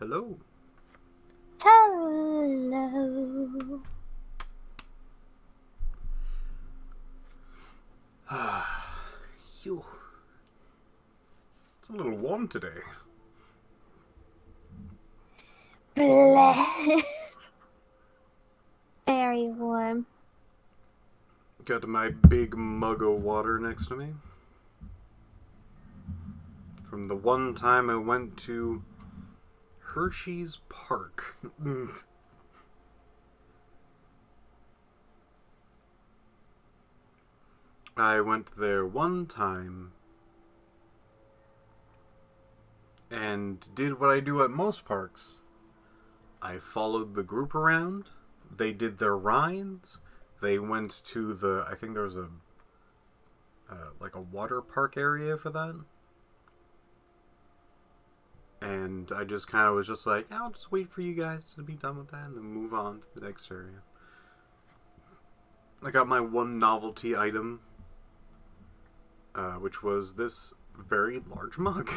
Hello. Hello. Phew. It's a little warm today. Bleh. Very warm. Got my big mug of water next to me. From the one time I went to Hershey's Park. I went there one time and did what I do at most parks. I followed the group around. They did their rides. They went to I think there was a water park area for that. And I just kind of was just like, I'll just wait for you guys to be done with that and then move on to the next area. I got my one novelty item, which was this very large mug.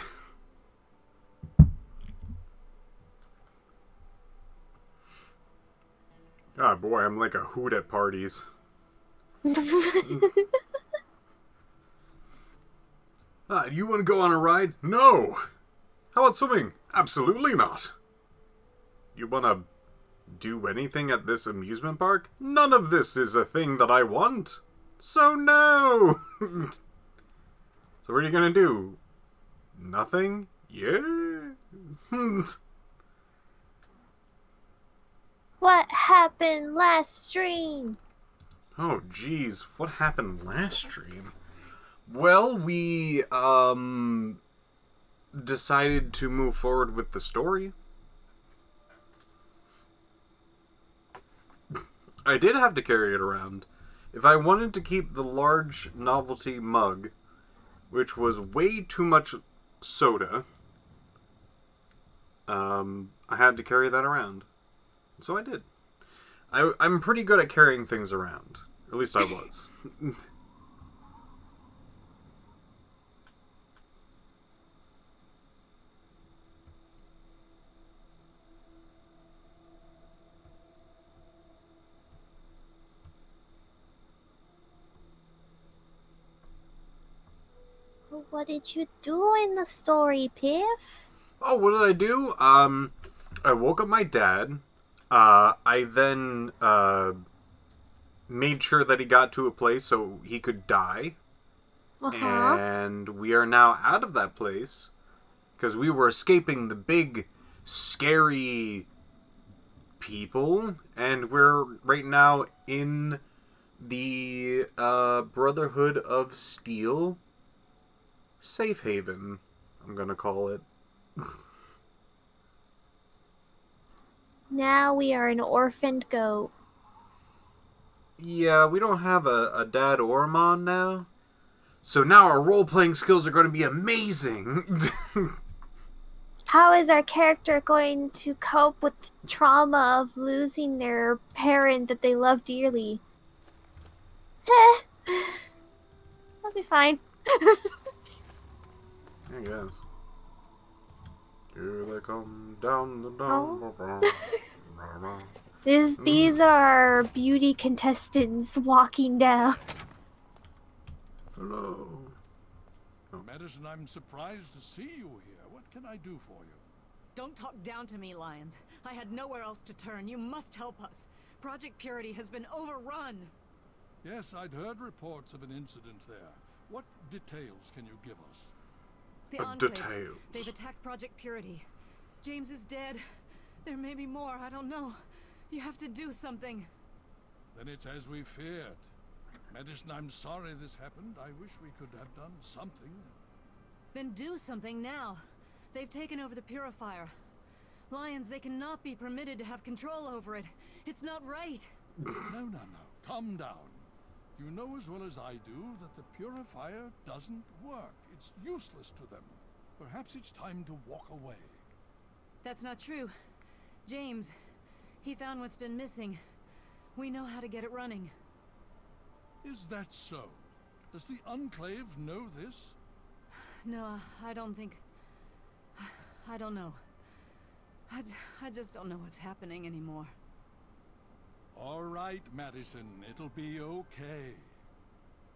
Ah, boy, I'm like a hoot at parties. You want to go on a ride? No! How about swimming? Absolutely not. You want to do anything at this amusement park? None of this is a thing that I want. So no! So what are you gonna do? Nothing? Yeah. What happened last stream? Oh, geez. What happened last stream? Well, we, decided to move forward with the story. I did have to carry it around. If I wanted to keep the large novelty mug, which was way too much soda, I had to carry that around. So I did. I'm pretty good at carrying things around. At least I was. What did you do in the story, Piph? Oh, what did I do? I woke up my dad. I then, made sure that he got to a place so he could die. Uh-huh. And we are now out of that place because we were escaping the big, scary people, and we're right now in the Brotherhood of Steel safe haven, I'm gonna call it. Now we are an orphaned goat. Yeah, we don't have a dad or a mom now. So now our role-playing skills are going to be amazing. How is our character going to cope with the trauma of losing their parent that they love dearly? That'll be fine. I guess. Here they come down the These are beauty contestants walking down. Hello. Madison, I'm surprised to see you here. What can I do for you? Don't talk down to me, Lions. I had nowhere else to turn. You must help us. Project Purity has been overrun. Yes, I'd heard reports of an incident there. What details can you give us? The Enclave. Details. They've attacked Project Purity. James is dead. There may be more. I don't know. You have to do something. Then it's as we feared. Madison, I'm sorry this happened. I wish we could have done something. Then do something now. They've taken over the Purifier. Lions, they cannot be permitted to have control over it. It's not right. No. Calm down. You know as well as I do that the Purifier doesn't work. It's useless to them. Perhaps it's time to walk away. That's not true. James, he found what's been missing. We know how to get it running. Is that so? Does the Enclave know this? No, I don't think... I don't know. I just don't know what's happening anymore. All right, Madison, it'll be okay.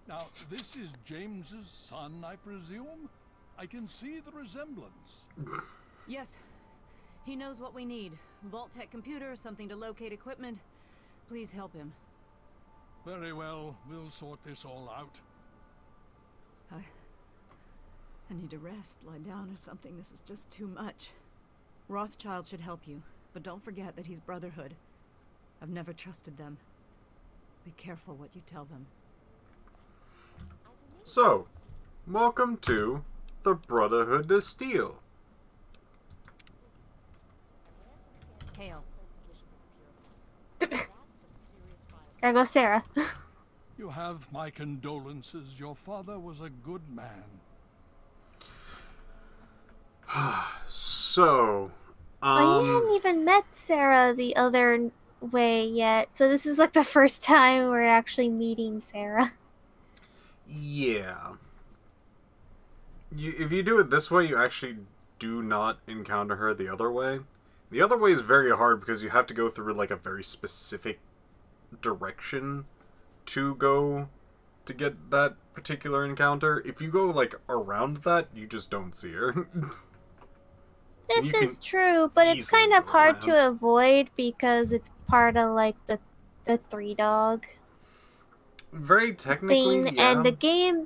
Now, this is James's son, I presume? I can see the resemblance. Yes. He knows what we need. Vault-Tec computer, something to locate equipment. Please help him. Very well, we'll sort this all out. I need to rest, lie down or something. This is just too much. Rothschild should help you, but don't forget that he's Brotherhood. I've never trusted them. Be careful what you tell them. So, welcome to the Brotherhood of Steel. Hail. There goes Sarah. You have my condolences. Your father was a good man. So, Well, you hadn't even met Sarah the other way yet, so this is like the first time we're actually meeting Sarah. yeah. If you do it this way, you actually do not encounter her the other way. The other way is very hard because you have to go through like a very specific direction to go to get that particular encounter. If you go like around that, you just don't see her. This is true, but it's kind of hard to avoid because it's part of like the three dog very technically thing, yeah. and the game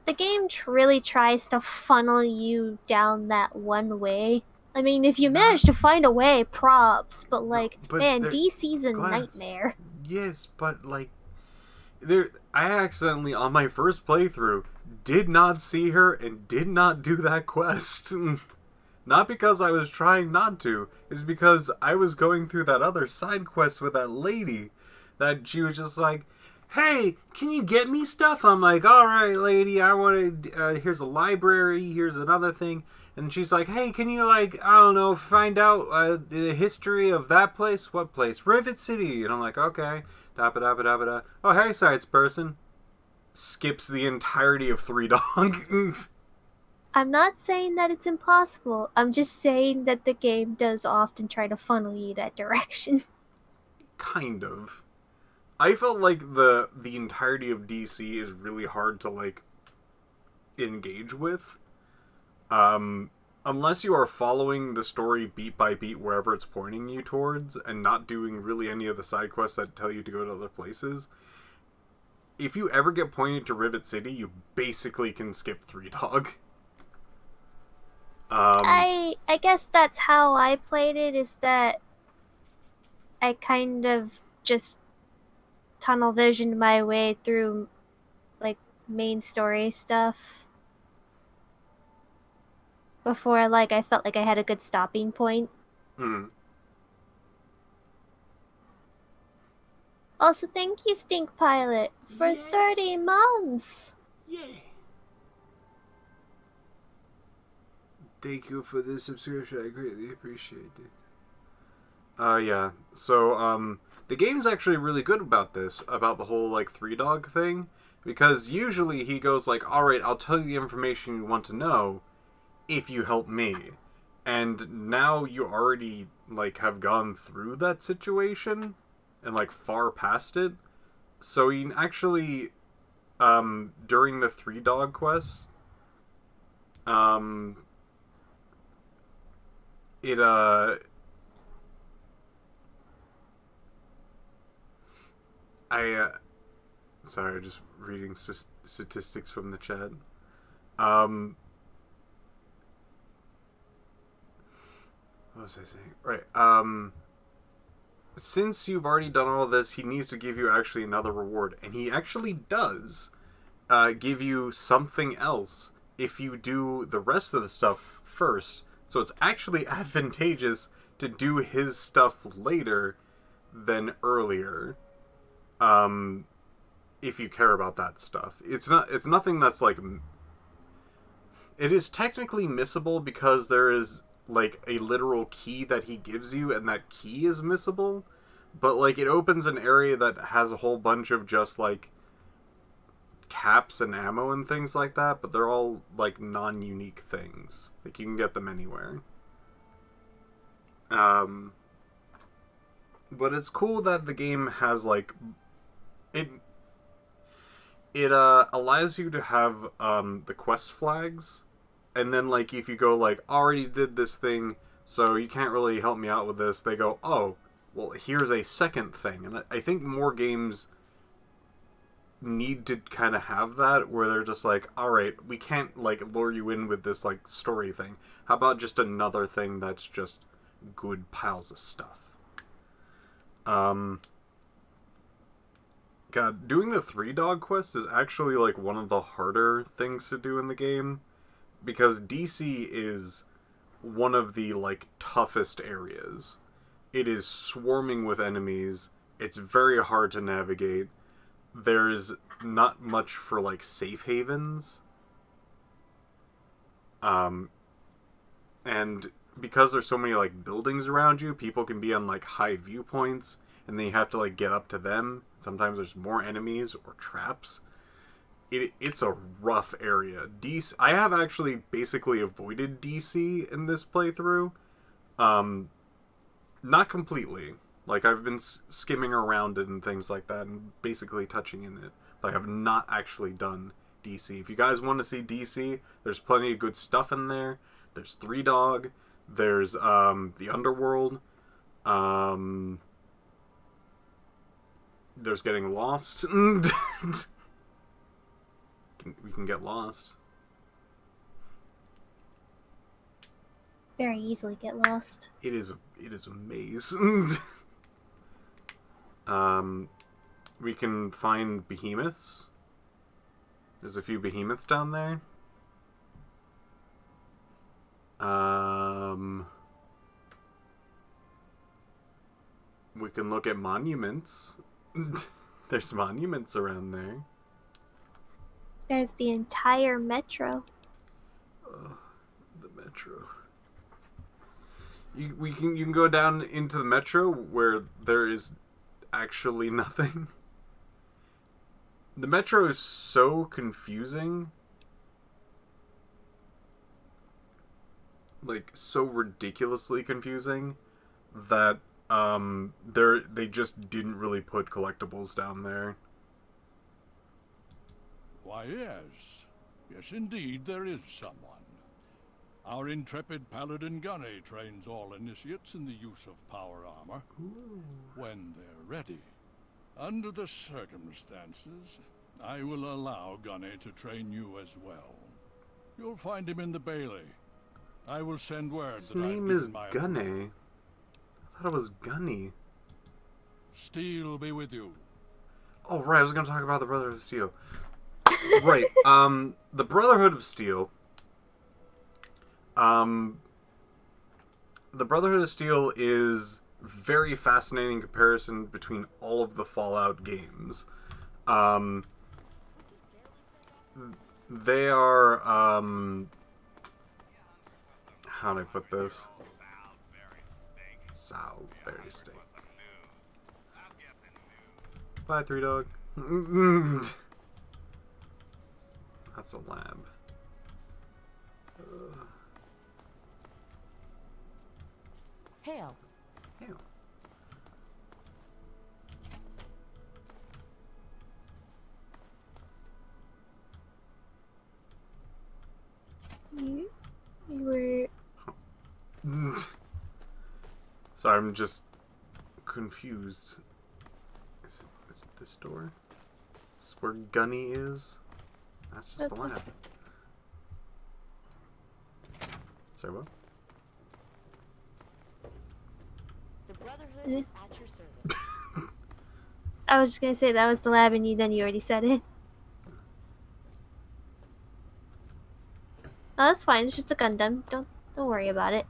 really tries to funnel you down that one way. I mean, if you manage to find a way, props, but like, but man, DC's a Glass. nightmare. Yes, but like I accidentally on my first playthrough did not see her and did not do that quest. Not because I was trying not to, it's because I was going through that other side quest with that lady that she was just like, hey, can you get me stuff? I'm like, alright lady, I want to, here's a library, here's another thing. And she's like, hey, can you like, I don't know, find out the history of that place? What place? Rivet City. And I'm like, okay. Da-ba-da-ba-da-ba-da. Oh, hey, science person. Skips the entirety of Three Dog. I'm not saying that it's impossible. I'm just saying that the game does often try to funnel you that direction. Kind of. I felt like the entirety of DC is really hard to like engage with. Unless you are following the story beat by beat wherever it's pointing you towards and not doing really any of the side quests that tell you to go to other places. If you ever get pointed to Rivet City, you basically can skip Three Dog. I guess that's how I played it, is that I kind of just tunnel visioned my way through like main story stuff before like I felt like I had a good stopping point. Also, thank you, Stink Pilot, for 30 months. Yay. Thank you for the subscription. I greatly appreciate it. Yeah. So, the game's actually really good about this, about the whole, like, Three Dog thing. Because usually he goes like, alright, I'll tell you the information you want to know if you help me. And now you already, like, have gone through that situation and, like, far past it. So you can actually, during the Three Dog quest, sorry, just reading statistics from the chat. What was I saying? Right, since you've already done all this, he needs to give you actually another reward, and he actually does give you something else if you do the rest of the stuff first. So it's actually advantageous to do his stuff later than earlier. If you care about that stuff. It's nothing that's like... It is technically missable because there is like a literal key that he gives you, and that key is missable. But like it opens an area that has a whole bunch of just like caps and ammo and things like that, but they're all like non-unique things. Like you can get them anywhere. But it's cool that the game has, like, it allows you to have the quest flags, and then, like, if you go, like, already did this thing, so you can't really help me out with this, they go, oh, well, here's a second thing. And I think more games need to kind of have that, where they're just like, alright, we can't, like, lure you in with this, like, story thing. How about just another thing that's just good piles of stuff? God, doing the 3-dog quest is actually, like, one of the harder things to do in the game, because DC is one of the, like, toughest areas. It is swarming with enemies. It's very hard to navigate. There's not much for, like, safe havens. And because there's so many, like, buildings around you, people can be on, like, high viewpoints, and then you have to, like, get up to them. Sometimes there's more enemies or traps. It's a rough area. DC, I have actually basically avoided DC in this playthrough. Not completely. Like, I've been skimming around it and things like that, and basically touching in it. But I have not actually done DC. If you guys want to see DC, there's plenty of good stuff in there. There's 3-dog. There's the Underworld. There's getting lost. We can get lost. Very easily get lost. It is a maze. We can find behemoths. There's a few behemoths down there. We can look at monuments. There's monuments around there. There's the entire metro. The metro. You can go down into the metro where there is actually nothing. The metro is so confusing. Like, so ridiculously confusing that they just didn't really put collectibles down there. Why, yes. Yes, indeed, there is someone. Our intrepid paladin Gunny trains all initiates in the use of power armor. Ooh. When they're ready. Under the circumstances, I will allow Gunny to train you as well. You'll find him in the Bailey. I will send word His that I've name given is my Gunny. I thought it was Gunny. Steel be with you. Oh, right, I was going to talk about the Brotherhood of Steel. Right, the Brotherhood of Steel. The Brotherhood of Steel is very fascinating comparison between all of the Fallout games. They are, how do I put this? Salisbury steak. Bye, 3-dog. That's a lab. Hail. Hail. You were... Sorry, I'm just confused. Is it this door? Is this where Gunny is? That's just the lab. Sorry, what? The Brotherhood is at your service. I was just gonna say that was the lab, and then you already said it. Oh, that's fine. It's just a Gundam. Don't worry about it.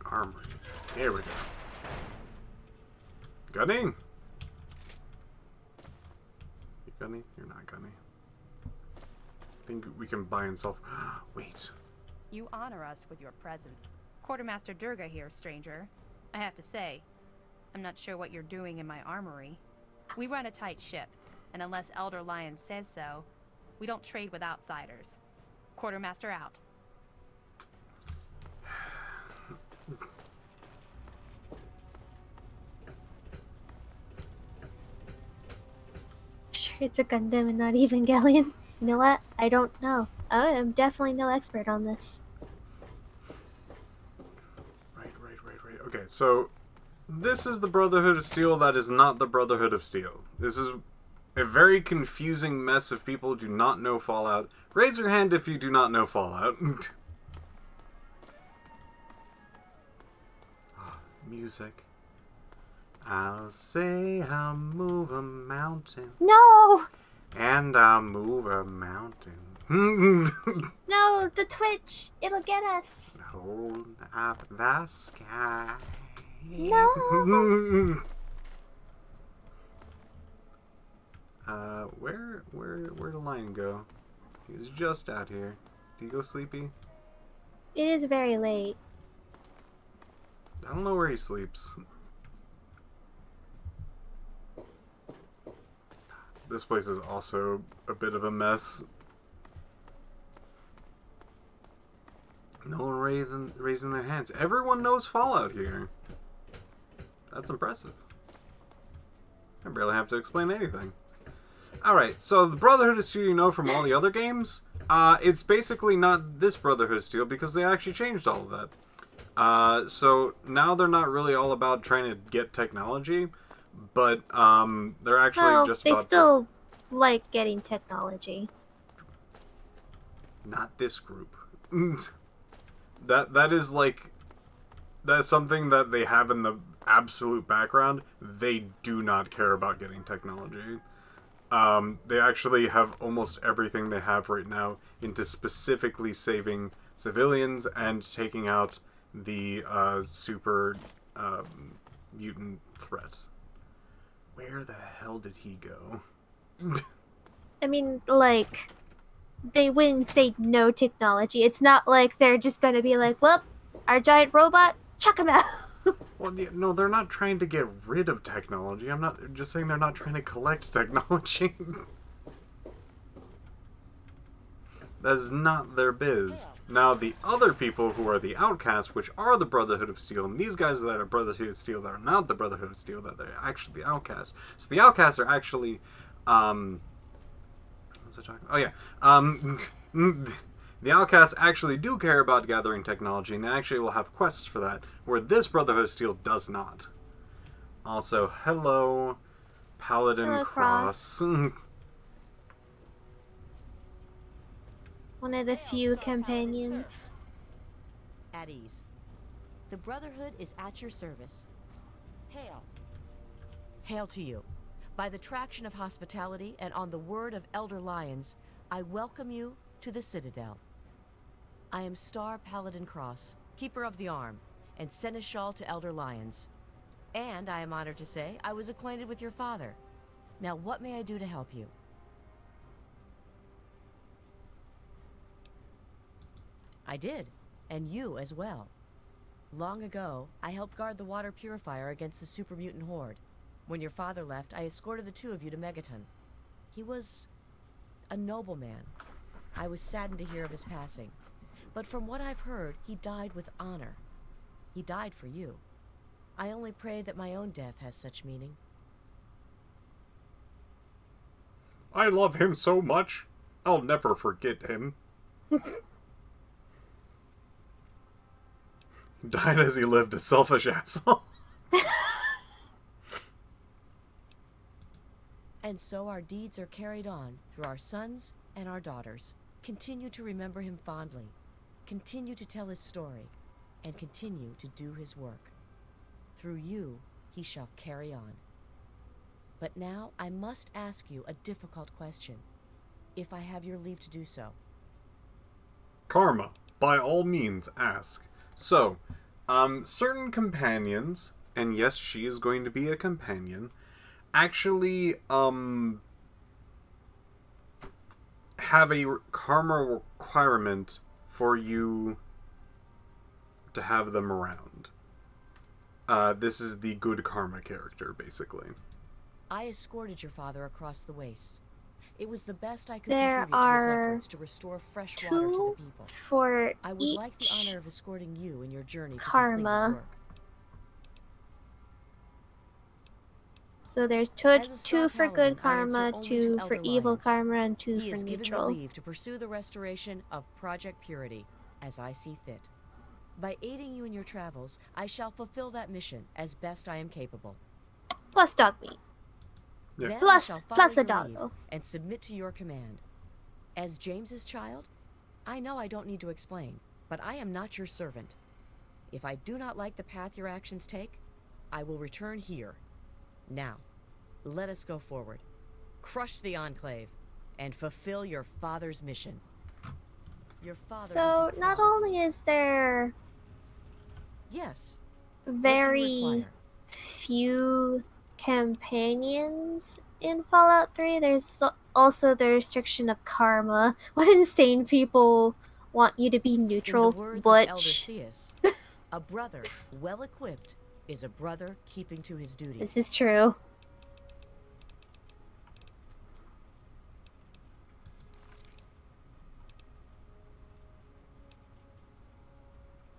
Armory. Here we go. Gunny? You Gunny? You're not Gunny. I think we can buy and sell. Wait. You honor us with your presence. Quartermaster Durga here, stranger. I have to say, I'm not sure what you're doing in my armory. We run a tight ship. And unless Elder Lion says so, we don't trade with outsiders. Quartermaster out. Sure, it's a Gundam and not Evangelion. You know what? I don't know. I am definitely no expert on this. Right. Okay, so this is the Brotherhood of Steel that is not the Brotherhood of Steel. This is a very confusing mess of people who do not know Fallout. Raise your hand if you do not know Fallout. Music. I'll say I'll move a mountain. No! And I'll move a mountain. No, the Twitch! It'll get us! Hold up the sky. No! Where'd the lion go? He's just out here. Do you go sleepy? It is very late. I don't know where he sleeps. This place is also a bit of a mess. No one raising their hands. Everyone knows Fallout here. That's impressive. I barely have to explain anything. Alright, so the Brotherhood of Steel you know from all the other games, it's basically not this Brotherhood of Steel because they actually changed all of that. So now they're not really all about trying to get technology, but they're actually Well, just they about... still like getting technology. Not this group. That is like... That's something that they have in the absolute background. They do not care about getting technology. They actually have almost everything they have right now into specifically saving civilians and taking out the super mutant threat. Where the hell did he go? I mean, like, they wouldn't say no technology. It's not like they're just gonna be like, well, our giant robot, chuck him out. Well, yeah, no, they're not trying to get rid of technology. I'm not just saying they're not trying to collect technology. That is not their biz. Now, the other people who are the outcasts, which are the Brotherhood of Steel, and these guys that are Brotherhood of Steel that are not the Brotherhood of Steel, that they're actually the outcasts. So the outcasts are actually, what was I talking about? Oh yeah, the outcasts actually do care about gathering technology, and they actually will have quests for that, where this Brotherhood of Steel does not. Also, hello, Paladin Hello, Cross. One of the few companions. At ease. The Brotherhood is at your service. Hail. Hail to you. By the traction of hospitality and on the word of Elder Lions, I welcome you to the Citadel. I am Star Paladin Cross, Keeper of the Arm, and Seneschal to Elder Lions. And I am honored to say I was acquainted with your father. Now what may I do to help you? I did, and you as well. Long ago, I helped guard the water purifier against the super mutant horde. When your father left, I escorted the two of you to Megaton. He was a noble man. I was saddened to hear of his passing. But from what I've heard, he died with honor. He died for you. I only pray that my own death has such meaning. I love him so much. I'll never forget him. Died as he lived, a selfish asshole. And so our deeds are carried on through our sons and our daughters. Continue to remember him fondly. Continue to tell his story. And continue to do his work. Through you, he shall carry on. But now I must ask you a difficult question, if I have your leave to do so. Karma, by all means, ask. So, certain companions, and yes, she is going to be a companion, actually, have a karma requirement for you to have them around. This is the good karma character, basically. I escorted your father across the wastes. It was the best I could There contribute to his are efforts to restore fresh water to the 2 people. for I would like the each honor of escorting you in your journey to complete his karma. work. So there's As a two Star for Paladin, good I answer karma, only 2 to for Elder evil Lyons. karma, and 2 He for has given me neutral. leave to pursue the restoration of Project Purity as I see fit. By aiding you in your travels, I shall fulfill that mission as best I am capable. Plus dog meat. Yeah. Then I Plus shall follow plus a your lead doggo. and submit to your command. As James's child, I know I don't need to explain, but I am not your servant. If I do not like the path your actions take, I will return here. Now, let us go forward. Crush the Enclave and fulfill your father's mission. Your father So will be not proud of only is there you. Yes. What do you very require? few companions in Fallout 3, there's also the restriction of karma. What insane people want you to be In the neutral, words of Elder Butch. Theus, a brother well equipped is a brother keeping to his duty. This is true.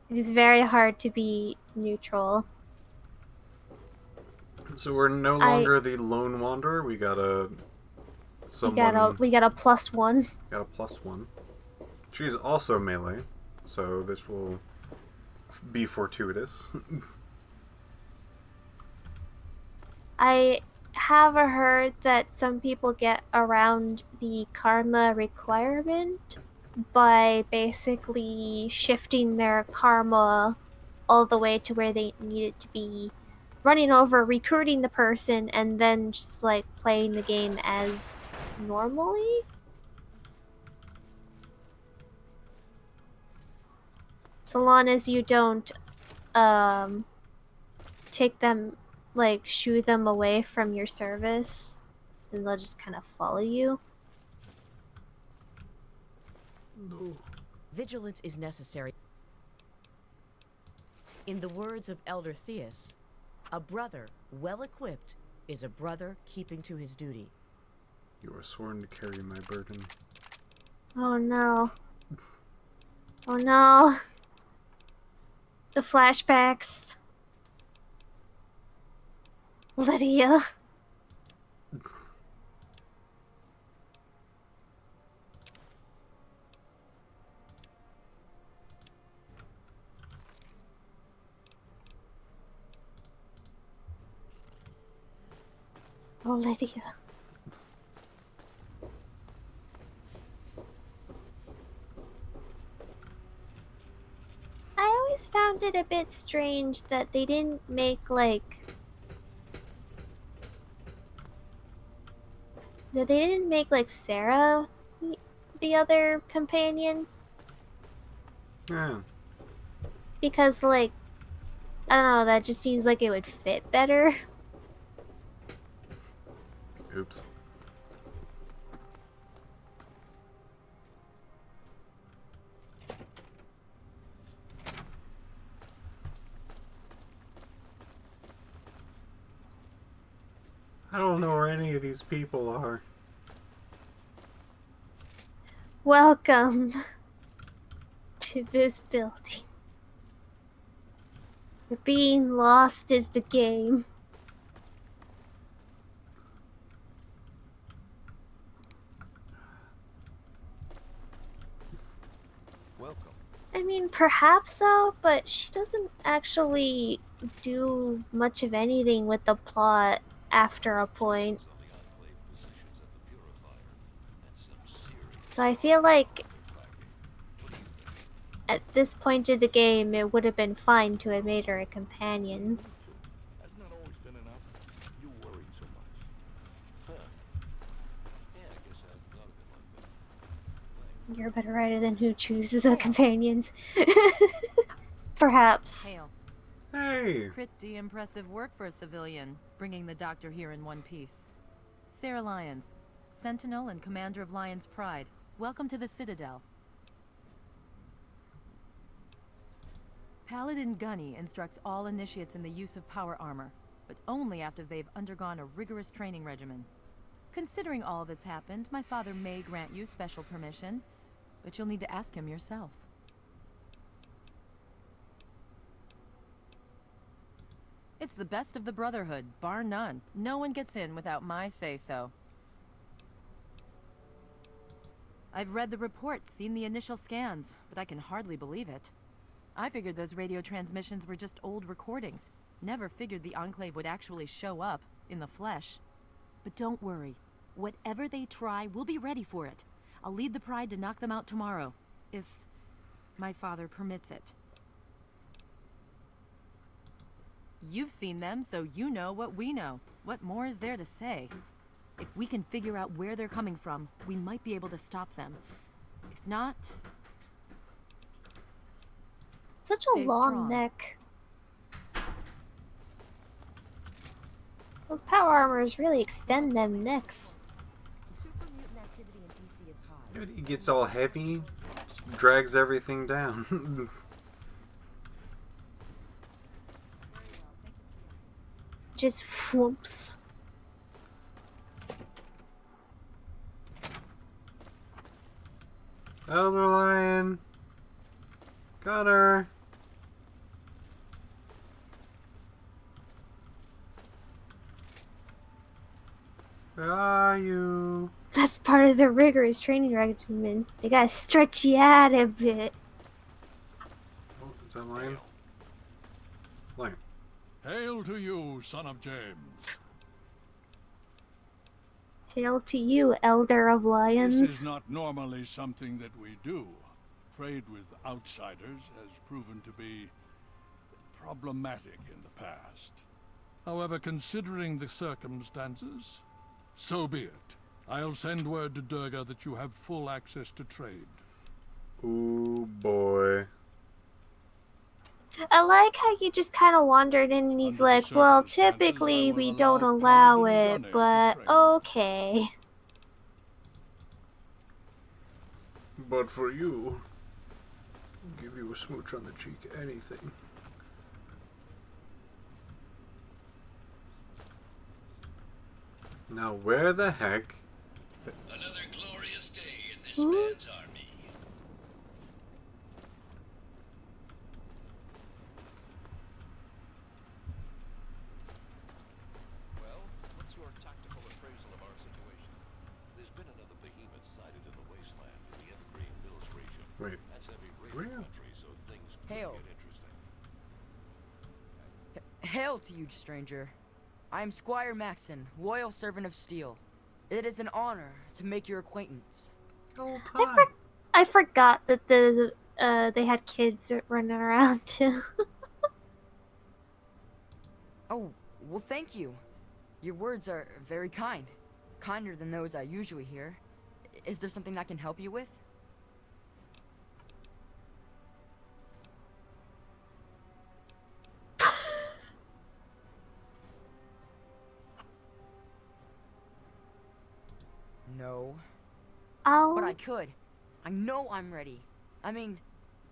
It is very hard to be neutral. So we're no longer the lone wanderer. We got a someone. We got a +1. Got a +1. She's also melee, so this will be fortuitous. I have heard that some people get around the karma requirement by basically shifting their karma all the way to where they need it to be, running over, recruiting the person, and then just like playing the game as normally. So long as you don't take them, like shoo them away from your service, then they'll just kind of follow you. No. Vigilance is necessary. In the words of Elder Theus, a brother well equipped is a brother keeping to his duty. You are sworn to carry my burden. Oh no. Oh no. The flashbacks. Lydia. Oh, Lydia. I always found it a bit strange that they didn't make, like... that they didn't make, like, Sarah the other companion. Yeah. Because, like, I don't know, that just seems like it would fit better. Oops. I don't know where any of these people are. Welcome to this building. Being lost is the game. Welcome. I mean, perhaps so, but she doesn't actually do much of anything with the plot after a point. So I feel like at this point in the game, it would have been fine to have made her a companion. Has not always been enough. You worried so much. Huh. Yeah, I guess I thought of it like that. You're a better writer than who chooses the companions. Perhaps. Hail. Hey! Pretty impressive work for a civilian, bringing the doctor here in one piece. Sarah Lyons, Sentinel and Commander of Lyons Pride. Welcome to the Citadel. Paladin Gunny instructs all initiates in the use of power armor, but only after they've undergone a rigorous training regimen. Considering all that's happened, my father may grant you special permission, but you'll need to ask him yourself. It's the best of the Brotherhood, bar none. No one gets in without my say-so. I've read the reports, seen the initial scans, but I can hardly believe it. I figured those radio transmissions were just old recordings. Never figured the Enclave would actually show up, in the flesh. But don't worry. Whatever they try, we'll be ready for it. I'll lead the Pride to knock them out tomorrow, if my father permits it. You've seen them, so you know what we know. What more is there to say? If we can figure out where they're coming from, we might be able to stop them. If not... Such a Stay long strong. neck. Those power armors really extend them necks. Super mutant activity in DC is high. Everything gets all heavy, just drags everything down. Just whoops. Elder Lion. Got her. Where are you? That's part of the rigorous training regimen. They gotta stretch you out a bit. Oh, is that Lion? Lion. Hail to you, son of James. Hail to you, Elder of Lions. This is not normally something that we do. Trade with outsiders has proven to be problematic in the past. However, considering the circumstances, so be it. I'll send word to Durga that you have full access to trade. Ooh, boy. I like how you just kind of wandered in and he's Under the like, well, circumstances, I typically will we don't allow allow Paladin it, Gunny to but train. okay. But for you, I'll give you a smooch on the cheek, anything. Now, where the heck? Another glorious day in this Hmm? man's army. Well, what's your tactical appraisal of our situation? There's been another behemoth sighted in the wasteland in the Evergreen Hills region. Wait, That's heavy Where? rain country, so things could Hail. get interesting. Hail to you, stranger. I am Squire Maxon, loyal servant of steel. It is an honor to make your acquaintance. whole I forgot that they had kids running around too. Oh, well, thank you. Your words are very kind. Kinder than those I usually hear. Is there something I can help you with? No. But I I'll could. I know I'm ready. I mean,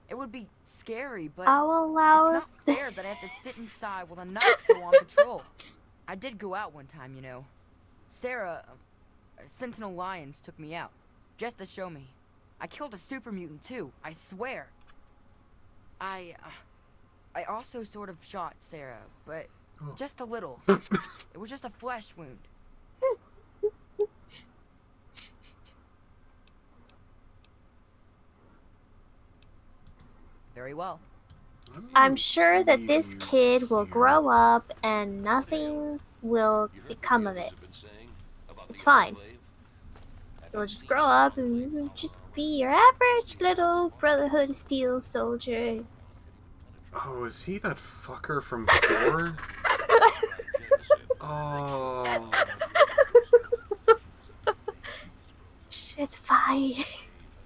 it would be scary, but I'll it's allow not fair that I have to sit inside while the knights go on patrol. I did go out one time, you know. Sarah, Sentinel Lions took me out, just to show me. I killed a super mutant too, I swear. I also sort of shot Sarah, but just a little. It was just a flesh wound. Very well. I'm sure that this kid will grow up and nothing will You heard become what of the it. others have been saying about It's the fine. Enclave? He'll just grow up and you'll just be your average little Brotherhood of Steel soldier. Oh, is he that fucker from before? Oh. It's fine.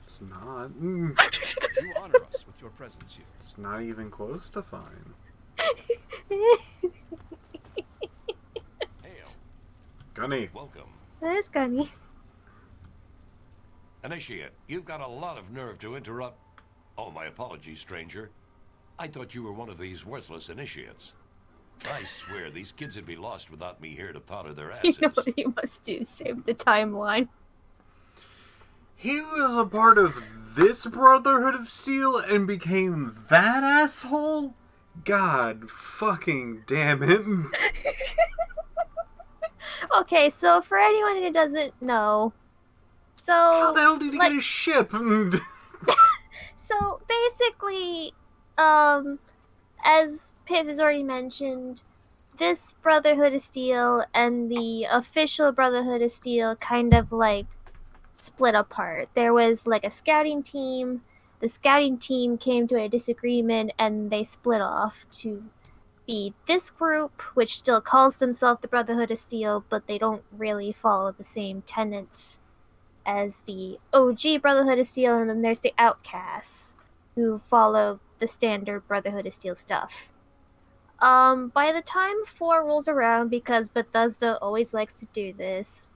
It's not. You honor us with your presence here. It's not even close to fine. Hail, Gunny. welcome. There's Gunny. Initiate, you've got a lot of nerve to interrupt. Oh, my apologies, stranger. I thought you were one of these worthless initiates. I swear, these kids would be lost without me here to powder their You asses. know what he must do? Save the timeline. He was a part of this Brotherhood of Steel and became that asshole? God fucking damn it. Okay, so for anyone who doesn't know, so How the hell did he get his ship? So basically, as Piph has already mentioned, this Brotherhood of Steel and the official Brotherhood of Steel kind of like split apart. There was like a scouting team. The scouting team came to a disagreement and they split off to be this group, which still calls themselves the Brotherhood of Steel, but they don't really follow the same tenets as the OG Brotherhood of Steel, and then there's the Outcasts, who follow the standard Brotherhood of Steel stuff. By the time 4 rolls around, because Bethesda always likes to do this,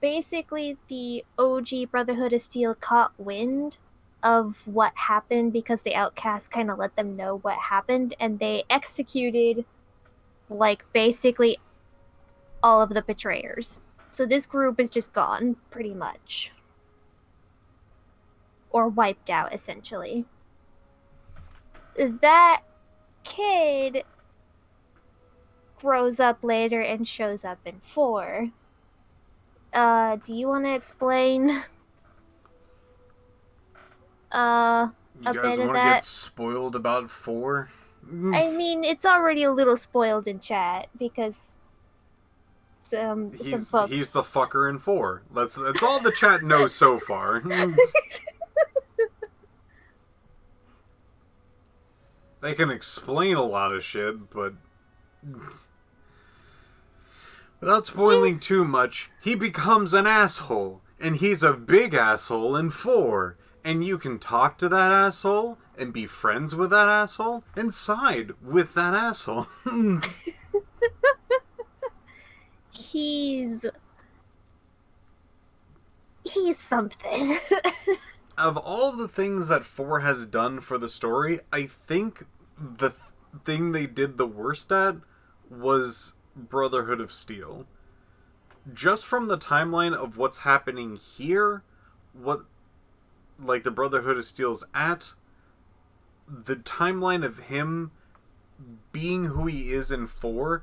basically the OG Brotherhood of Steel caught wind of what happened because the Outcasts kind of let them know what happened, and they executed, like, basically all of the betrayers. So this group is just gone, pretty much. Or wiped out, essentially. That kid grows up later and shows up in 4. Do you want to explain You a guys bit want of to that? get spoiled about 4? I mean, it's already a little spoiled in chat because some folks. He's the fucker in 4. That's all the chat knows so far. They can explain a lot of shit, but without spoiling too much, he becomes an asshole, and he's a big asshole in 4. And you can talk to that asshole and be friends with that asshole and side with that asshole. He's something. Of all the things that 4 has done for the story, I think the thing they did the worst at was Brotherhood of Steel. Just from the timeline of what's happening here, what, like, the Brotherhood of Steel's at, the timeline of him being who he is in 4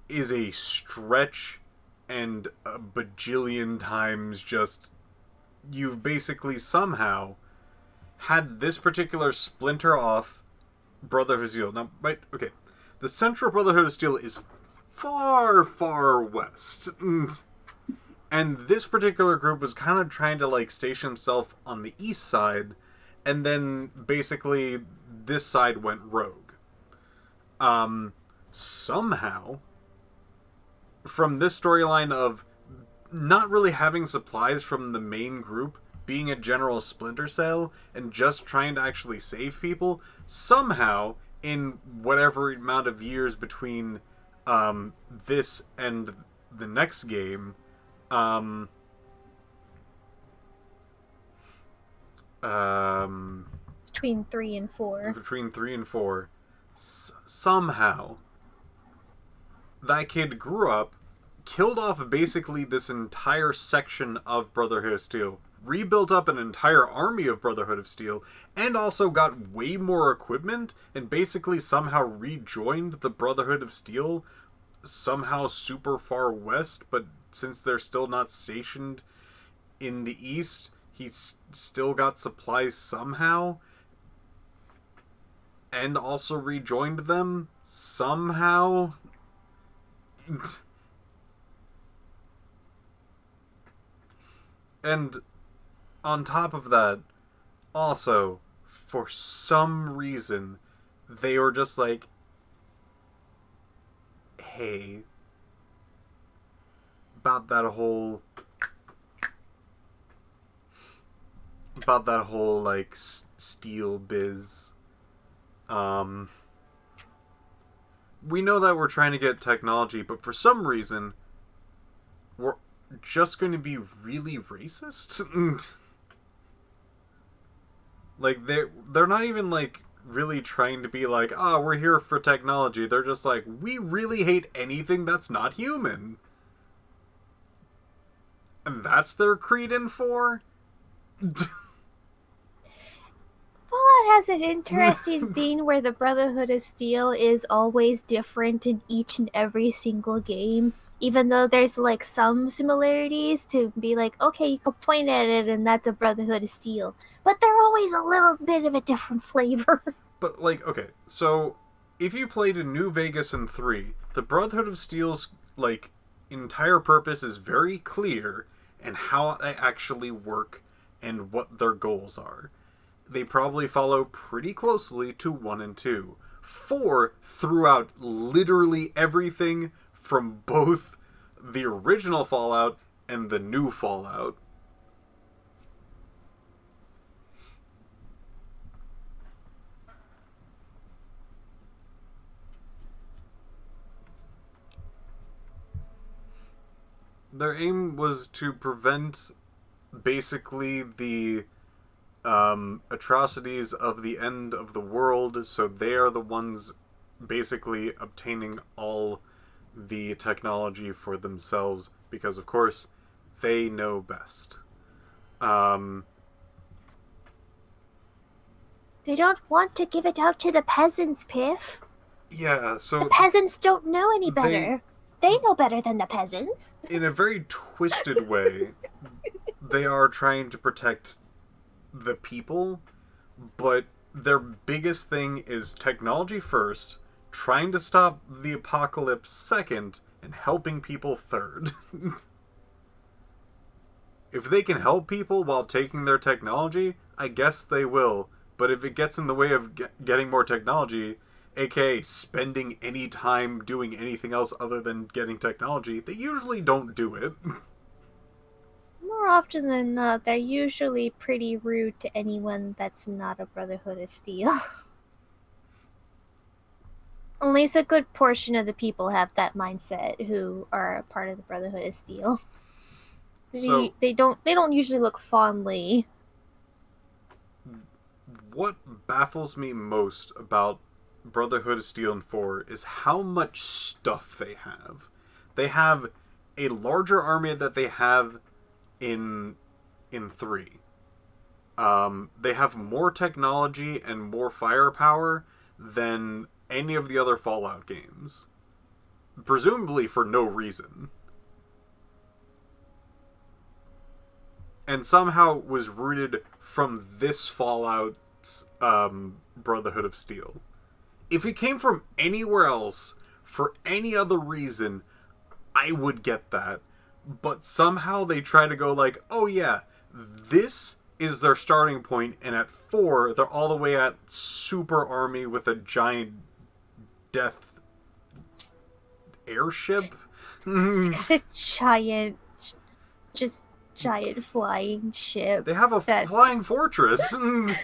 is a stretch and a bajillion times just... You've basically somehow had this particular splinter off Brotherhood of Steel. Now, right, okay, the Central Brotherhood of Steel is far, far west. And this particular group was kind of trying to, like, station himself on the east side, and then basically this side went rogue. Somehow, from this storyline of not really having supplies from the main group, being a general splinter cell, and just trying to actually save people, somehow, in whatever amount of years between this and the next game, Between 3 and 4. between 3 and 4, somehow, that kid grew up, killed off basically this entire section of Brotherhood of Steel, rebuilt up an entire army of Brotherhood of Steel, and also got way more equipment, and basically somehow rejoined the Brotherhood of Steel, somehow super far west, but since they're still not stationed in the east, he's still got supplies somehow, and also rejoined them somehow. And on top of that, also, for some reason, they were just like, hey, about that whole, like, steel biz. We know that we're trying to get technology, but for some reason, we're just going to be really racist. Like, they're not even, like, really trying to be like, oh, we're here for technology. They're just like, we really hate anything that's not human. And that's their creed in 4? Fallout has an interesting thing where the Brotherhood of Steel is always different in each and every single game. Even though there's like some similarities to be like, okay, you can point at it and that's a Brotherhood of Steel. But they're always a little bit of a different flavor. But, like, okay, so if you played in New Vegas in 3, the Brotherhood of Steel's, like, entire purpose is very clear and how they actually work and what their goals are. They probably follow pretty closely to 1 and 2. 4 threw out literally everything from both the original Fallout and the new Fallout. Their aim was to prevent basically the atrocities of the end of the world, so they are the ones basically obtaining all the technology for themselves, because of course they know best. They don't want to give it out to the peasants, Piph. Yeah, so The peasants don't know any better. They know better than the peasants. in a very twisted way, they are trying to protect the people, but their biggest thing is technology first, trying to stop the apocalypse second, and helping people third. If they can help people while taking their technology, I guess they will. But if it gets in the way of getting more technology, aka spending any time doing anything else other than getting technology, they usually don't do it. More often than not, they're usually pretty rude to anyone that's not a Brotherhood of Steel. At least a good portion of the people have that mindset who are a part of the Brotherhood of Steel. So, They don't usually look fondly. what baffles me most about Brotherhood of Steel and 4 is how much stuff they have. They have a larger army that they have in 3. They have more technology and more firepower than any of the other Fallout games. Presumably for no reason. And somehow was rooted from this Fallout's Brotherhood of Steel. If it came from anywhere else, for any other reason, I would get that. But somehow they try to go like, oh yeah, this is their starting point, and at 4, they're all the way at super army with a giant death airship? A giant flying ship. They have a flying fortress.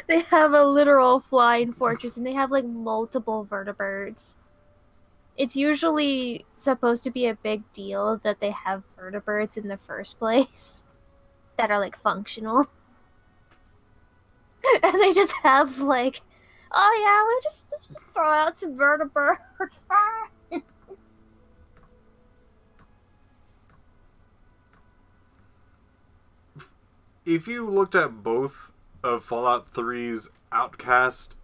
They have a literal flying fortress, and they have like multiple vertibirds. It's usually supposed to be a big deal that they have vertibirds in the first place that are like functional. And they just have like, oh yeah, we just throw out some vertibirds. Fine. If you looked at both of Fallout 3's Outcast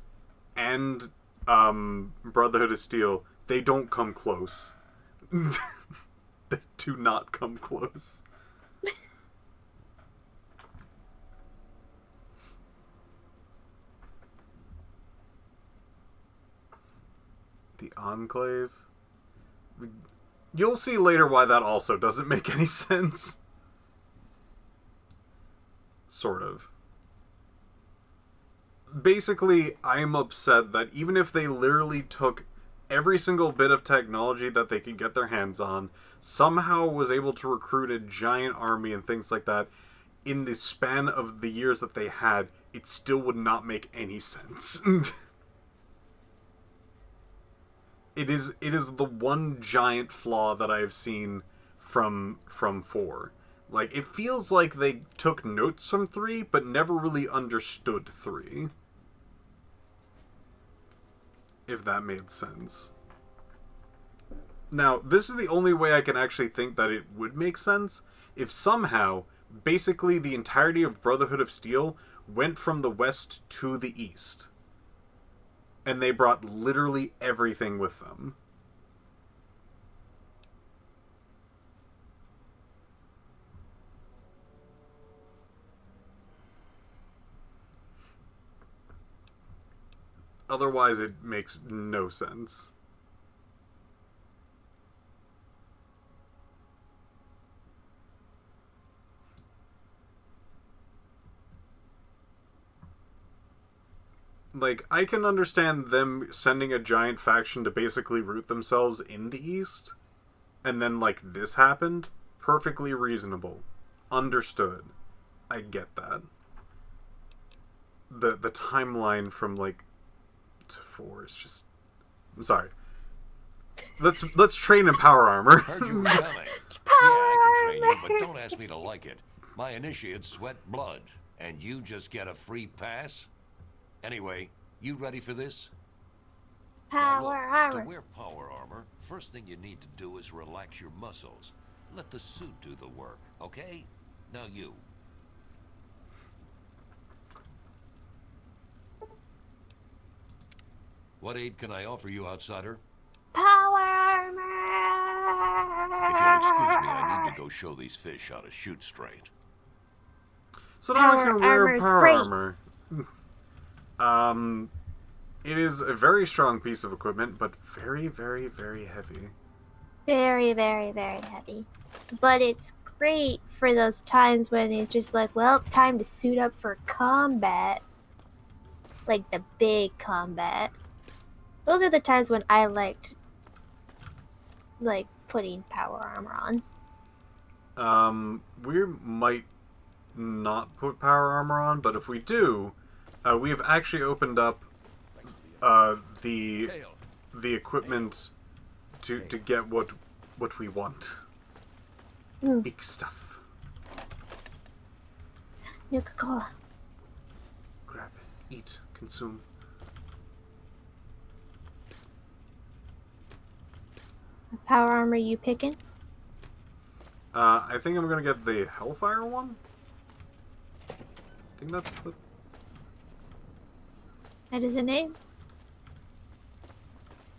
and Brotherhood of Steel, they don't come close. They do not come close. The Enclave. You'll see later why that also doesn't make any sense. Sort of. Basically, I'm upset that even if they literally took every single bit of technology that they could get their hands on, somehow was able to recruit a giant army and things like that, in the span of the years that they had, it still would not make any sense. It is the one giant flaw that I have seen from 4. Like, it feels like they took notes from 3, but never really understood 3. if that made sense. Now, this is the only way I can actually think that it would make sense if somehow, basically the entirety of Brotherhood of Steel went from the west to the east. And they brought literally everything with them. Otherwise, it makes no sense. Like, I can understand them sending a giant faction to basically root themselves in the East, and then, like, this happened. Perfectly reasonable. Understood. I get that. The timeline from, like, to 4 is just... I'm sorry. Let's train in power armor. Heard you were coming. Yeah, I can train you, but don't ask me to like it. My initiates sweat blood, and you just get a free pass? Anyway, you ready for this? Now, look, Power armor. to wear power armor, first thing you need to do is relax your muscles. Let the suit do the work, okay? Now you. What aid can I offer you, outsider? Power armor. If you'll excuse me, I need to go show these fish how to shoot straight. So now I Power can wear armor's power great. armor. It is a very strong piece of equipment, but very, very, very heavy. Very, very, very heavy. But it's great for those times when it's just like, well, time to suit up for combat. Like the big combat. Those are the times when I liked, like, putting power armor on. We might not put power armor on, but if we do, we have actually opened up the equipment to get what we want. Big stuff. Coca-Cola. Grab, eat, consume. Power armor you picking? I think I'm gonna get the Hellfire one. I think that's the... That is a name?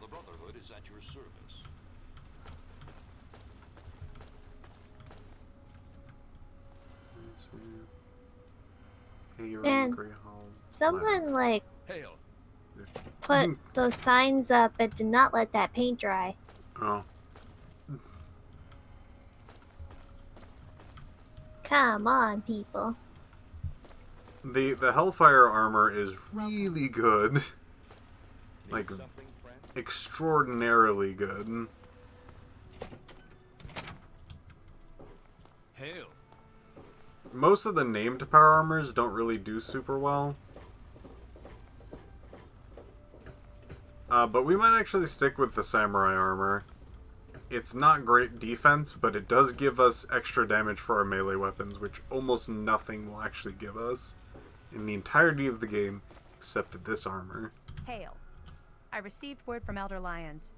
The Brotherhood is at your service. Hey, you're And angry home. someone, like, Hail. put those signs up and did not let that paint dry. Oh. Come on, people. The Hellfire armor is really good. Like, extraordinarily good. Hail. Most of the named power armors don't really do super well. But we might actually stick with the Samurai armor. It's not great defense, but it does give us extra damage for our melee weapons, which almost nothing will actually give us in the entirety of the game, except this armor. Hail. I received word from Elder Lyons.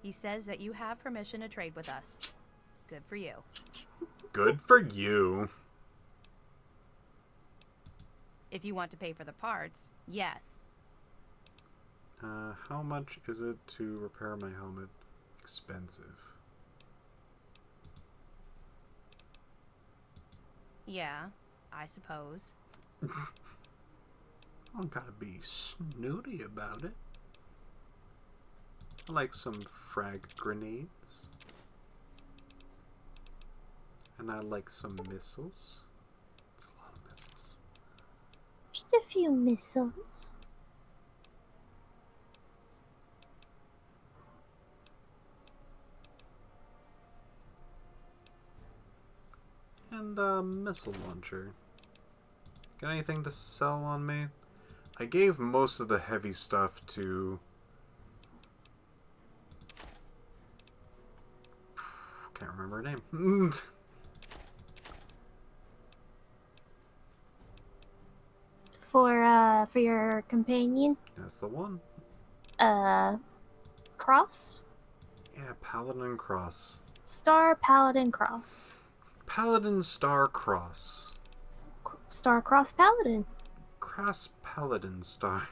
He says that you have permission to trade with us. Good for you. Good for you. If you want to pay for the parts, yes. How much is it to repair my helmet? Expensive. Yeah, I suppose. I don't gotta be snooty about it. I like some frag grenades. And I like some missiles. It's a lot of missiles. Just a few missiles. And a missile launcher. Got anything to sell on me? I gave most of the heavy stuff to... Can't remember her name. For your companion? That's the one. Cross? Yeah, Paladin Cross. Star Paladin Cross. Paladin Star Cross. Star Cross Paladin. Cross Paladin Star.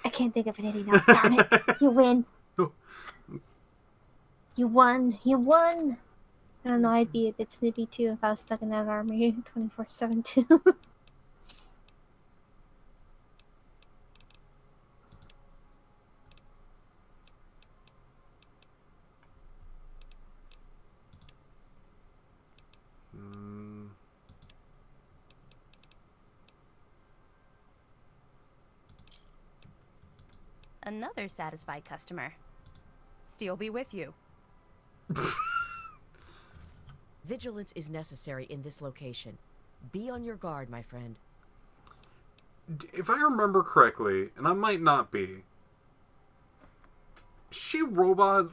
I can't think of anything else, darn it. You win. You won. You won. I don't know, I'd be a bit snippy too if I was stuck in that army 24/7 too. Another satisfied customer. Steel be with you. Vigilance is necessary in this location. Be on your guard, my friend. If I remember correctly, and I might not be, she robot.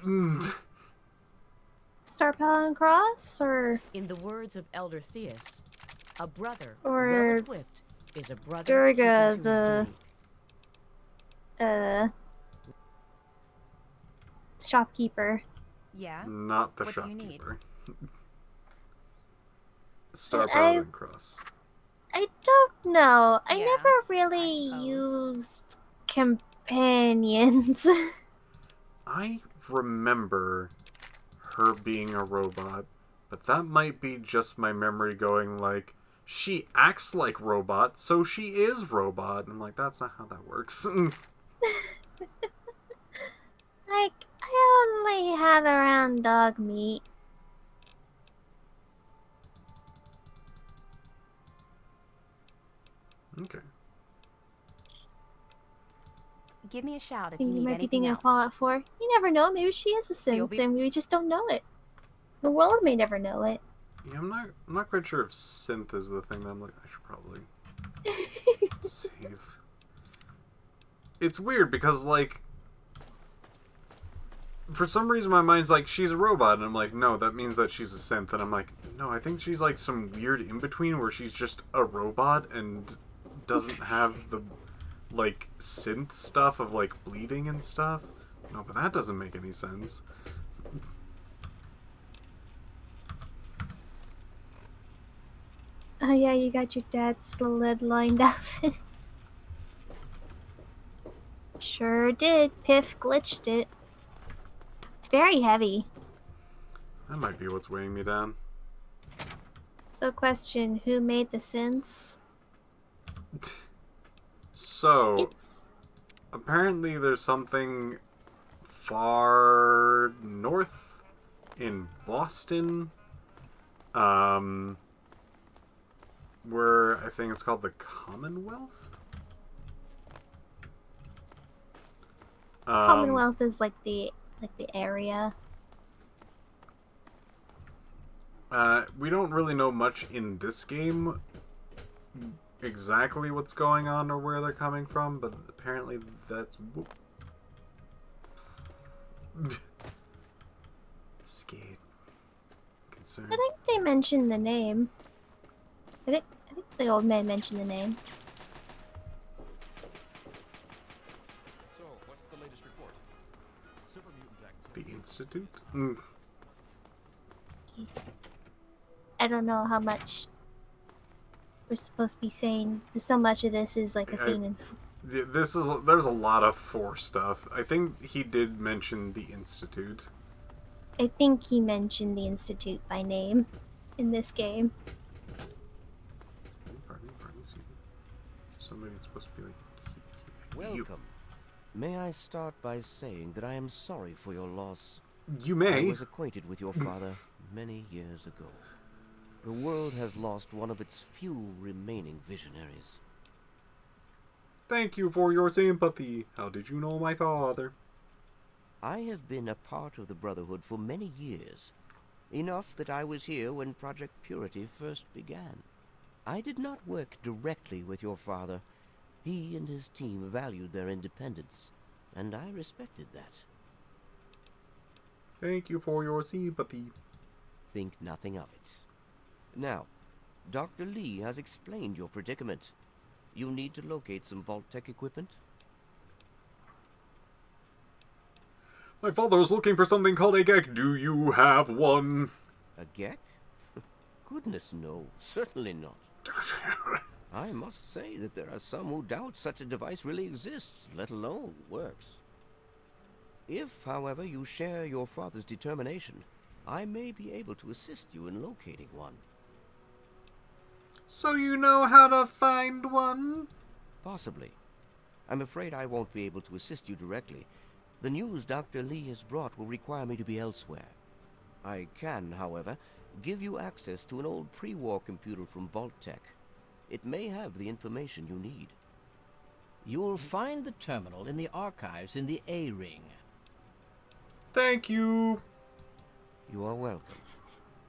Star Paladin Cross, or In the words of Elder Theus, a brother Or well equipped is a brother Durga, keeping to his the duty. shopkeeper. Yeah. Not the What do you need? shopkeeper. Star I- Paladin Cross. I don't know. I Yeah, never really suppose. used companions. I remember her being a robot, but that might be just my memory going like, she acts like robot, so she is robot. And I'm like, that's not how that works. Like, I only had around dog meat. Okay. Give me a shout if And you you need might be anything thinking of else. Fallout 4. You never know, maybe she is a Still synth be- and we just don't know it. The world may never know it. Yeah, I'm not quite sure if synth is the thing that I'm like, I should probably save. It's weird because, like, for some reason my mind's like, she's a robot, and I'm like, no, that means that she's a synth, and I'm like, no, I think she's like some weird in-between where she's just a robot and doesn't have the, like, synth stuff of, like, bleeding and stuff. No, but that doesn't make any sense. Oh yeah, you got your dad's sled lined up. Sure did. Piph glitched it. It's very heavy. That might be what's weighing me down. So question, who made the synths? So, It's apparently there's something far north in Boston, where I think it's called the Commonwealth. Commonwealth is like the area. We don't really know much in this game exactly what's going on or where they're coming from, but apparently that's... Scared. Concerned. I think they mentioned the name. I think the old man mentioned the name. So, what's the latest report? Super mutant activity. The Institute? I don't know how much we're supposed to be saying. So much of this is like a thing in There's a lot of 4 stuff. I think he did mention the Institute. I think he mentioned the Institute by name in this game. Somebody's supposed to be like... Welcome. May I start by saying that I am sorry for your loss. You may. I was acquainted with your father many years ago. The world has lost one of its few remaining visionaries. Thank you for your sympathy. How did you know my father? I have been a part of the Brotherhood for many years. Enough that I was here when Project Purity first began. I did not work directly with your father. He and his team valued their independence, and I respected that. Thank you for your sympathy. Think nothing of it. Now, Dr. Lee has explained your predicament. You need to locate some Vault-Tec equipment. My father was looking for something called a gek. Do you have one? A gek? Goodness, no. Certainly not. I must say that there are some who doubt such a device really exists, let alone works. If, however, you share your father's determination, I may be able to assist you in locating one. So you know how to find one? Possibly. I'm afraid I won't be able to assist you directly. The news Dr. Lee has brought will require me to be elsewhere. I can, however, give you access to an old pre-war computer from Vault-Tec. It may have the information you need. You'll find the terminal in the archives in the A-Ring. Thank you. You are welcome.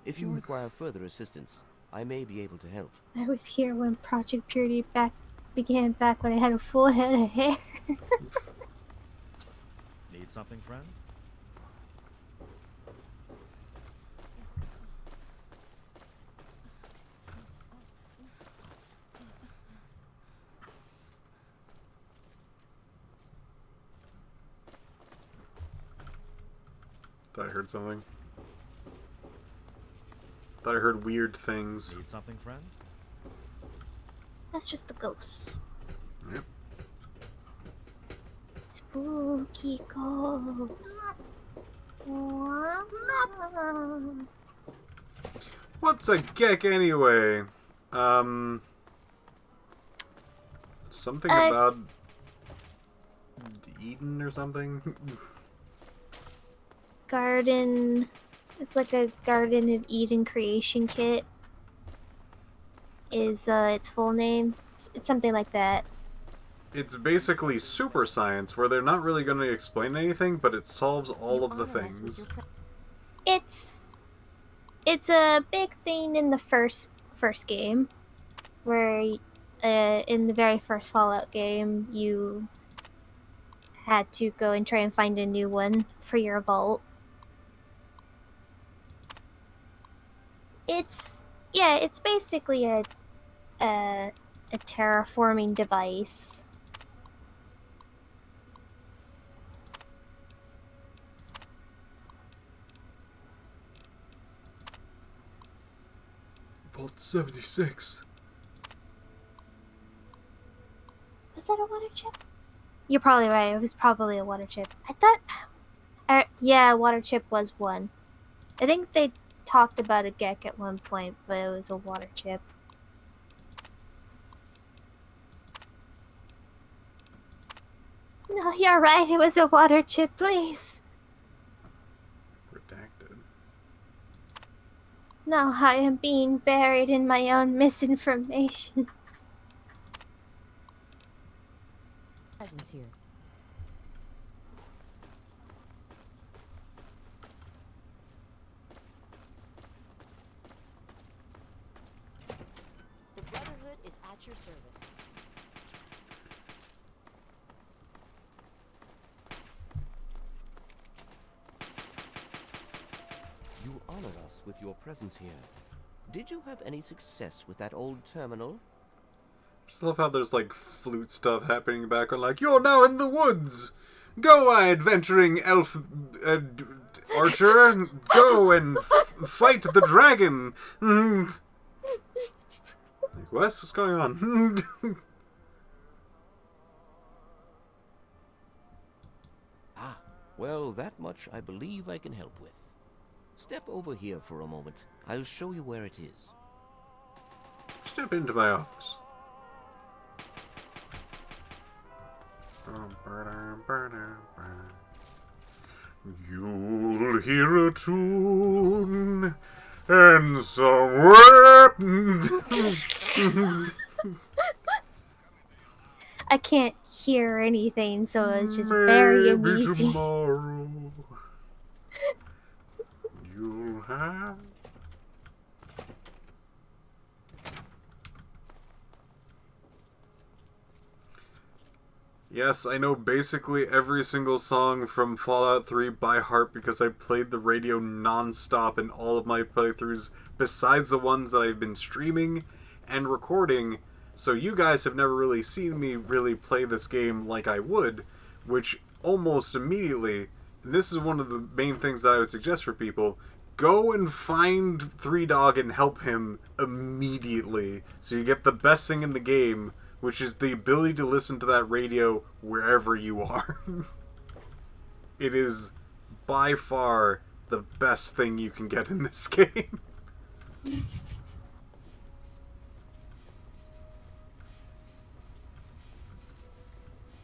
If you require further assistance, I may be able to help. I was here when Project Purity began back when I had a full head of hair. Need something, friend? Thought I heard something. Thought I heard weird things. Need something, friend? That's just the ghosts. Yep. Spooky ghosts. What's a gek anyway? Something about Eden or something? Garden. It's like a Garden of Eden creation kit. Is its full name. It's something like that. It's basically super science where they're not really going to explain anything, but it solves all of the things. It's a big thing in the first game, where in the very first Fallout game you had to go and try and find a new one for your vault. It's basically a terraforming device. Vault 76. Was that a water chip? You're probably right. It was probably a water chip. I thought... yeah, water chip was one. I think they talked about a gek at one point, but it was a water chip. No, you're right. It was a water chip, please. Redacted. Now I am being buried in my own misinformation. Presence here. The Brotherhood is at your service. You honor us with your presence here. Did you have any success with that old terminal? Just love how there's like flute stuff happening in the background, like, you're now in the woods! Go, adventuring elf archer! Go and fight the dragon! Like, what's going on? Ah, well, that much I believe I can help with. Step over here for a moment. I'll show you where it is. Step into my office. You'll hear a tune and somewhere. I can't hear anything, so it's just very Maybe amusing. tomorrow you'll have. Yes, I know basically every single song from Fallout 3 by heart because I played the radio non-stop in all of my playthroughs, besides the ones that I've been streaming and recording, so you guys have never really seen me really play this game like I would, which almost immediately, and this is one of the main things that I would suggest for people, go and find Three Dog and help him immediately, so you get the best thing in the game, which is the ability to listen to that radio wherever you are. It is by far the best thing you can get in this game.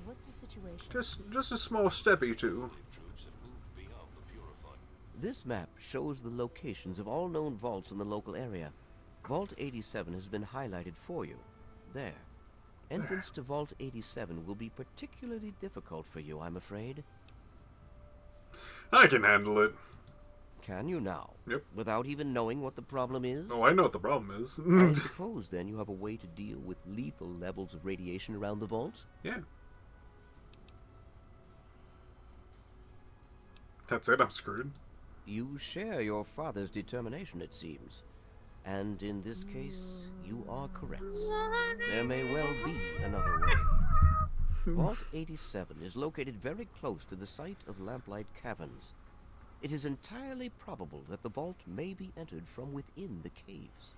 What's the situation? Just a small steppy too. This map shows the locations of all known vaults in the local area. Vault 87 has been highlighted for you. There. Entrance to Vault 87 will be particularly difficult for you, I'm afraid. I can handle it. Can you now? Yep. Without even knowing what the problem is? Oh, I know what the problem is. I suppose, then, you have a way to deal with lethal levels of radiation around the vault? Yeah. That's it, I'm screwed. You share your father's determination, it seems. And in this case, you are correct. There may well be another way. Vault 87 is located very close to the site of Lamplight Caverns. It is entirely probable that the vault may be entered from within the caves.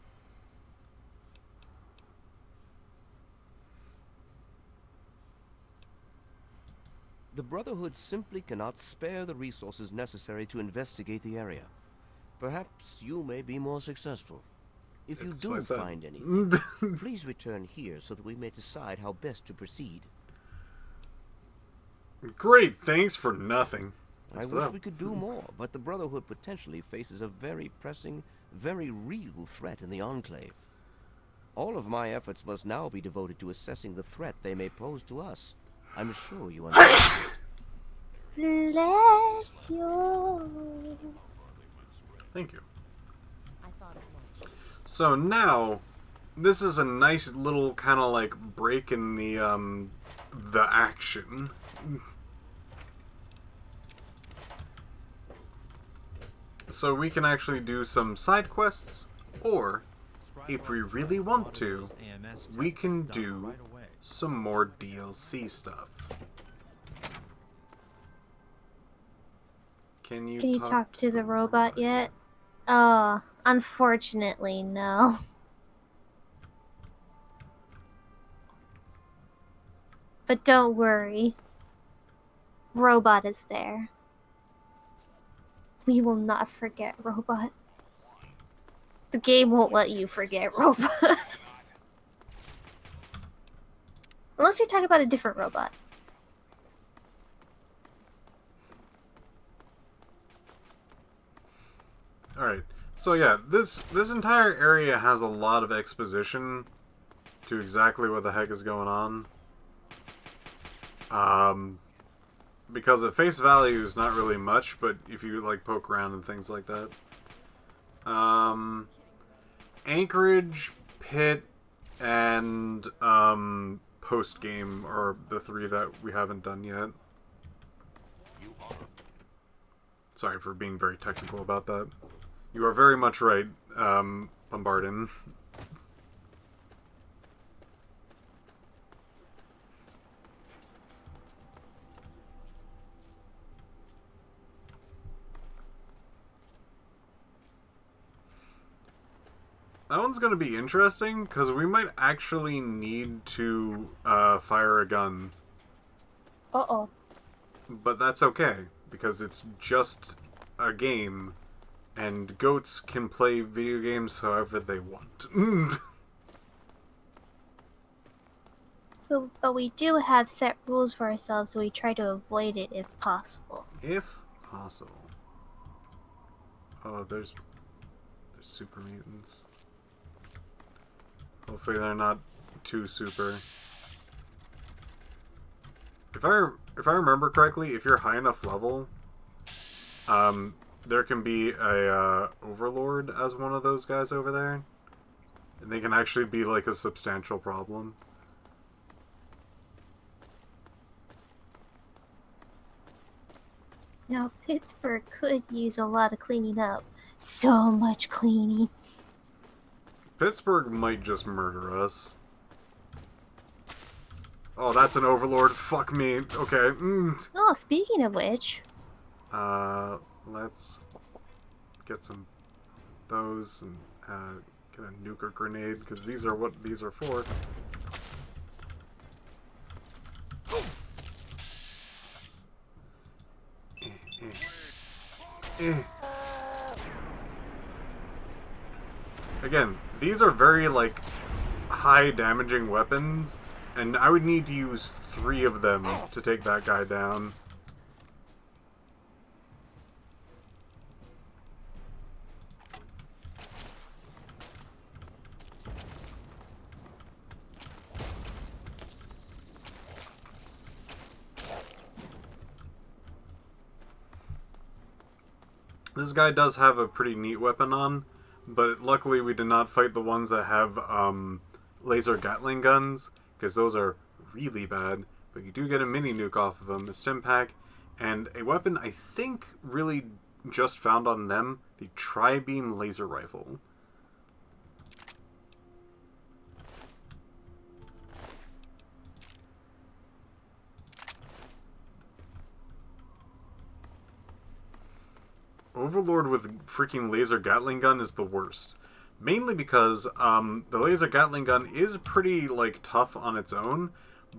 The Brotherhood simply cannot spare the resources necessary to investigate the area. Perhaps you may be more successful. If you do find anything, please return here so that we may decide how best to proceed. Great, thanks for nothing. I wish we could do more, but the Brotherhood potentially faces a very pressing, very real threat in the Enclave. All of my efforts must now be devoted to assessing the threat they may pose to us. I'm sure you understand. Bless you. Thank you. I thought as much. So now, this is a nice little kind of like break in the action. So we can actually do some side quests, or if we really want to, we can do some more DLC stuff. Can you talk to the robot yet? Unfortunately, no. But don't worry. Robot is there. We will not forget Robot. The game won't let you forget Robot. Unless you're talking about a different robot. Alright, so yeah, this entire area has a lot of exposition to exactly what the heck is going on. Because at face value is not really much, but if you like poke around and things like that. Anchorage, Pit, and post-game are the three that we haven't done yet. Sorry for being very technical about that. You are very much right, Bombardin. That one's going to be interesting, because we might actually need to fire a gun. Uh-oh. But that's okay, because it's just a game, and goats can play video games however they want. But we do have set rules for ourselves, so we try to avoid it if possible. If possible. Oh, there's super mutants. Hopefully they're not too super. If I remember correctly, if you're high enough level, there can be a overlord as one of those guys over there, and they can actually be like a substantial problem. Now, Pittsburgh could use a lot of cleaning up. So much cleaning. Pittsburgh might just murder us. Oh, that's an overlord. Fuck me. Okay. Oh, speaking of which. Let's get some those and get a nuke or grenade, because these are what these are for. Again, these are very, like, high damaging weapons, and I would need to use 3 of them to take that guy down. This guy does have a pretty neat weapon on, but luckily we did not fight the ones that have laser Gatling guns, because those are really bad. But you do get a mini nuke off of them, a stim pack, and a weapon I think really just found on them, the tri-beam laser rifle. Overlord with freaking laser Gatling gun is the worst. Mainly because the laser Gatling gun is pretty, like, tough on its own,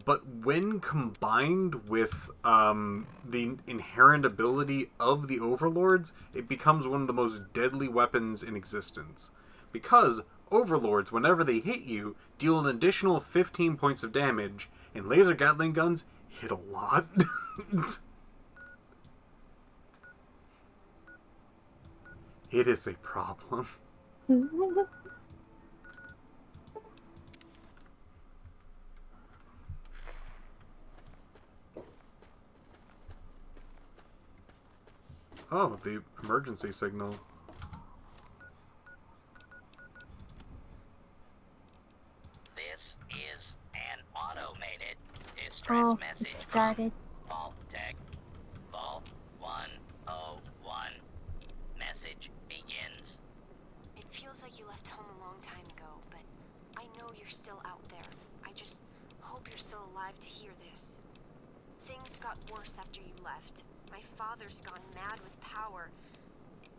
but when combined with the inherent ability of the Overlords, it becomes one of the most deadly weapons in existence. Because Overlords, whenever they hit you, deal an additional 15 points of damage, and laser Gatling guns hit a lot. It is a problem. Oh, the emergency signal. This is an automated distress message. It started. Vault Tech. Vault 101. Message begins. It feels like you left home a long time ago, but I know you're still out there. I just hope you're still alive to hear this. Things got worse after you left. My father's gone mad with power.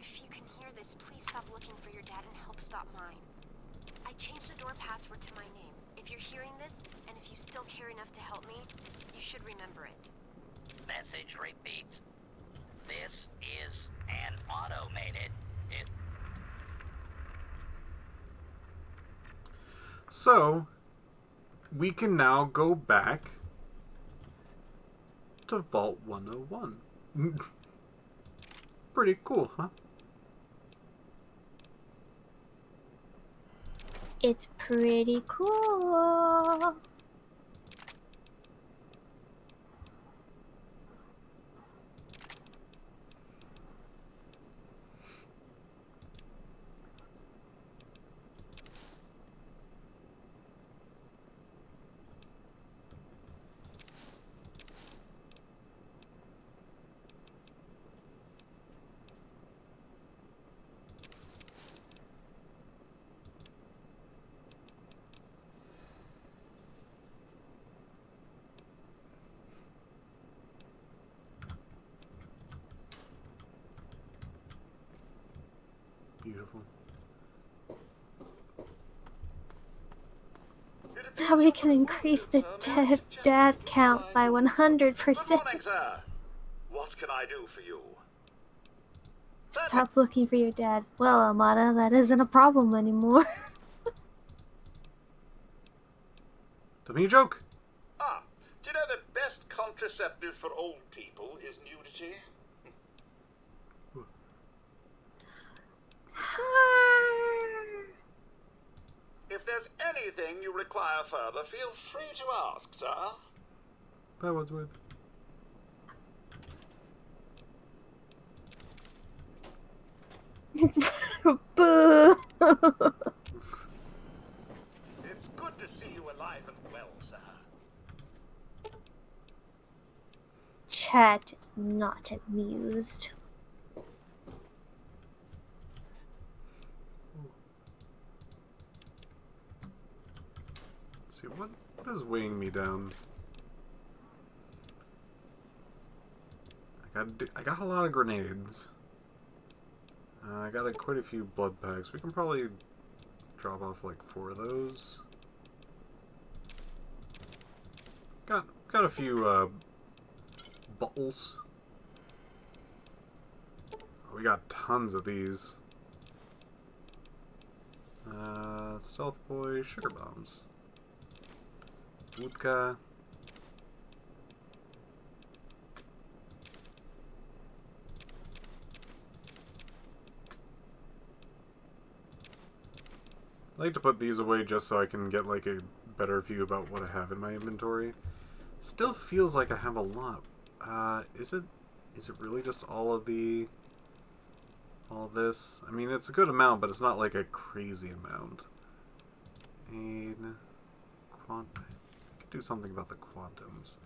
If you can hear this, please stop looking for your dad and help stop mine. I changed the door password to my name. If you're hearing this, and if you still care enough to help me, you should remember it. Message repeats. This is an automated. So, we can now go back to Vault 101. Pretty cool, huh? It's pretty cool. Beautiful. Now we can increase the dad count by 100%. Good morning, sir. What can I do for you? Stop looking for your dad. Well, Amada, that isn't a problem anymore. Tell me a joke. Ah, do you know the best contraceptive for old people is nudity? If there's anything you require further, feel free to ask, sir. By Wadsworth. Boo! It's good to see you alive and well, sir. chat is not amused. Let's see, what is weighing me down? I got a lot of grenades. I got quite a few blood packs. We can probably drop off like 4 of those. Got a few bottles. Oh, we got tons of these. Stealth boy, sugar bombs, vodka. I like to put these away just so I can get like a better view about what I have in my inventory. Still feels like I have a lot. Is it really just all this? I mean, it's a good amount, but it's not like a crazy amount. I could do something about the quantums.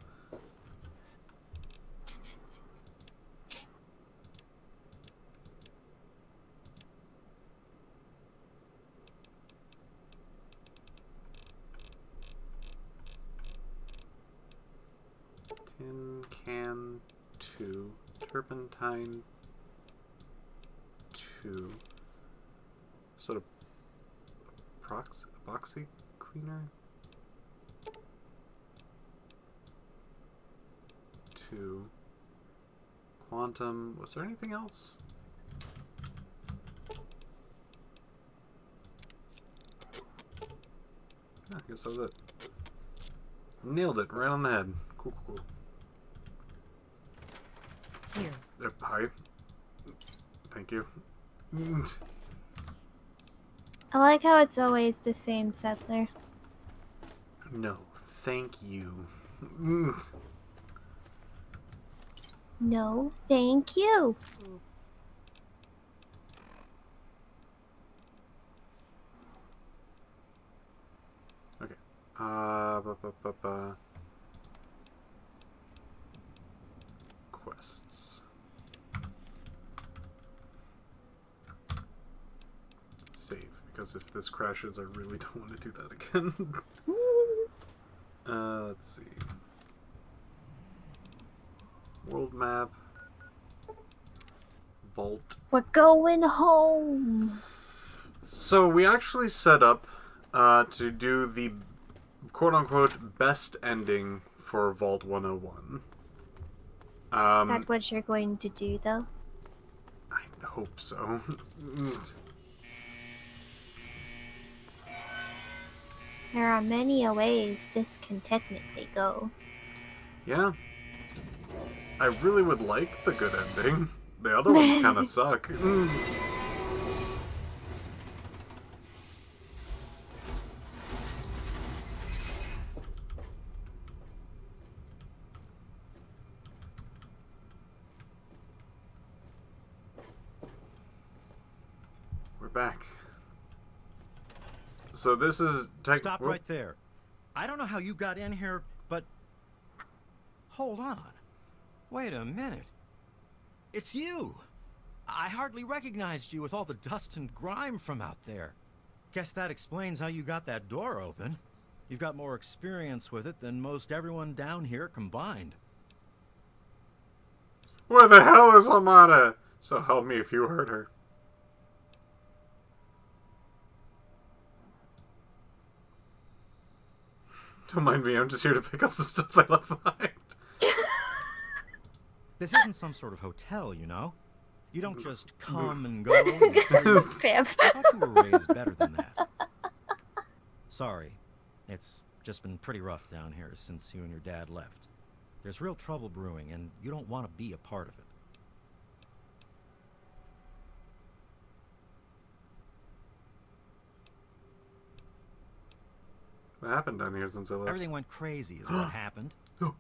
Tin can 2, turpentine 2, sort of epoxy cleaner 2, quantum. Was there anything else? I guess that was it. Nailed it right on the head. Cool, cool, cool. Here. Hi. Thank you. I like how it's always the same settler. No, thank you. No, thank you. Okay. Quests. Save, because if this crashes, I really don't want to do that again. Let's see. World map. Vault. We're going home. So we actually set up to do the quote-unquote best ending for Vault 101. Is that what you're going to do, though? I hope so. There are many ways this can technically go. Yeah. I really would like the good ending. The other ones kind of suck. We're back. So this is... Stop right there. I don't know how you got in here, but... Hold on. Wait a minute. It's you! I hardly recognized you with all the dust and grime from out there. Guess that explains how you got that door open. You've got more experience with it than most everyone down here combined. Where the hell is Amada? So help me if you hurt her. Don't mind me, I'm just here to pick up some stuff I left behind. This isn't some sort of hotel, you know? You don't just come and go. Piph. I thought you were raised better than that. Sorry. It's just been pretty rough down here since you and your dad left. There's real trouble brewing, and you don't want to be a part of it. What happened down here since I left? Everything went crazy is what happened.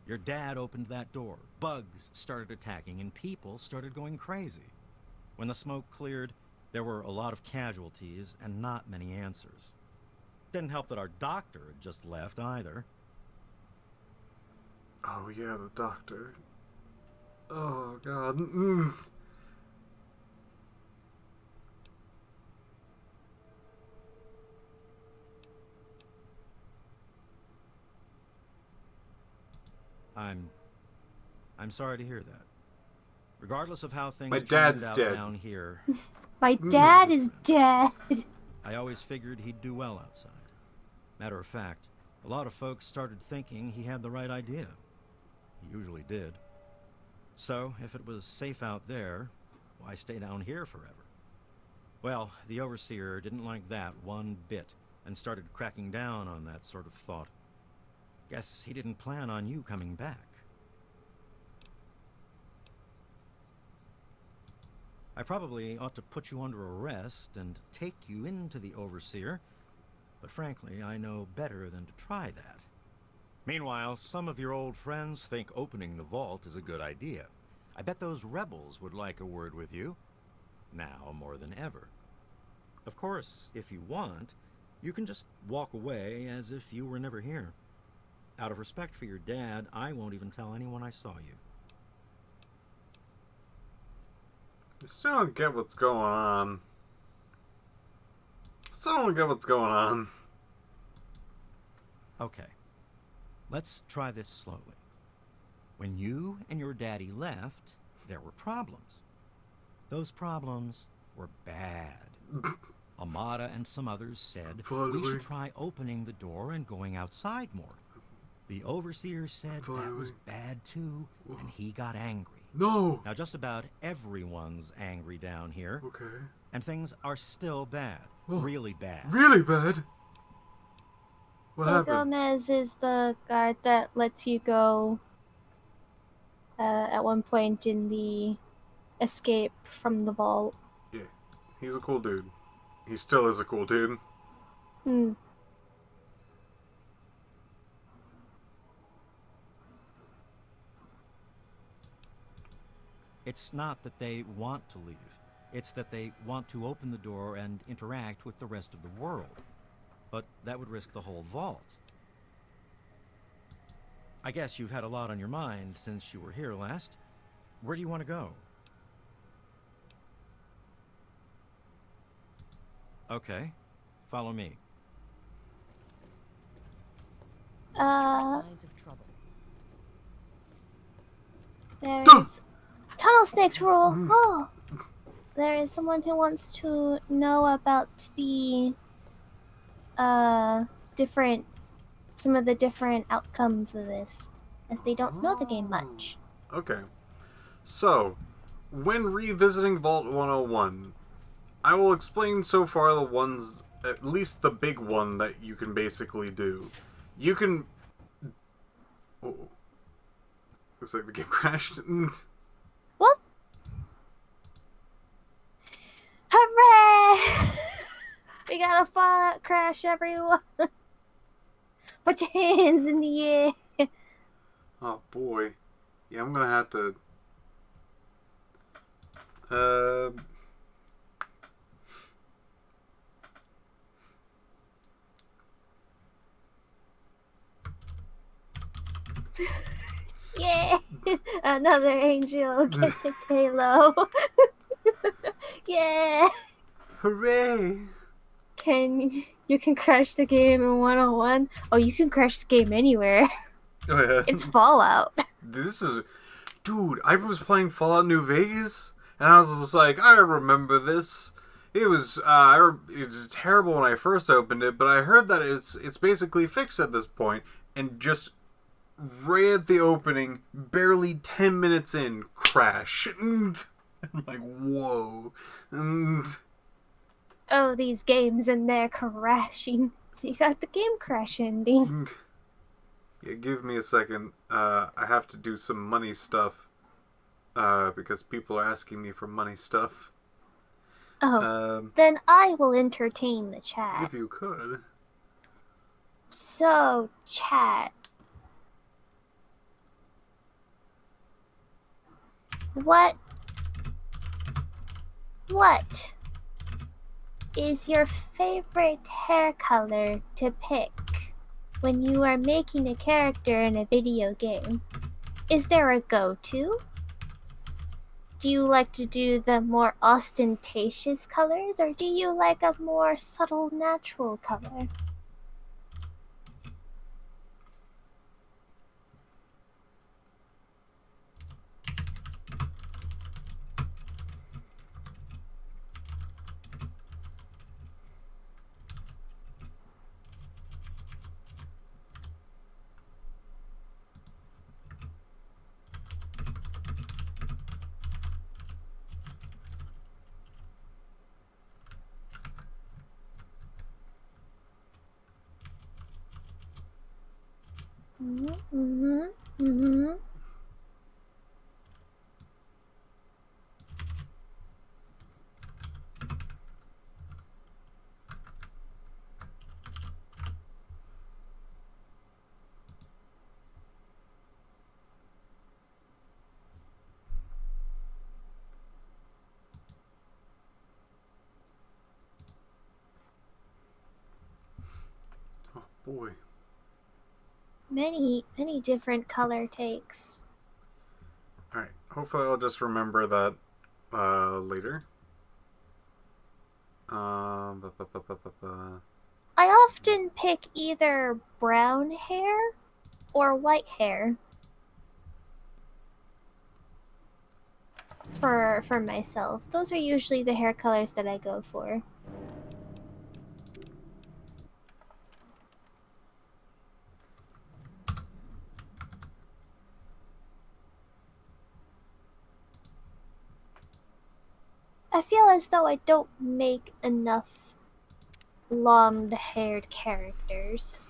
Your dad opened that door. Bugs started attacking, and people started going crazy. When the smoke cleared, there were a lot of casualties and not many answers. Didn't help that our doctor had just left either. Oh yeah, the doctor. Oh god. I'm sorry to hear that. Regardless of how things My turned dad's out dead. down here, My dad is dead. I always figured he'd do well outside. Matter of fact, a lot of folks started thinking he had the right idea. He usually did. So, if it was safe out there, why stay down here forever? Well, the Overseer didn't like that one bit, and started cracking down on that sort of thought. Guess he didn't plan on you coming back. I probably ought to put you under arrest and take you into the Overseer, but frankly, I know better than to try that. Meanwhile, some of your old friends think opening the vault is a good idea. I bet those rebels would like a word with you, now more than ever. Of course, if you want, you can just walk away as if you were never here. Out of respect for your dad, I won't even tell anyone I saw you. I still don't get what's going on. Still don't get what's going on. Okay, let's try this slowly. When you and your daddy left, there were problems. Those problems were bad. Amada and some others said we should try opening the door and going outside more. The Overseer said that was bad too, and he got angry. No! Now just about everyone's angry down here. Okay. And things are still bad. Really bad. Really bad? What Hey, happened? Gomez is the guard that lets you go at one point in the escape from the vault. Yeah, he's a cool dude. He still is a cool dude. Hmm. It's not that they want to leave. It's that they want to open the door and interact with the rest of the world. But that would risk the whole vault. I guess you've had a lot on your mind since you were here last. Where do you want to go? Okay, follow me. Signs of trouble. There is tunnel snakes rule. Oh, there is someone who wants to know about the some of the different outcomes of this, as they don't know the game much. Okay. So, when revisiting Vault 101, I will explain so far the ones, at least the big one that you can basically do. You can... Oh. Looks like the game crashed. What? Hooray! We got a Fallout crash, everyone! Put your hands in the air! Oh boy. Yeah, I'm gonna have to... Yeah! Another angel gets its halo. Yeah! Hooray! You can crash the game in 101? Oh, you can crash the game anywhere. Oh yeah. It's Fallout. This is... Dude, I was playing Fallout New Vegas, and I was just like, I remember this. It was, it was terrible when I first opened it, but I heard that it's basically fixed at this point, and just right at the opening, barely 10 minutes in, crash. I'm like, whoa. Oh, these games and they're crashing. So you got the game crash ending. Yeah, give me a second. I have to do some money stuff. Because people are asking me for money stuff. Oh, then I will entertain the chat. If you could. So, chat. What is your favorite hair color to pick when you are making a character in a video game? Is there a go-to? Do you like to do the more ostentatious colors, or do you like a more subtle, natural color? Mm-hmm. Oh boy. Many different color takes. Alright, hopefully I'll just remember that later. I often pick either brown hair or white hair for myself. Those are usually the hair colors that I go for. I feel as though I don't make enough blonde-haired characters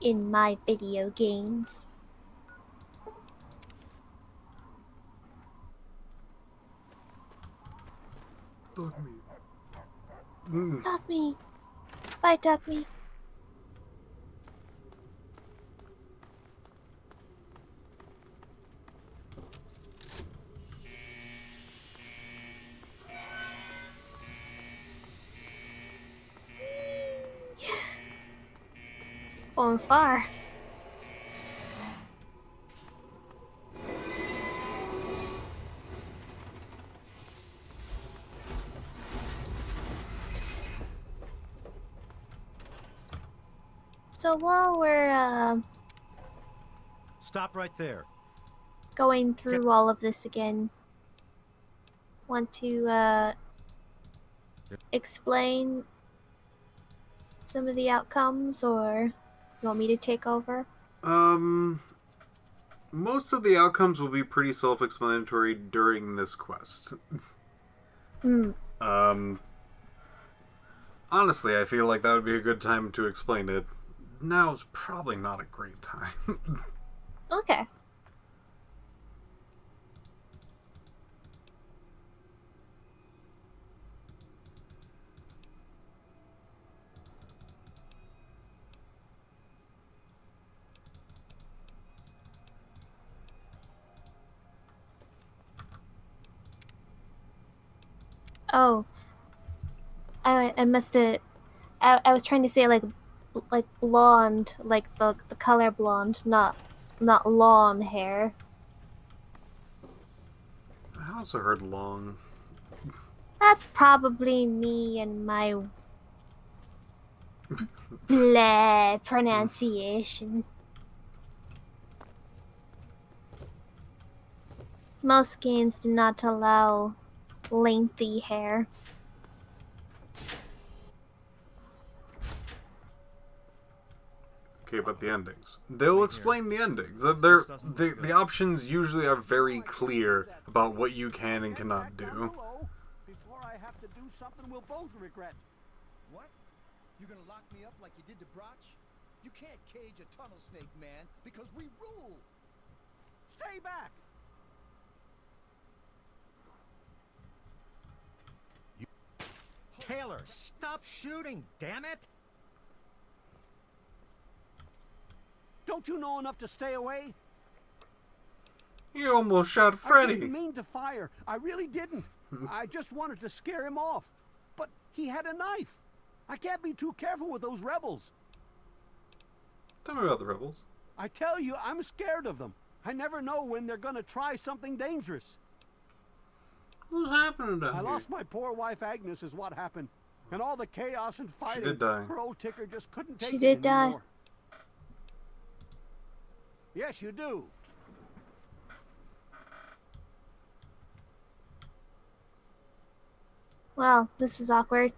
in my video games. Dog me. Dog me. Bye, dog me. Going far. So while we're Stop right there. going through all of this again, want to explain some of the outcomes, or you want me to take over? Most of the outcomes will be pretty self-explanatory during this quest. Honestly, I feel like that would be a good time to explain it. Now's probably not a great time. Okay. Oh, I must have. I was trying to say like blonde, like the color blonde, not long hair. I also heard long. That's probably me and my blah pronunciation. Most games do not allow lengthy hair. Okay, but the endings. They'll explain the endings. The options usually are very clear about what you can and cannot do. Before I have to do something we'll both regret. What? You're gonna lock me up like you did to Broch? You can't cage a tunnel snake, man, because we rule! Stay back! Taylor, stop shooting, damn it! Don't you know enough to stay away? You almost shot Freddy. I didn't mean to fire. I really didn't. I just wanted to scare him off. But he had a knife. I can't be too careful with those rebels. Tell me about the rebels. I tell you, I'm scared of them. I never know when they're gonna try something dangerous. What's happening down I here? lost my poor wife Agnes is what happened. And all the chaos and fighting. She did die. Her old ticker just couldn't take She it did die. anymore. Yes, you do. Wow, this is awkward.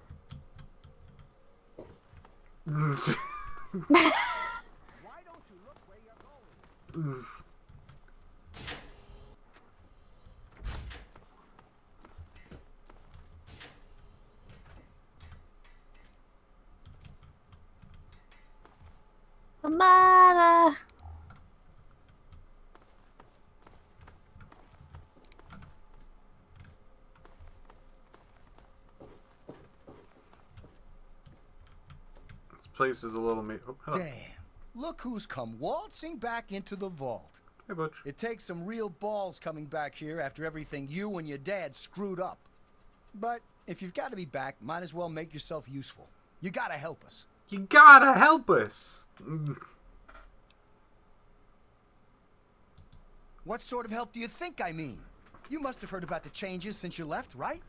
Amara. This place is a little oh, hello. Damn. Look who's come waltzing back into the vault. Hey, Butch. It takes some real balls coming back here after everything you and your dad screwed up. But if you've got to be back, might as well make yourself useful. You gotta help us. You gotta help us. What sort of help do you think I mean? You must have heard about the changes since you left, right?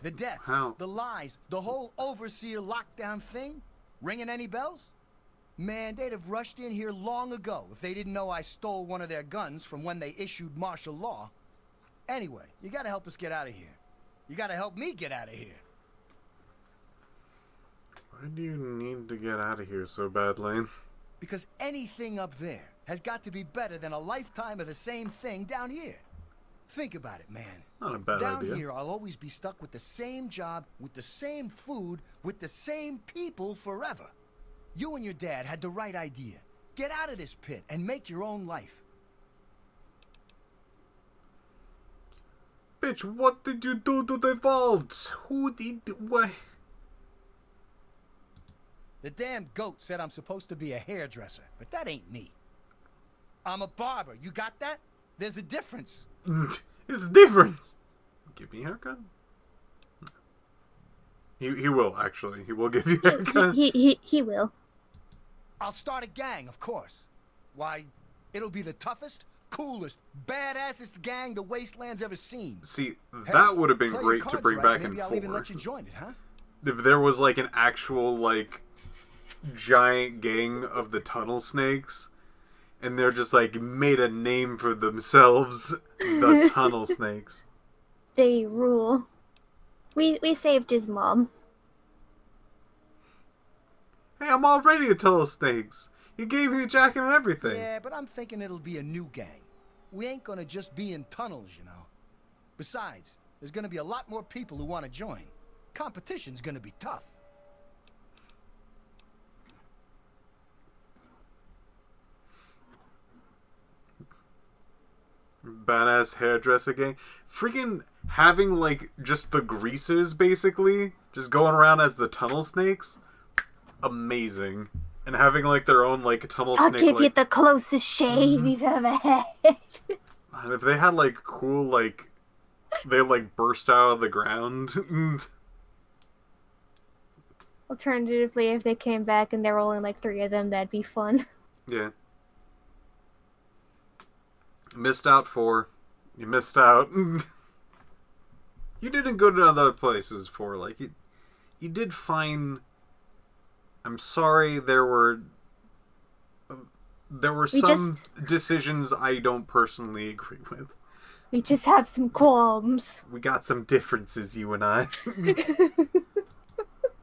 The deaths, How? the lies, the whole overseer lockdown thing? Ringing any bells? Man, they'd have rushed in here long ago if they didn't know I stole one of their guns from when they issued martial law. Anyway, you gotta help us get out of here. You gotta help me get out of here. Why do you need to get out of here so bad, Lane? Because anything up there has got to be better than a lifetime of the same thing down here. Think about it, man. Not a bad Down idea. here, I'll always be stuck with the same job, with the same food, with the same people forever. You and your dad had the right idea. Get out of this pit and make your own life. Bitch, what did you do to the vaults? Who did what? The damn goat said I'm supposed to be a hairdresser, but that ain't me. I'm a barber. You got that? There's a difference. There's a difference. Give me a haircut. He will actually. He will give you a haircut. He will. I'll start a gang, of course. Why, it'll be the toughest, coolest, badassest gang the Wasteland's ever seen. See, Hey, that would have been play your great to cards bring right, back maybe in I'll 4. even let you join it, huh? If there was like an actual like giant gang of the tunnel snakes, and they're just like made a name for themselves, the tunnel snakes. They rule. We saved his mom. Hey, I'm already a tunnel snakes. You gave me the jacket and everything. Yeah, but I'm thinking it'll be a new gang. We ain't gonna just be in tunnels, you know. Besides, there's gonna be a lot more people who want to join. Competition's gonna be tough. Badass hairdresser gang. Freaking having like just the greasers basically just going around as the tunnel snakes. Amazing. And having like their own like tunnel I'll snake. give you Like, the closest shave you've ever had. and if they had like cool like they like burst out of the ground. Alternatively, if they came back and there were only like 3 of them, that'd be fun. Yeah. Missed out 4. You missed out. You didn't go to other places for like you did fine. I'm sorry there were some decisions I don't personally agree with. We just have some qualms. We got some differences, you and I.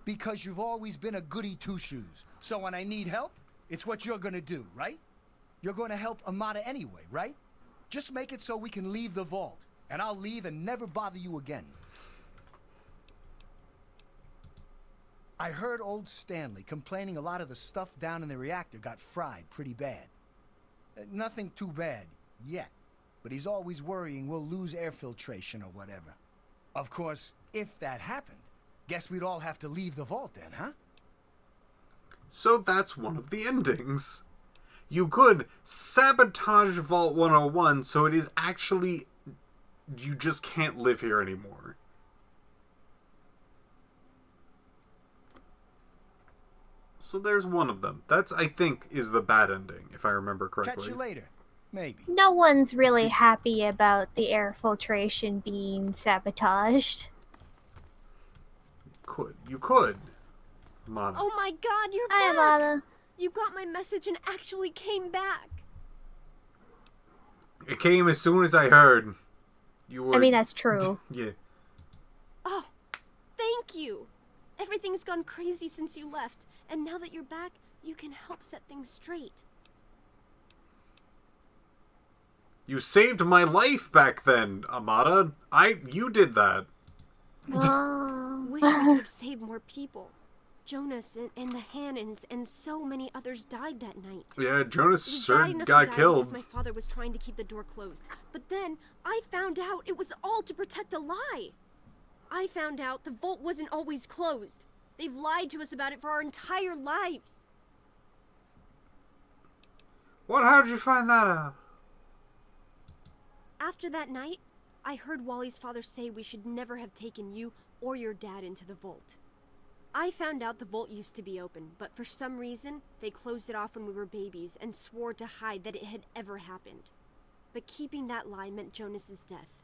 Because you've always been a goody two-shoes. So when I need help, it's what you're gonna do, right? You're gonna help Amada anyway, right? Just make it so we can leave the vault. And I'll leave and never bother you again. I heard old Stanley complaining a lot of the stuff down in the reactor got fried pretty bad. Nothing too bad, yet. But he's always worrying we'll lose air filtration or whatever. Of course, if that happened, guess we'd all have to leave the vault then, huh? So that's one of the endings. You could sabotage Vault 101 so it is actually... You just can't live here anymore. So there's one of them. That's, I think, is the bad ending, if I remember correctly. Catch you later. Maybe. No one's really happy about the air filtration being sabotaged. You could. Mana. Oh my god, you're Hi, back! Mana. You got my message and actually came back. It came as soon as I heard. You were... I mean, that's true. Yeah. Oh, thank you. Everything's gone crazy since you left, and now that you're back, you can help set things straight. You saved my life back then, Amada. You did that. Wish we could have saved more people. Jonas and the Hannons and so many others died that night. Yeah, Jonas It was sure bad enough got he died killed. because my father was trying to keep the door closed. But then I found out it was all to protect a lie. I found out the vault wasn't always closed. They've lied to us about it for our entire lives. What? How'd you find that out? After that night, I heard Wally's father say we should never have taken you or your dad into the vault. I found out the vault used to be open, but for some reason, they closed it off when we were babies and swore to hide that it had ever happened. But keeping that lie meant Jonas's death.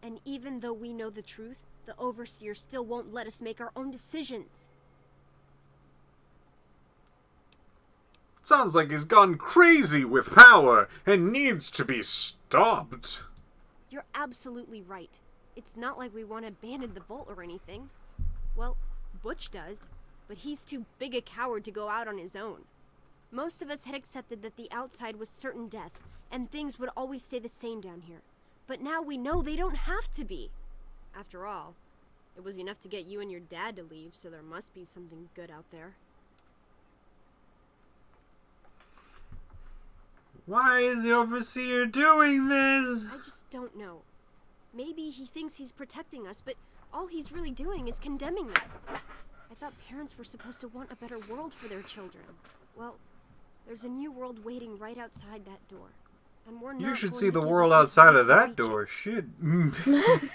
And even though we know the truth, the Overseer still won't let us make our own decisions. Sounds like he's gone crazy with power and needs to be stopped. You're absolutely right. It's not like we want to abandon the vault or anything. Well, Butch does, but he's too big a coward to go out on his own. Most of us had accepted that the outside was certain death, and things would always stay the same down here. But now we know they don't have to be. After all, it was enough to get you and your dad to leave, so there must be something good out there. Why is the Overseer doing this? I just don't know. Maybe he thinks he's protecting us, but all he's really doing is condemning us. I thought parents were supposed to want a better world for their children. Well, there's a new world waiting right outside that door. And we're not You should going see to the give world up outside until of we that reach door. it. Shit.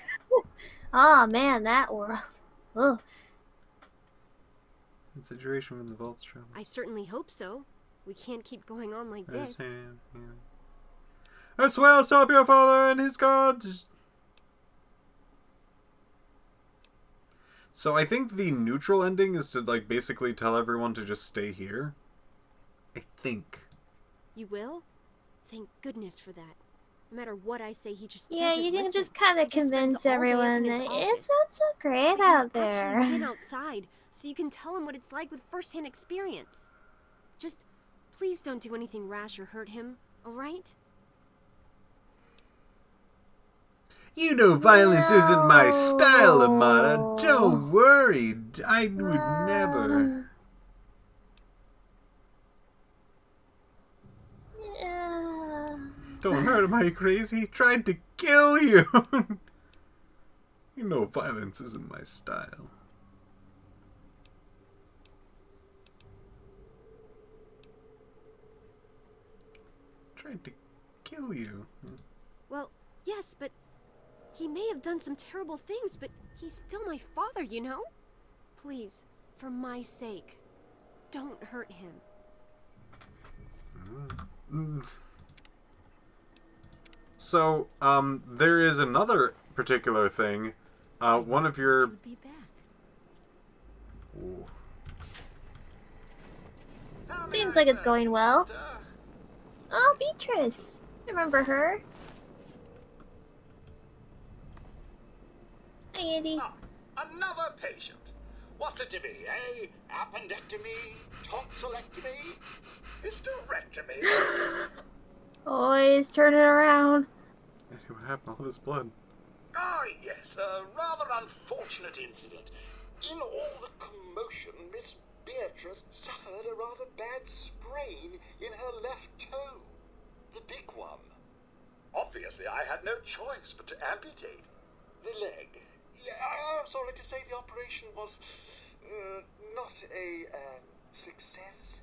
Oh man, that world. Ugh. Consideration when the vault's trouble. I certainly hope so. We can't keep going on like this. I swear I'll stop your father and his gods. So I think the neutral ending is to like basically tell everyone to just stay here. I think. You will? Thank goodness for that. No matter what I say, he just Yeah, doesn't you can listen. just kind He of just spends convince all day up everyone in his that office. it's not so great But out you've there. actually been outside, so you can tell him what it's like with first-hand experience. Just please don't do anything rash or hurt him, all right? You know violence isn't my style, Amada. Don't worry. I would never. Don't hurt him, are you crazy? He tried to kill you. You know violence isn't my style. Tried to kill you. Well, yes, but he may have done some terrible things, but he's still my father, you know? Please, for my sake, don't hurt him. So, there is another particular thing. One of your... Be back. Ooh. Seems like it's going well. Oh, Beatrice. Remember her? Hi, Andy. Another patient. What's it to be, eh? Appendectomy? Tonsillectomy? Hysterectomy? Oh, he's turning around. What happened to all this blood? Ah, yes, a rather unfortunate incident. In all the commotion, Miss Beatrice suffered a rather bad sprain in her left toe. The big one. Obviously, I had no choice but to amputate the leg. Yeah, I'm sorry to say the operation was not a success.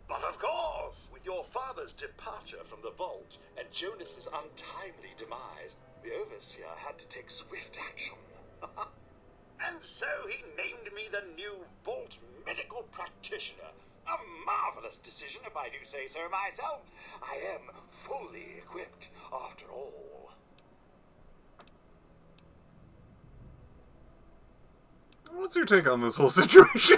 But of course, with your father's departure from the vault and Jonas's untimely demise, the Overseer had to take swift action. And so he named me the new Vault Medical medical practitioner. A marvelous decision, if I do say so myself. I am fully equipped, after all. What's your take on this whole situation?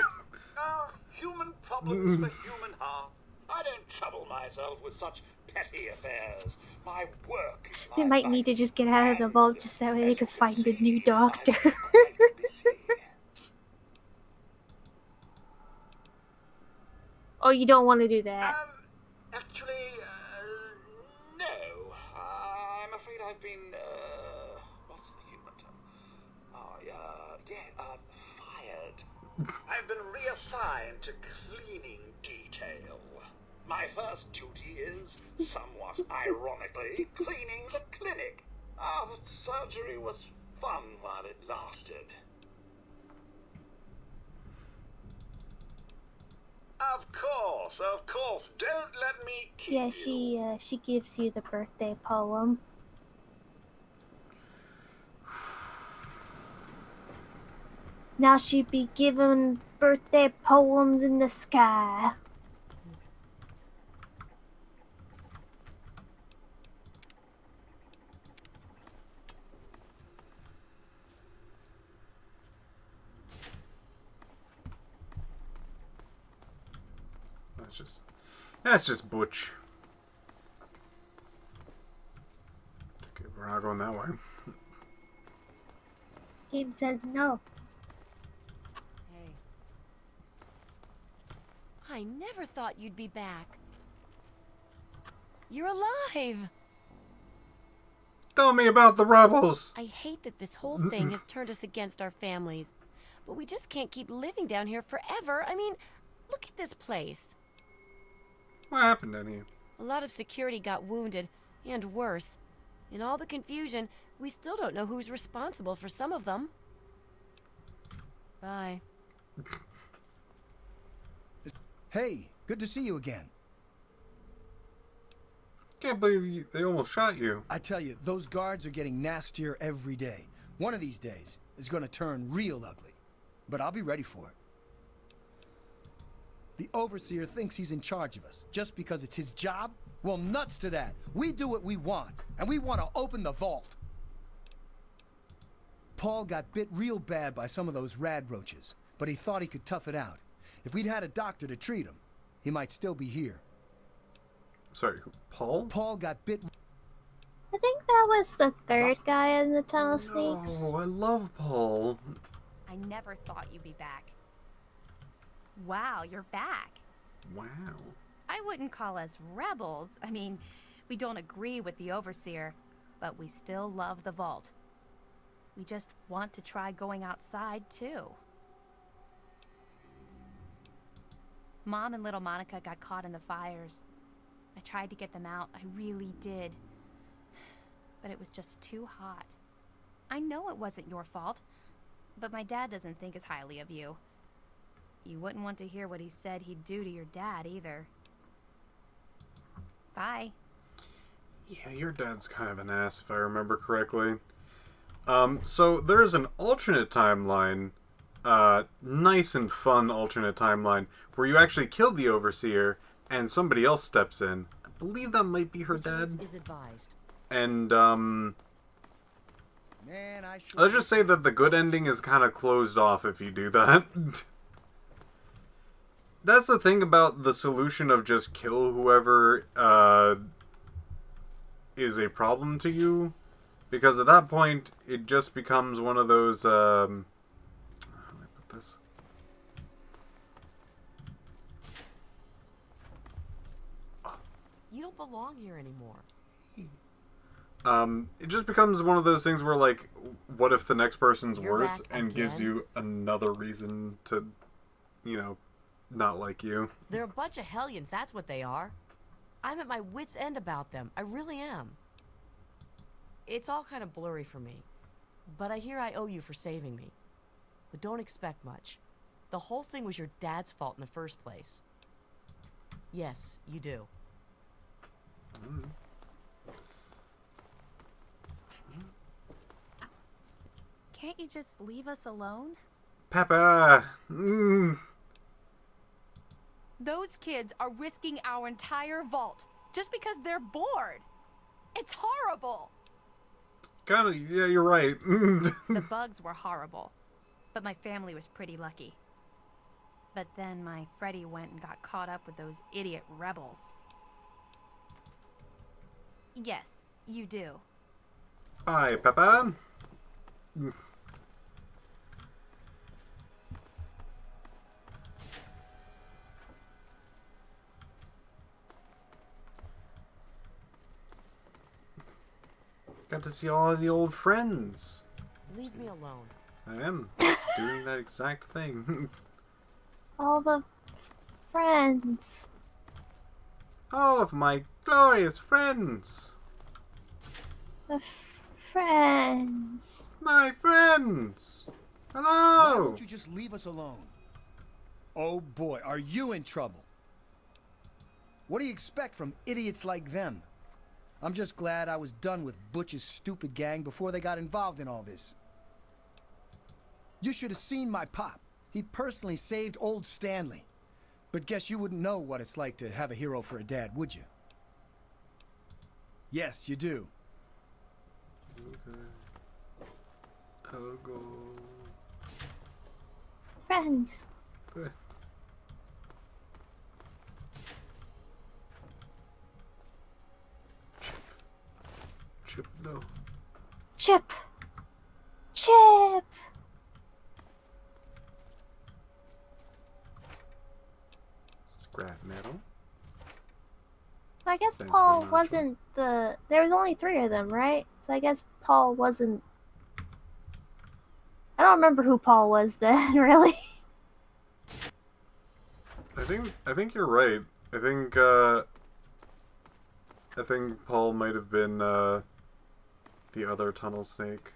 Human problems for human hearth. I don't trouble myself with such petty affairs. My work is They my might life. need to just get out of the vault just that way they could find a new doctor. Oh, you don't want to do that. Actually, no. I'm afraid I've been, what's the human term? Fired. I've been reassigned to cleaning detail. My first duty is, somewhat ironically, cleaning the clinic. But surgery was fun while it lasted. Of course. Don't let me keep Yeah, she gives you the birthday poem. Now she'd be given birthday poems in the sky. That's just Butch. Okay, we're not going that way. Game says no. Hey. I never thought you'd be back. You're alive! Tell me about the rebels! I hate that this whole thing has turned us against our families. But we just can't keep living down here forever. I mean, look at this place. What happened to you? A lot of security got wounded, and worse. In all the confusion, we still don't know who's responsible for some of them. Bye. Hey, good to see you again. Can't believe they almost shot you. I tell you, those guards are getting nastier every day. One of these days is going to turn real ugly. But I'll be ready for it. The Overseer thinks he's in charge of us just because it's his job? Well, nuts to that. We do what we want, and we want to open the vault. Paul got bit real bad by some of those rad roaches, but he thought he could tough it out. If we'd had a doctor to treat him, he might still be here. Sorry, Paul? Paul got bit. I think that was the third guy in the tunnel snakes. Oh, I love Paul. I never thought you'd be back. Wow, you're back. Wow. I wouldn't call us rebels. I mean, we don't agree with the Overseer, but we still love the vault. We just want to try going outside, too. Mom and little Monica got caught in the fires. I tried to get them out, I really did. But it was just too hot. I know it wasn't your fault, but my dad doesn't think as highly of you. You wouldn't want to hear what he said he'd do to your dad, either. Bye. Yeah, your dad's kind of an ass, if I remember correctly. So there's an alternate timeline, nice and fun alternate timeline, where you actually killed the Overseer, and somebody else steps in. I believe that might be her dad. Is advised. And, Man, let's just say that the good ending is kind of closed off if you do that. That's the thing about the solution of just kill whoever is a problem to you, because at that point it just becomes one of those how do I put this? You don't belong here anymore. It just becomes one of those things where, like, what if the next person's You're worse back and gives again? you another reason to, you know, not like you. They're a bunch of hellions, that's what they are. I'm at my wit's end about them. I really am. It's all kind of blurry for me. But I hear I owe you for saving me. But don't expect much. The whole thing was your dad's fault in the first place. Yes, you do. Can't you just leave us alone? Papa! Those kids are risking our entire vault just because they're bored. It's horrible. Kinda, yeah, you're right. The bugs were horrible, but my family was pretty lucky. But then my Freddy went and got caught up with those idiot rebels. Yes, you do. Hi, Peppa. Got to see all of the old friends. Leave me alone. I am doing that exact thing. All the friends. All of my glorious friends. The friends. My friends. Why Hello. won't you just leave us alone? Oh boy, are you in trouble? What do you expect from idiots like them? I'm just glad I was done with Butch's stupid gang before they got involved in all this. You should have seen my pop. He personally saved old Stanley. But guess you wouldn't know what it's like to have a hero for a dad, would you? Yes, you do. Okay. I'll go. Friends. Chip, no. Chip. Chip. Scrap metal. I guess Thanks, Paul Sinatra. wasn't the... There was only 3 of them, right? So I guess Paul wasn't... I don't remember who Paul was then, really. I think you're right. I think Paul might have been the other tunnel snake.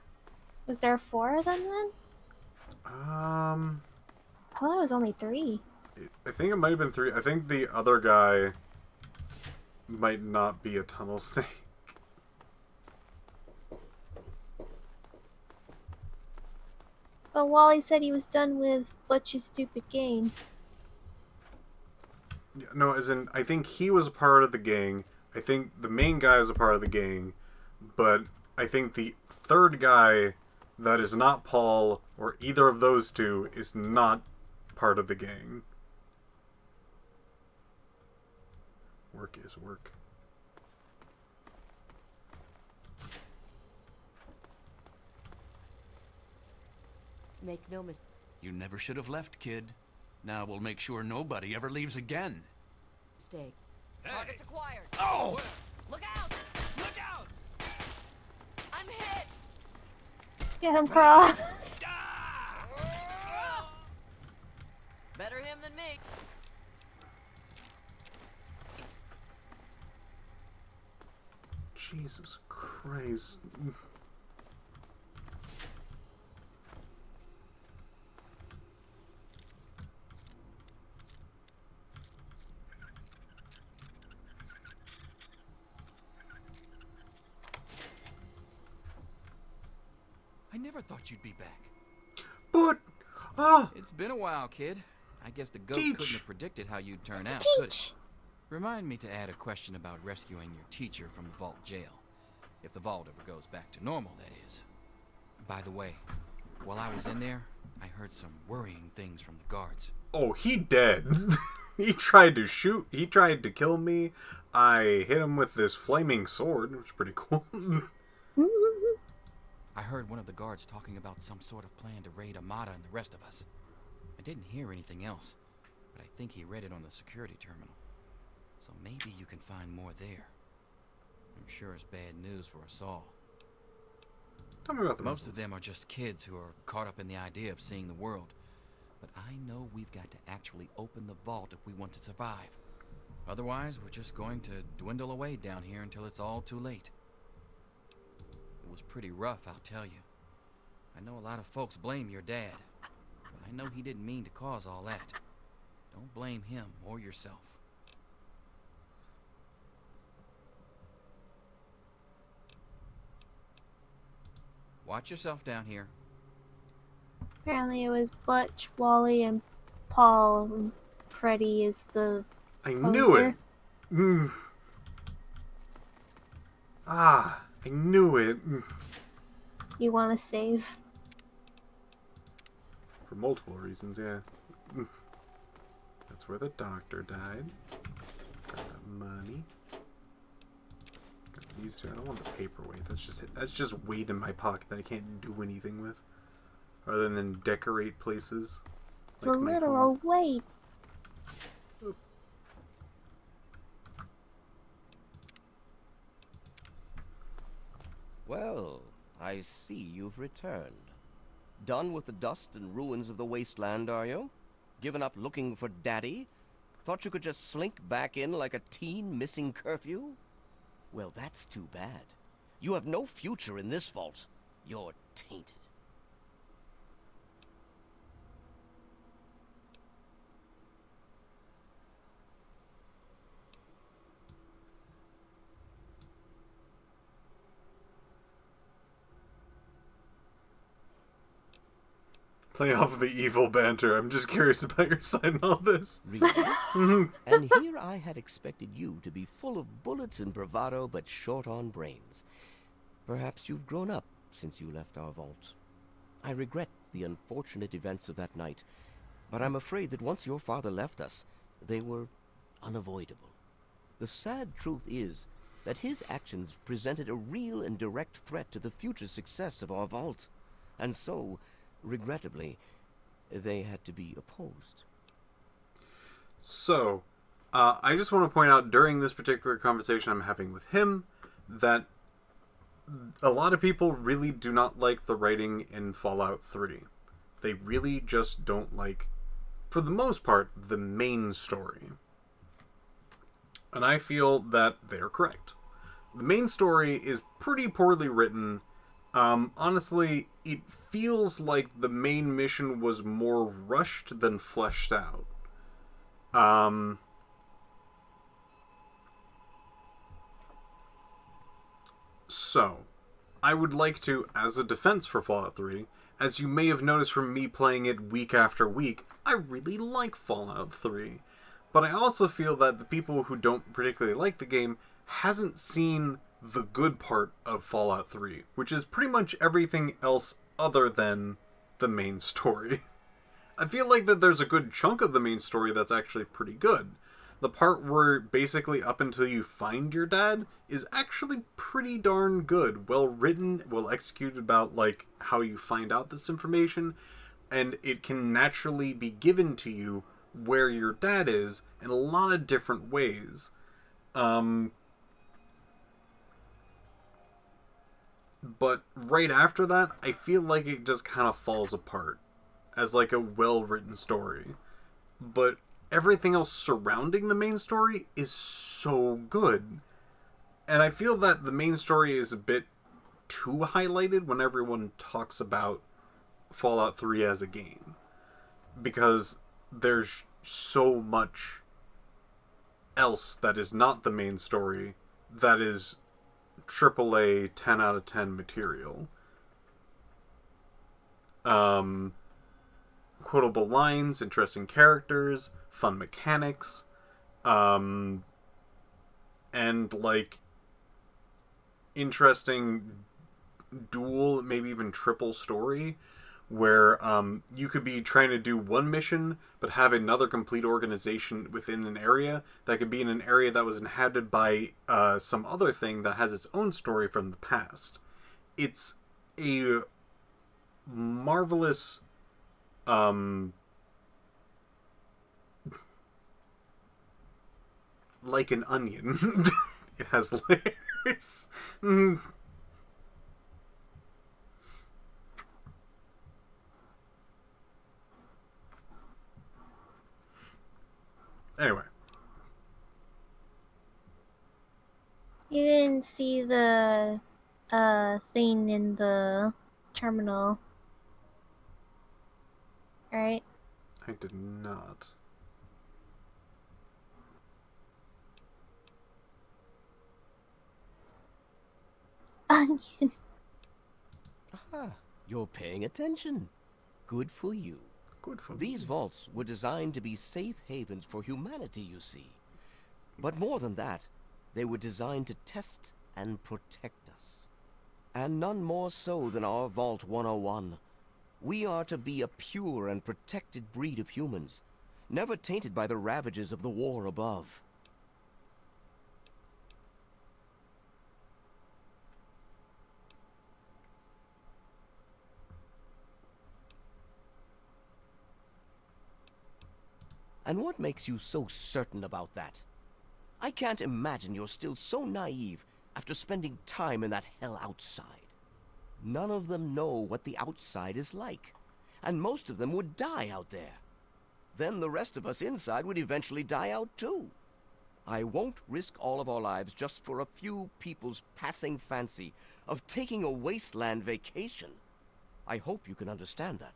Was there 4 of them then? I I thought it was only 3. think it might have been 3. I think the other guy might not be a tunnel snake. But Wally said he was done with Butch's stupid game. Yeah, no, as in, I think he was a part of the gang. I think the main guy was a part of the gang. But I think the third guy that is not Paul or either of those two is not part of the gang. Work is work. Make no mistake. You never should have left, kid. Now we'll make sure nobody ever leaves again. Targets acquired. Oh! Look out! Look out! I'm hit! Get him, Cross. Better him than me. Jesus Christ. I never thought you'd be back. But, oh! It's been a while, kid. I guess the goat Teach. couldn't have predicted how you'd turn out, could it? Remind me to add a question about rescuing your teacher from the vault jail. If the vault ever goes back to normal, that is. By the way, while I was in there, I heard some worrying things from the guards. Oh, he dead. He tried to shoot. He tried to kill me. I hit him with this flaming sword, which was pretty cool. I heard one of the guards talking about some sort of plan to raid Amada and the rest of us. I didn't hear anything else, but I think he read it on the security terminal. So maybe you can find more there. I'm sure it's bad news for us all. Tell me about the Most of them are just kids who are caught up in the idea of seeing the world. But I know we've got to actually open the vault if we want to survive. Otherwise, we're just going to dwindle away down here until it's all too late. It was pretty rough, I'll tell you. I know a lot of folks blame your dad, but I know he didn't mean to cause all that. Don't blame him or yourself. Watch yourself down here. Apparently it was Butch, Wally, and Paul, and Freddy is the I poser. knew it. I knew it. You want to save? For multiple reasons, yeah. That's where the doctor died. Got that money. Got these two. I don't want the paperweight. That's just weight in my pocket that I can't do anything with, other than decorate places. It's a literal weight. Well, I see you've returned. Done with the dust and ruins of the wasteland, are you? Given up looking for Daddy? Thought you could just slink back in like a teen missing curfew? Well, that's too bad. You have no future in this vault. You're tainted. Play off of the evil banter. I'm just curious about your side in all this. Really? And here I had expected you to be full of bullets and bravado, but short on brains. Perhaps you've grown up since you left our vault. I regret the unfortunate events of that night, but I'm afraid that once your father left us, they were unavoidable. The sad truth is that his actions presented a real and direct threat to the future success of our vault, and so, regrettably, they had to be opposed. So, I just want to point out during this particular conversation I'm having with him that a lot of people really do not like the writing in Fallout 3. They really just don't like, for the most part, the main story. And I feel that they're correct. The main story is pretty poorly written. Honestly, it feels like the main mission was more rushed than fleshed out. So, I would like to, as a defense for Fallout 3, as you may have noticed from me playing it week after week, I really like Fallout 3. But I also feel that the people who don't particularly like the game hasn't seen the good part of Fallout 3, which is pretty much everything else other than the main story. I feel like that there's a good chunk of the main story that's actually pretty good. The part where basically up until you find your dad is actually pretty darn good. Well written, well executed about like how you find out this information, and it can naturally be given to you where your dad is in a lot of different ways. But right after that, I feel like it just kind of falls apart as like a well-written story. But everything else surrounding the main story is so good. And I feel that the main story is a bit too highlighted when everyone talks about Fallout 3 as a game. Because there's so much else that is not the main story that is AAA 10 out of 10 material. Quotable lines, interesting characters, fun mechanics, and like interesting dual, maybe even triple story where you could be trying to do one mission but have another complete organization within an area that could be in an area that was inhabited by some other thing that has its own story from the past. It's a marvelous like an onion. It has layers. Anyway. You didn't see the thing in the terminal, right? I did not. Onion. Aha, you're paying attention. Good for you. Good for These vaults were designed to be safe havens for humanity, you see. But more than that, they were designed to test and protect us. And none more so than our Vault 101. We are to be a pure and protected breed of humans, never tainted by the ravages of the war above. And what makes you so certain about that? I can't imagine you're still so naive after spending time in that hell outside. None of them know what the outside is like, and most of them would die out there. Then the rest of us inside would eventually die out too. I won't risk all of our lives just for a few people's passing fancy of taking a wasteland vacation. I hope you can understand that.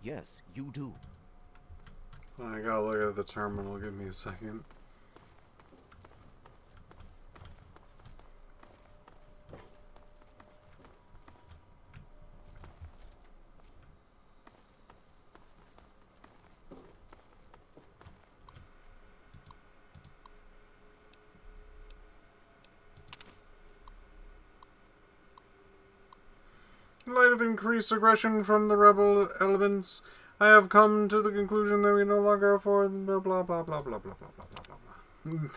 Yes, you do. I gotta look at the terminal. Give me a second. In light of increased aggression from the rebel elements, I have come to the conclusion that we no longer afford blah blah blah blah blah blah blah blah blah blah blah.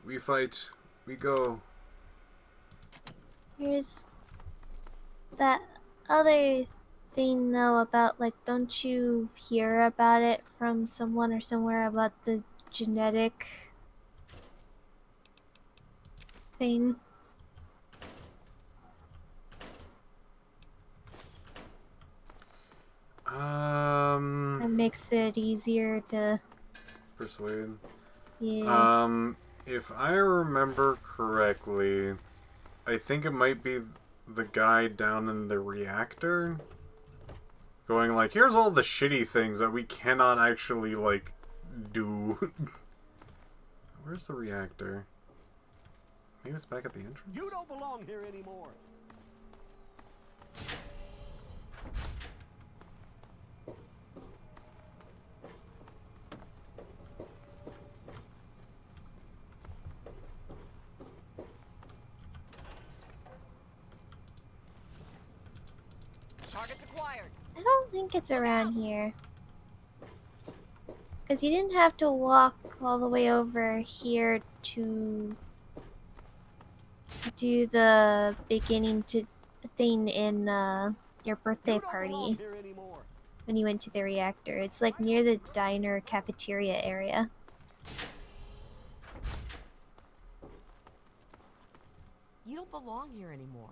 We fight, we go. Here's that other thing though about, like, don't you hear about it from someone or somewhere about the genetic thing? That makes it easier to persuade. Yeah. If I remember correctly, I think it might be the guy down in the reactor going like, here's all the shitty things that we cannot actually, like, do. Where's the reactor? Maybe it's back at the entrance? You don't belong here anymore. Targets acquired. I don't think it's around here. Because you didn't have to walk all the way over here to do the beginning to thing in your birthday party when you went to the reactor. It's like near the diner cafeteria area. You don't belong here anymore.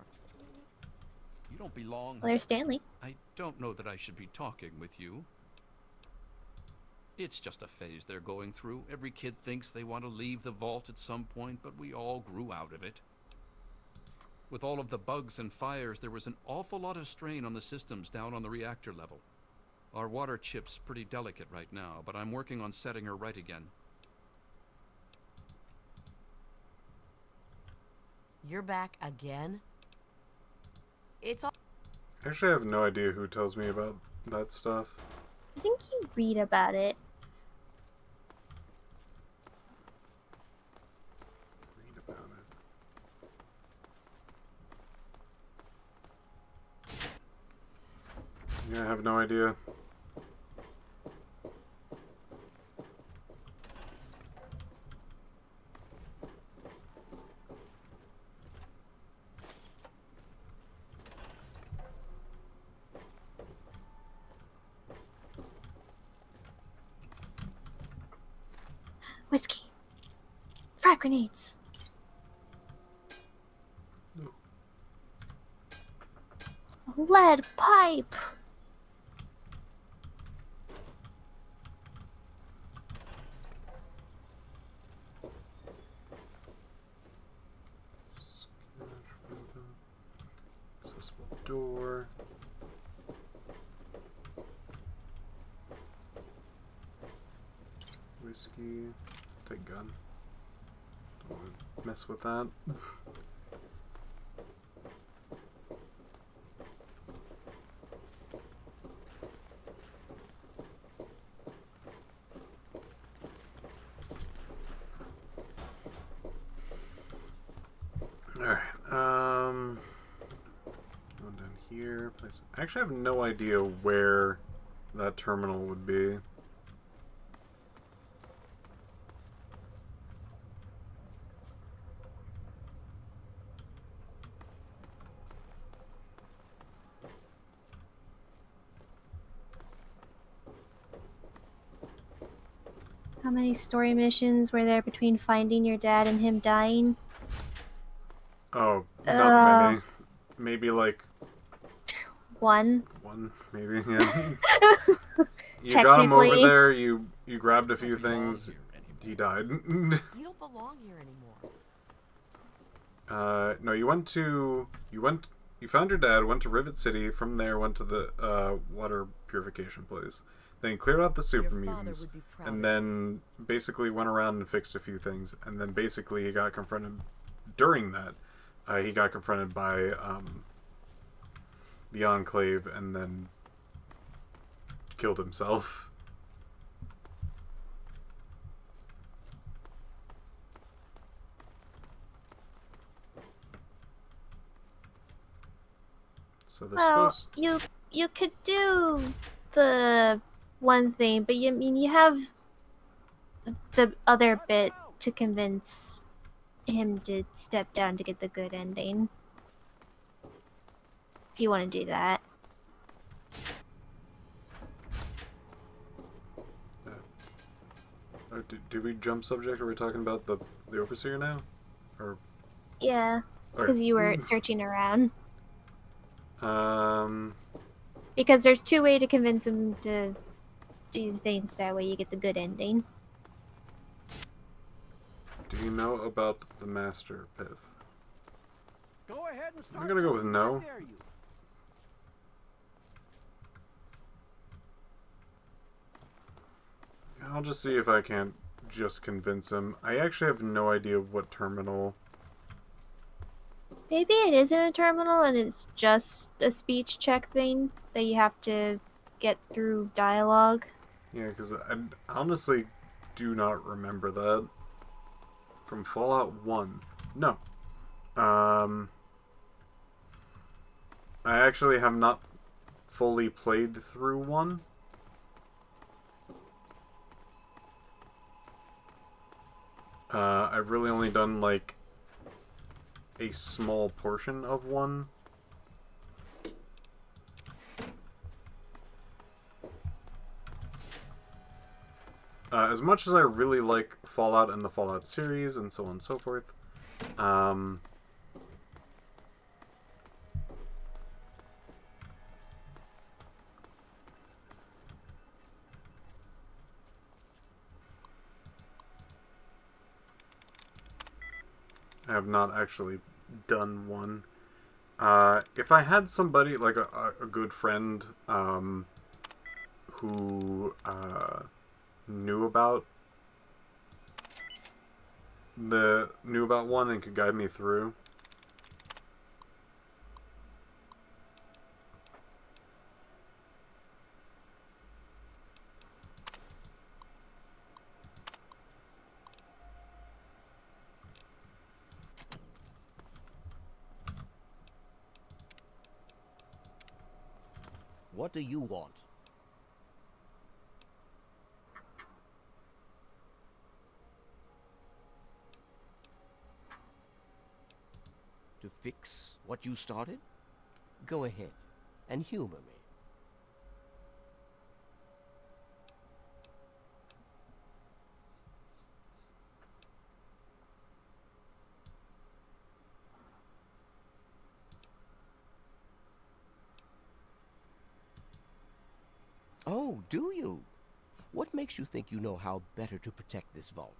You don't belong. Well, there's Stanley. I don't know that I should be talking with you. It's just a phase they're going through. Every kid thinks they want to leave the vault at some point, but we all grew out of it. With all of the bugs and fires, there was an awful lot of strain on the systems down on the reactor level. Our water chip's pretty delicate right now, but I'm working on setting her right again. You're back again? It's all... Actually, I have no idea who tells me about that stuff. I think you read about it. Read about it. Yeah, I have no idea. Whiskey. Frag grenades. Lead pipe. Accessible door. whiskey. Take gun. Don't want to mess with that. Alright, going down here. I actually have no idea where that terminal would be. How many story missions were there between finding your dad and him dying? Oh, not many. Maybe like one. One, maybe, yeah. You got him over there, you grabbed a few things, he died. You don't belong here anymore. No, you found your dad, went to Rivet City, from there went to the water purification place. Then cleared out the super mutants, and then basically went around and fixed a few things, and then basically he got confronted, during that, he got confronted by the Enclave, and then killed himself. So well, you could do the one thing, but you have the other bit to convince him to step down to get the good ending. If you want to do that. Did we jump subject? Are we talking about the overseer now? Or yeah, because you were searching around. Because there's two ways to convince him to do things, that way you get the good ending. Do you know about the Master, Piph? Go ahead and start. I'm gonna go with no. I'll just see if I can't just convince him. I actually have no idea what terminal. Maybe it isn't a terminal and it's just a speech check thing that you have to get through dialogue. Yeah, because I honestly do not remember that. From Fallout 1. No. I actually have not fully played through 1. I've really only done, like, a small portion of 1. As much as I really like Fallout and the Fallout series and so on and so forth, I have not actually done 1. If I had somebody, like a good friend, who knew about 1 and could guide me through. What do you want? To fix what you started? Go ahead and humor me. Oh, do you? What makes you think you know how better to protect this vault?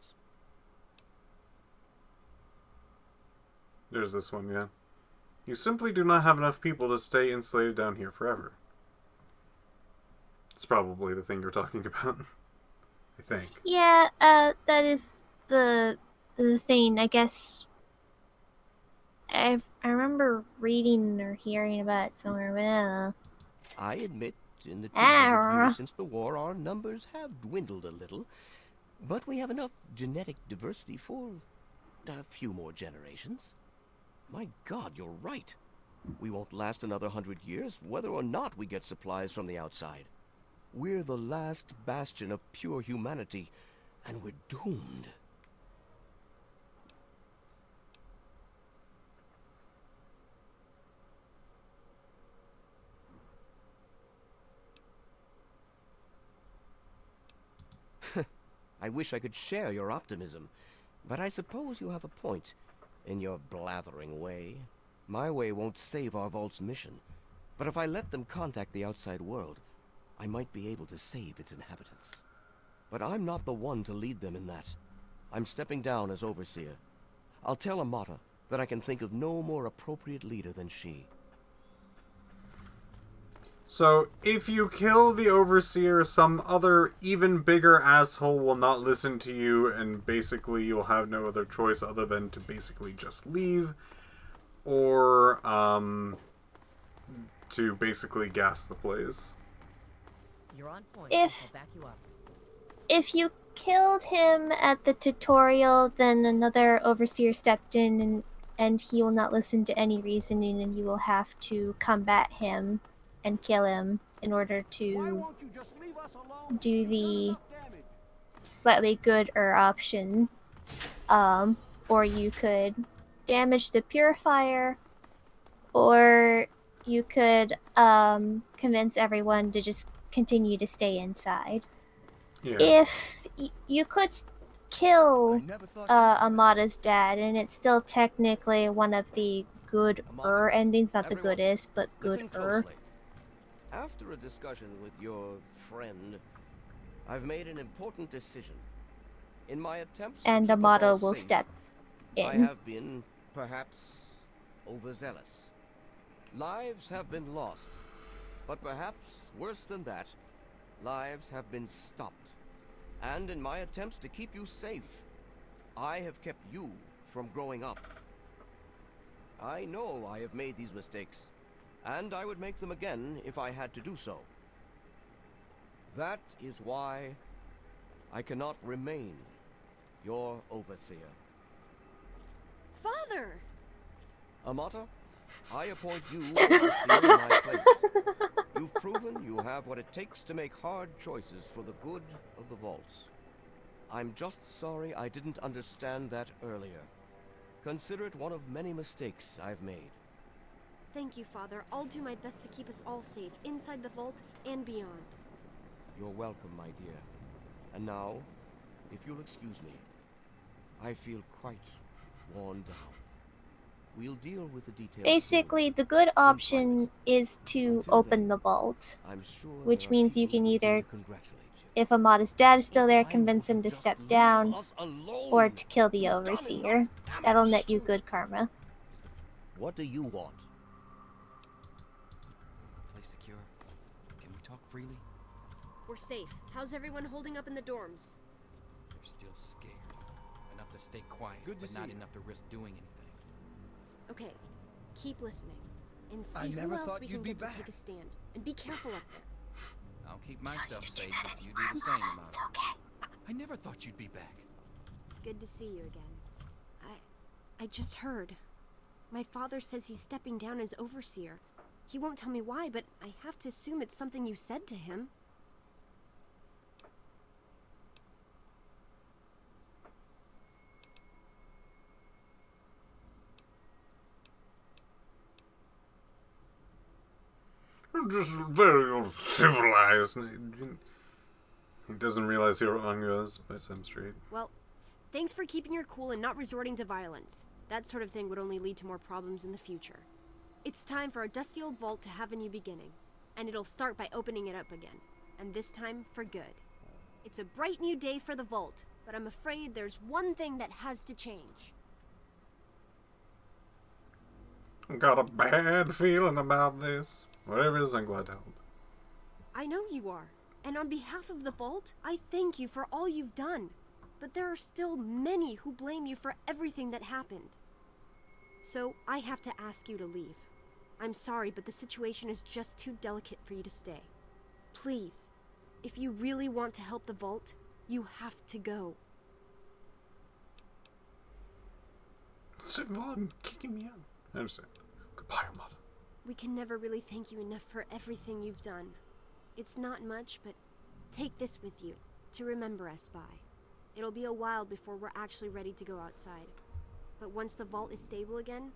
There's this one, yeah. You simply do not have enough people to stay insulated down here forever. It's probably the thing you're talking about. I think. Yeah, that is the thing. I guess I remember reading or hearing about it somewhere, but I don't know. I admit, in the 200 Ah. years since the war, our numbers have dwindled a little. But we have enough genetic diversity for a few more generations. My God, you're right. We won't last another 100 years, whether or not we get supplies from the outside. We're the last bastion of pure humanity, and we're doomed. I wish I could share your optimism, but I suppose you have a point in your blathering way. My way won't save our vault's mission, but if I let them contact the outside world, I might be able to save its inhabitants. But I'm not the one to lead them in that. I'm stepping down as overseer. I'll tell Amata that I can think of no more appropriate leader than she. So, if you kill the Overseer, some other even bigger asshole will not listen to you, and basically you'll have no other choice other than to basically just leave, or, to basically gas the place. You're on point. If- I'll back you up. If you killed him at the tutorial, then another overseer stepped in and he will not listen to any reasoning, and you will have to combat him and kill him in order to do the slightly gooder option. Or you could damage the purifier, or you could convince everyone to just continue to stay inside. Yeah. If you could kill Amata's dad, and it's still technically one of the good-er endings, not the goodest, but Listen good-er. closely. After a discussion with your friend, I've made an important decision. In my attempts to And keep us Amata all will safe, step I in. have been, perhaps, overzealous. Lives have been lost, but perhaps worse than that, lives have been stopped. And in my attempts to keep you safe, I have kept you from growing up. I know I have made these mistakes, and I would make them again if I had to do so. That is why I cannot remain your overseer. Father! Amata, I appoint you overseer in my place. You've proven you have what it takes to make hard choices for the good of the vaults. I'm just sorry I didn't understand that earlier. Consider it one of many mistakes I've made. Thank you, Father. I'll do my best to keep us all safe, inside the vault and beyond. You're welcome, my dear. And now, if you'll excuse me, I feel quite worn down. We'll deal with the details. Basically, the good option is to open the vault, I'm sure which there are means you people can who either, congratulate you. if Amata's dad is still there, convince him to step down, or to kill the overseer. That'll net you good karma. What do you want? Place secure. Can we talk freely? We're safe. How's everyone holding up in the dorms? They're still scared. Enough to stay quiet, Good to but see not you. enough to risk doing anything. Okay, keep listening. And I see who never else thought we you'd can be get to back. take a stand. And be careful up there. I'll keep myself safe if you do the same, Amata. I never thought you'd be back. It's good to see you again. I just heard. My father says he's stepping down as overseer. He won't tell me why, but I have to assume it's something you said to him. Just very uncivilized. He doesn't realize who Anga is by some street. Well, thanks for keeping your cool and not resorting to violence. That sort of thing would only lead to more problems in the future. It's time for our dusty old vault to have a new beginning. And it'll start by opening it up again. And this time for good. It's a bright new day for the vault, but I'm afraid there's one thing that has to change. Got a bad feeling about this. Whatever it is, I'm glad to help. I know you are. And on behalf of the Vault, I thank you for all you've done. But there are still many who blame you for everything that happened. So I have to ask you to leave. I'm sorry, but the situation is just too delicate for you to stay. Please, if you really want to help the Vault, you have to go. Vaughn kicking me out. I understand. Goodbye, Armada. We can never really thank you enough for everything you've done. It's not much, but take this with you to remember us by. It'll be a while before we're actually ready to go outside. But once the Vault is stable again,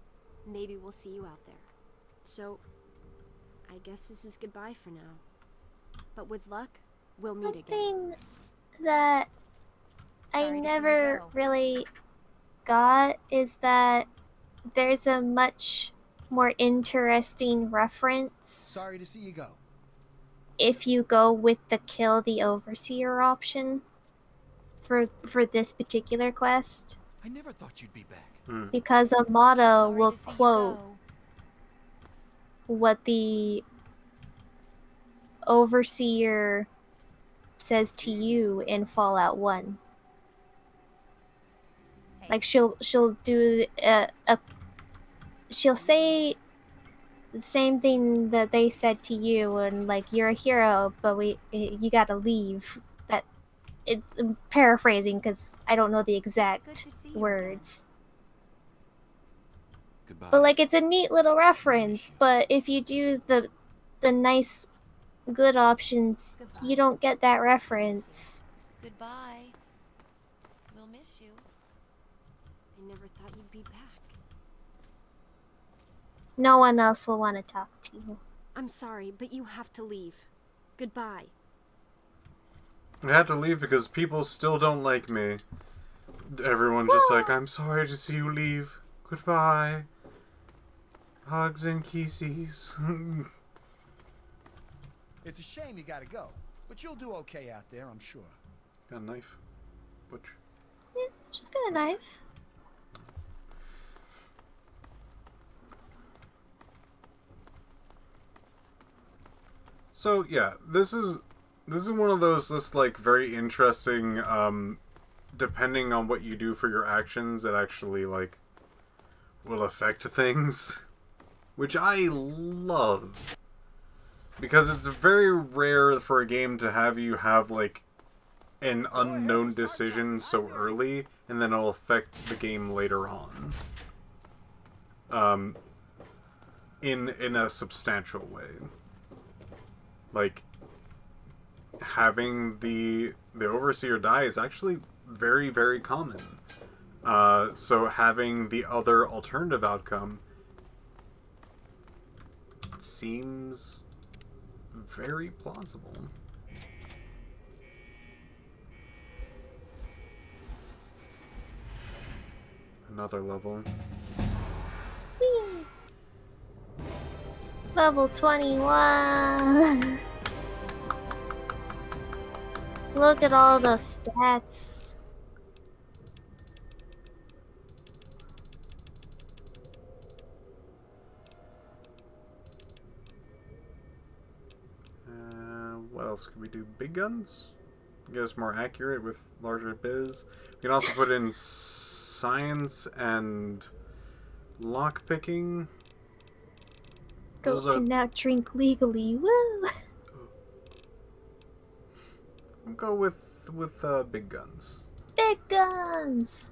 maybe we'll see you out there. So, I guess this is goodbye for now. But with luck, we'll meet again. Something that I Sorry to see you never go. really got is that there's a much more interesting reference Sorry to see you go. if you go with the kill the overseer option for this particular quest. I never thought you'd be back. Because Amada will quote what the overseer says to you in Fallout 1. Like she'll do she'll say the same thing that they said to you, and like, you're a hero, but you gotta leave. That it's I'm paraphrasing because I don't know the exact words. Goodbye. But like, it's a neat little reference. But if you do the nice, good options, you don't get that reference. Goodbye. We'll miss you. I never thought you'd be back. No one else will want to talk to you. I'm sorry, but you have to leave. Goodbye. I had to leave because people still don't like me. Everyone's just like, I'm sorry to see you leave. Goodbye. Hugs and kisses. It's a shame you gotta go, but you'll do okay out there, I'm sure. Got a knife. Butch. Yeah, just got a knife. So yeah, this is one of those just like very interesting, depending on what you do for your actions, that actually like will affect things, which I love, because it's very rare for a game to have you have like an unknown decision so early, and then it'll affect the game later on, in a substantial way. Like, having the overseer die is actually very, very common. So having the other alternative outcome seems very plausible. Another level. Whee! Level 21. Look at all those stats. What else can we do? Big guns? Get us more accurate with larger biz. We can also put in science and lockpicking. Go can now drink legally. Woo! We'll go with big guns. Big guns.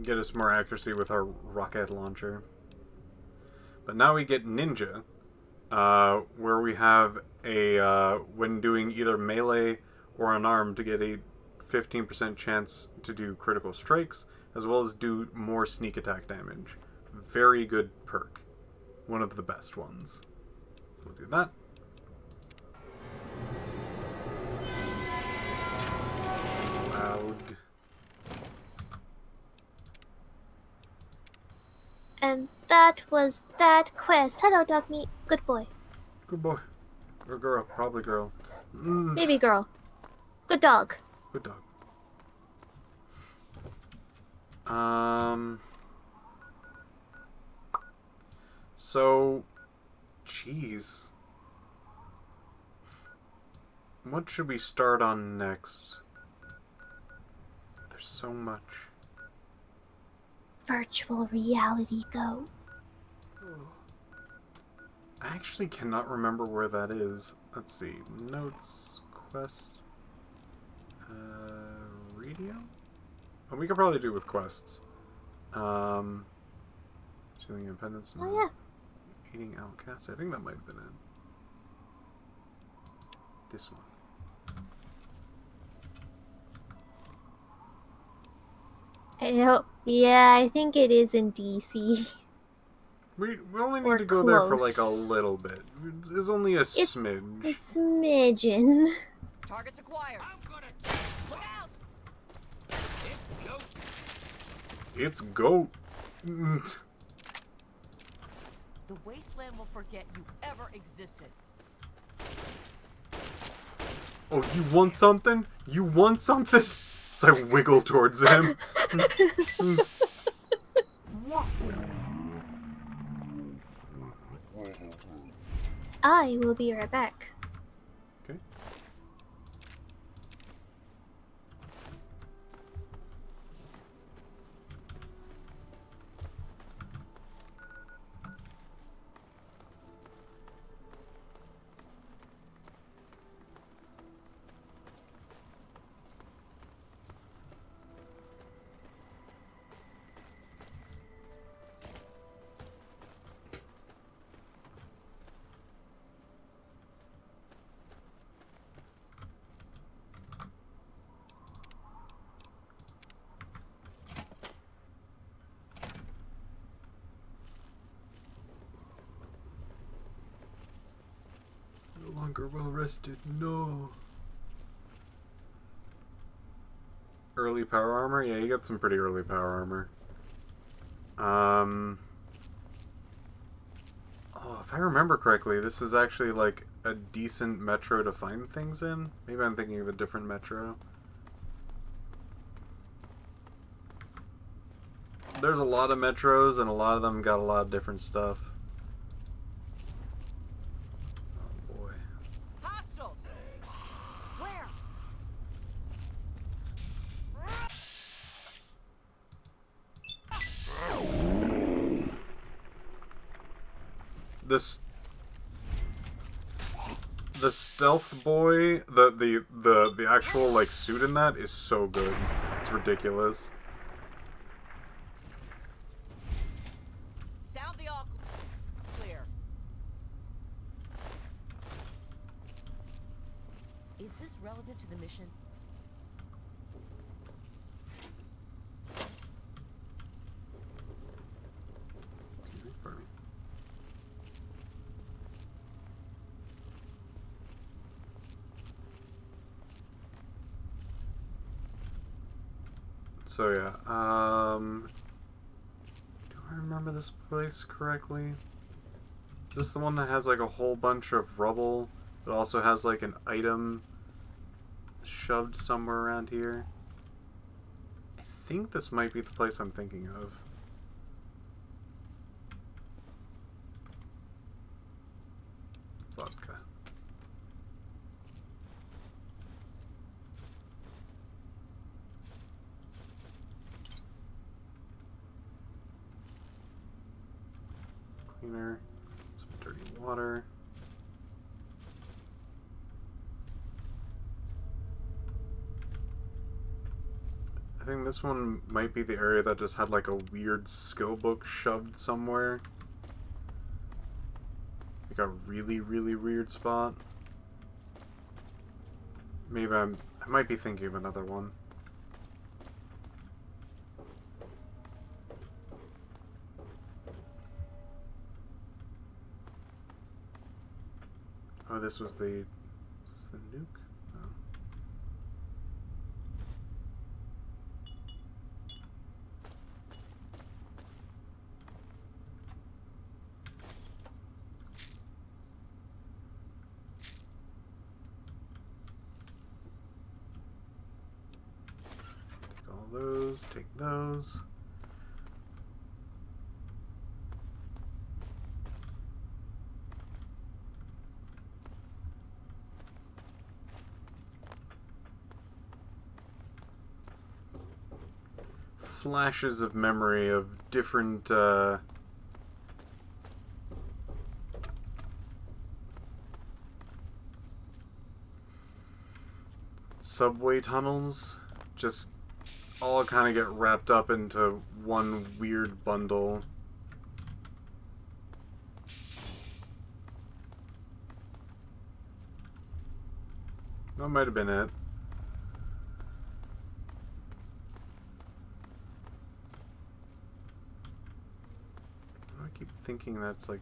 Get us more accuracy with our rocket launcher. But now we get ninja, where we have a when doing either melee or unarmed, to get a 15% chance to do critical strikes, as well as do more sneak attack damage. Very good perk. One of the best ones. So we'll do that. Loud. And that was that quest. Hello, dog meat. Good boy. Good boy. Or girl. Probably girl. Maybe girl. Good dog. Good dog. So Jeez. What should we start on next? There's so much. Virtual reality go. I actually cannot remember where that is. Let's see. Notes, quest, radio? Oh, we could probably do with quests. Stealing independence. Oh yeah. Eating outcasts. I think that might have been it. This one. Yeah, I think it is in DC. We only need to go there for like a little bit. It's only a smidge. A smidgen. Targets acquired. I'm gonna look out. It's goat. It's goat. The wasteland will forget you ever existed. Oh, you want something? You want something? So I wiggle towards him. I will be right back. Okay. No longer well rested. No. Early power armor? Yeah, you got some pretty early power armor. Oh, if I remember correctly, this is actually like a decent metro to find things in. Maybe I'm thinking of a different metro. There's a lot of metros, and a lot of them got a lot of different stuff. Oh boy. Hostiles. Where? The stealth boy, the actual like suit in that is so good. It's ridiculous. Sound the all clear. Is this relevant to the mission? Excuse me, pardon me. So yeah, do I remember this place correctly? Is this the one that has like a whole bunch of rubble, but also has like an item shoved somewhere around here? I think this might be the place I'm thinking of. Vodka. Cleaner, some dirty water. I think this one might be the area that just had like a weird skill book shoved somewhere. Like a really, really weird spot. Maybe I might be thinking of another one. Oh, this was the nuke? Oh. Take all those, take those. flashes of memory of different, subway tunnels. Just all kind of get wrapped up into one weird bundle. That might have been it. I keep thinking that's like...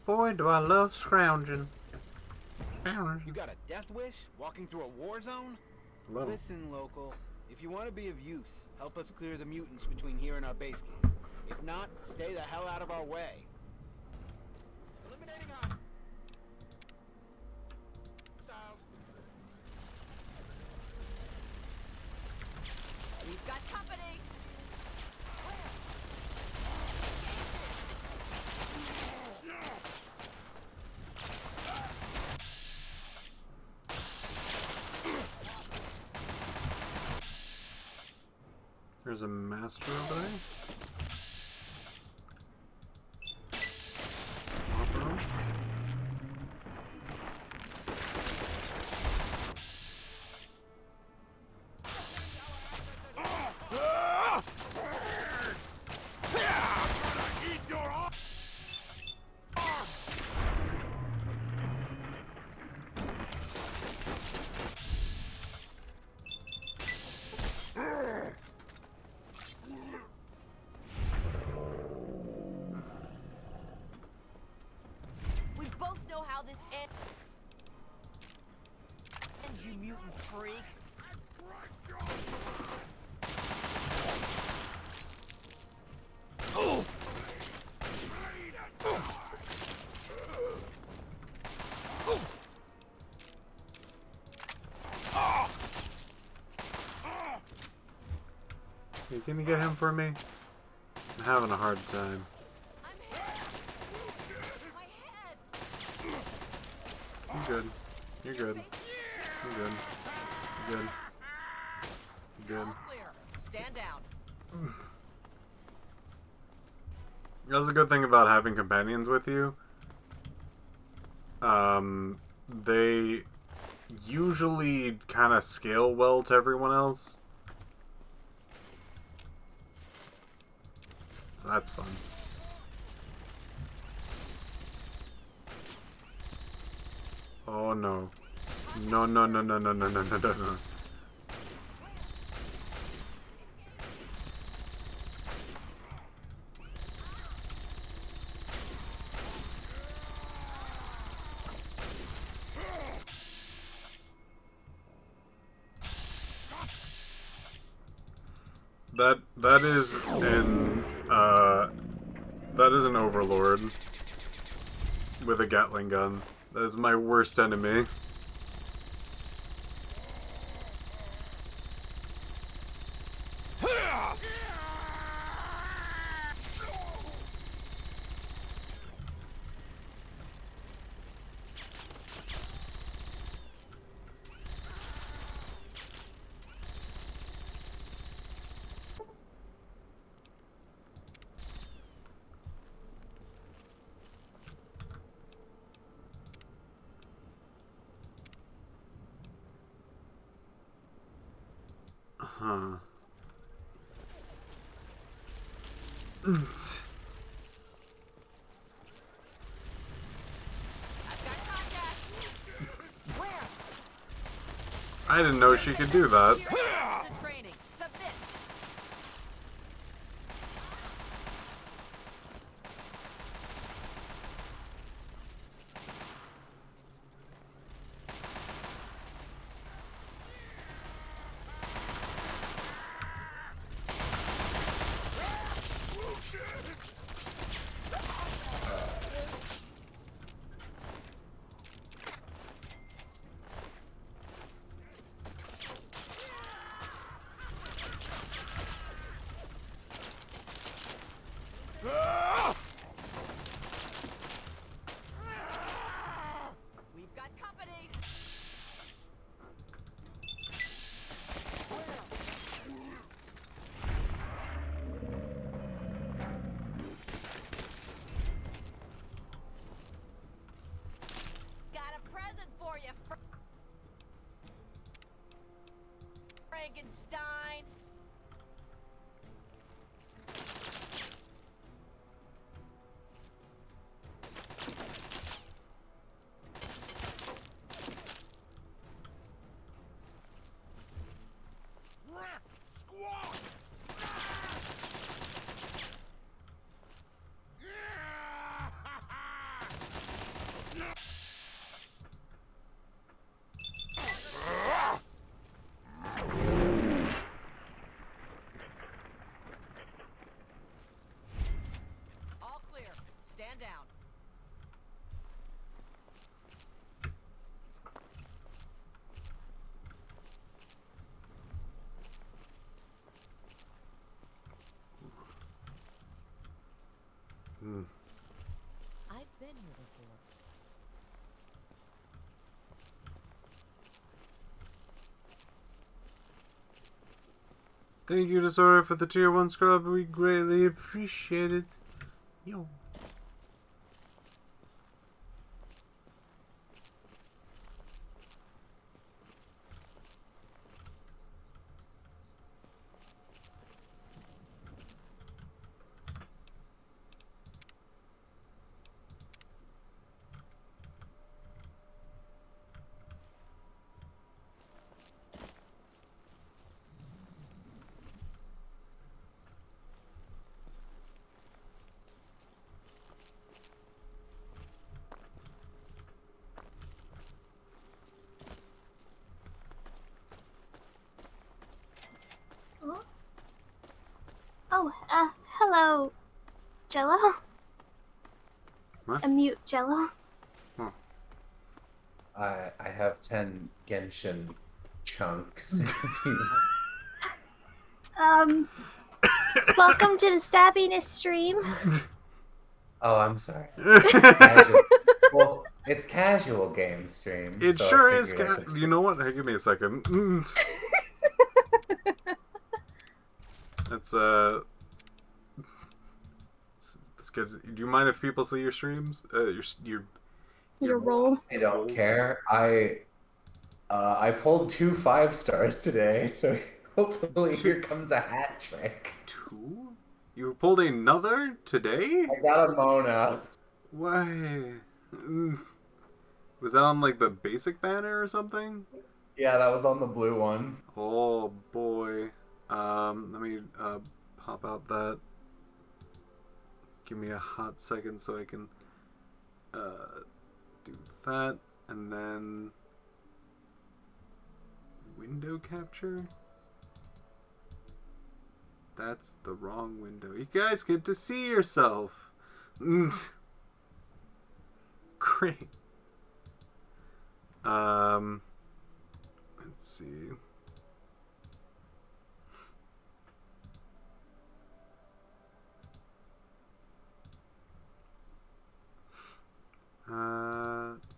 Boy, do I love scrounging. You got a death wish? Walking through a war zone? Hello. Listen, local. If you want to be of use, help us clear the mutants between here and our base camp. If not, stay the hell out of our way. Eliminating us. We've got company. There's a master over there. We both know how this ends, you mutant freak. Hey, can you get him for me? I'm having a hard time. You're good. You're good. You're good. You're good. You're good. Stand down. That's a good thing about having companions with you. They usually kind of scale well to everyone else. So that's fun. Oh no. No, no, no, no, no, no, no, no, no. That is an overlord with a Gatling gun. That is my worst enemy. Huh. I didn't know she could do that. Frankenstein! All clear. Stand down. I've been here before. Thank you, Disorder, for the tier 1 scrub. We greatly appreciate it. Yo. Oh, hello, Jello. What? A mute Jello. I have 10 Genshin chunks. Welcome to the Stabbiness stream. Oh, I'm sorry. It's casual. Well, it's casual game stream. It so I sure is. figured I could You know what? Hey, give me a second. That's Let's get. Do you mind if people see your streams? Your role. I don't care. I pulled 2 5-stars today, so hopefully here comes a hat trick. 2? You pulled another today? I got a Mona. Why? Was that on like the basic banner or something? Yeah, that was on the blue one. Oh boy. Let me pop out that. Give me a hot second so I can do that, and then window capture. That's the wrong window. You guys get to see yourself. Great. Let's see.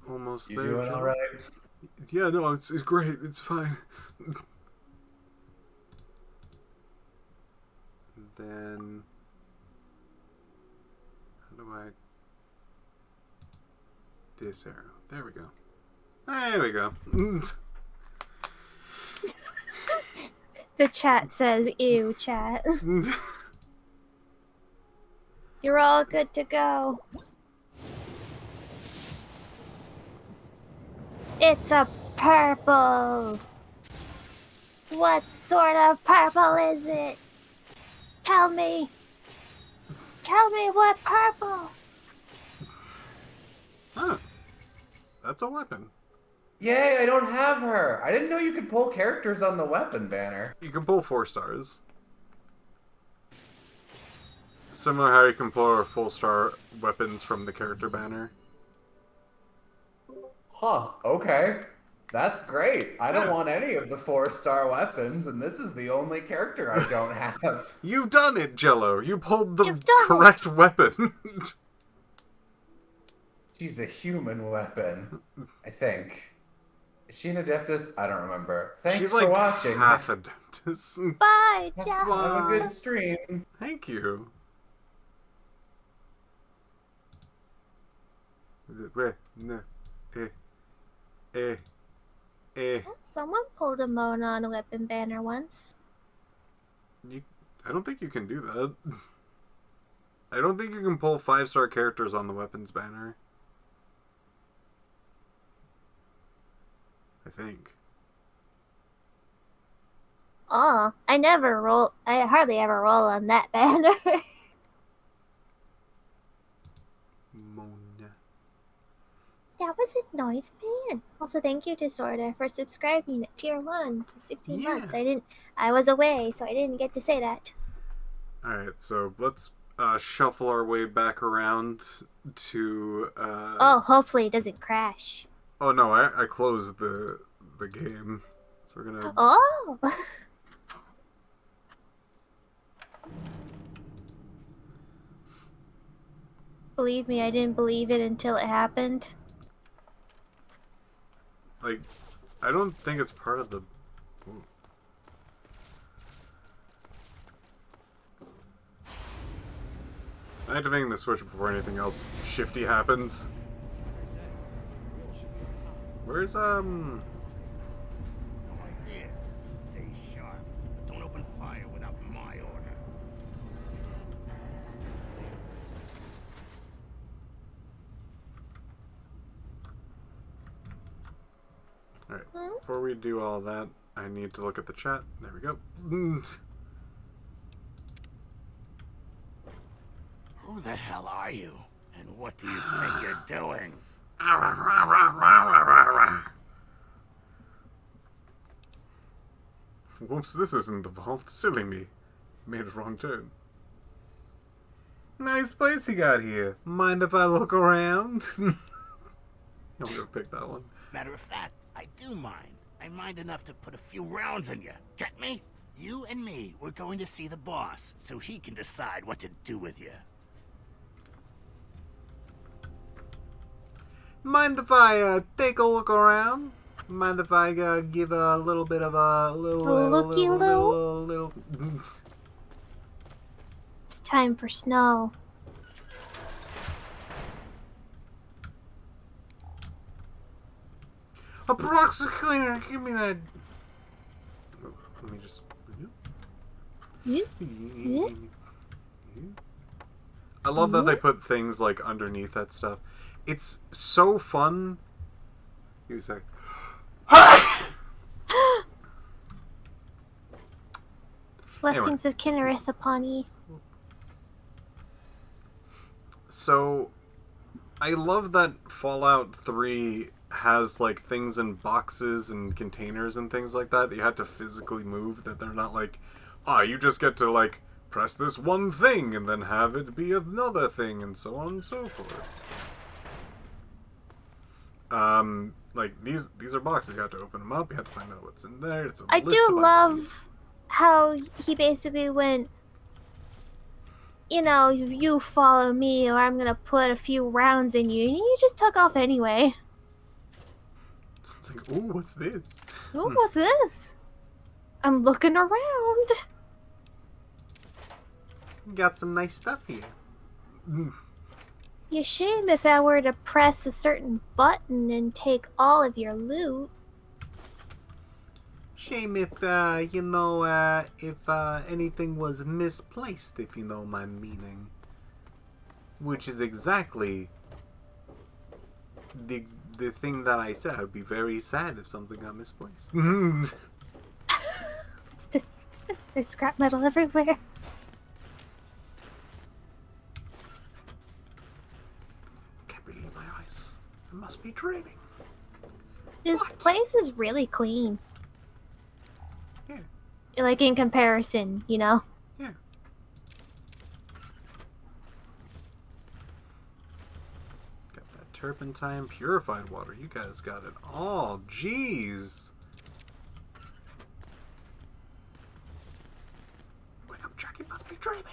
Almost You there. doing all right? Yeah, no, it's great. It's fine. Then how do I? This arrow. There we go. There we go. The chat says, ew, chat. You're all good to go. It's a purple. What sort of purple is it? Tell me. Tell me what purple. Huh. That's a weapon. Yay, I don't have her. I didn't know you could pull characters on the weapon banner. You can pull 4 stars. Similar how you can pull full star weapons from the character banner. Huh, okay. That's great. I don't want any of the 4-star weapons, and this is the only character I don't have. You've done it, Jello. You pulled the correct weapon. She's a human weapon, I think. Is she an Adeptus? I don't remember. Thanks She's for like watching. half Adeptus. Bye, Have a good stream. Thank you. Wait, no. Someone pulled a Mona on a weapon banner once. I don't think you can do that. I don't think you can pull 5-star characters on the weapons banner. I think. Oh, I hardly ever roll on that banner. Mona. That was a nice man. Also, thank you to Sorta for subscribing at tier 1 for 16 months. I was away, so I didn't get to say that. Alright, so let's shuffle our way back around to... Oh, hopefully it doesn't crash. Oh no, I closed the game. So we're gonna... Oh! Believe me, I didn't believe it until it happened. Like, I don't think it's part of the... Ooh. Activating the switch before anything else shifty happens. Where's, Yeah, stay sharp. Don't open fire without my order. Alright, before we do all that, I need to look at the chat. There we go. Who the hell are you? And what do you think you're doing? Whoops, this isn't the vault. Silly me. Made a wrong turn. Nice place you got here. Mind if I look around? I'm gonna pick that one. Matter of fact, I do mind. I mind enough to put a few rounds in you. Get me? You and me, we're going to see the boss, so he can decide what to do with you. Mind if I take a look around? Mind if I give a little bit of a little. It's time for snow. A peroxide cleaner, give me that. Let me just. I love that they put things like underneath that stuff. It's so fun. Give me a sec. Blessings of Kinnereth upon ye. So, I love that Fallout 3 has like things in boxes and containers and things like that you have to physically move, that they're not like, you just get to like press this one thing and then have it be another thing and so on and so forth. Like these are boxes, you have to open them up, you have to find out what's in there. It's a I list do of love items. how he basically went, you know, you follow me or I'm gonna put a few rounds in you, and you just took off anyway. It's like, ooh, what's this? Ooh, what's this? I'm looking around. Got some nice stuff here. You shame if I were to press a certain button and take all of your loot. Shame if, if anything was misplaced, if you know my meaning. Which is exactly the thing that I said. I'd be very sad if something got misplaced. There's scrap metal everywhere. Can't believe my eyes. I must be dreaming. This place is really clean. Yeah. Like in comparison, you know? Yeah. Got that turpentine, purified water. You guys got it all. Jeez. Wake up, Jack. You must be dreaming.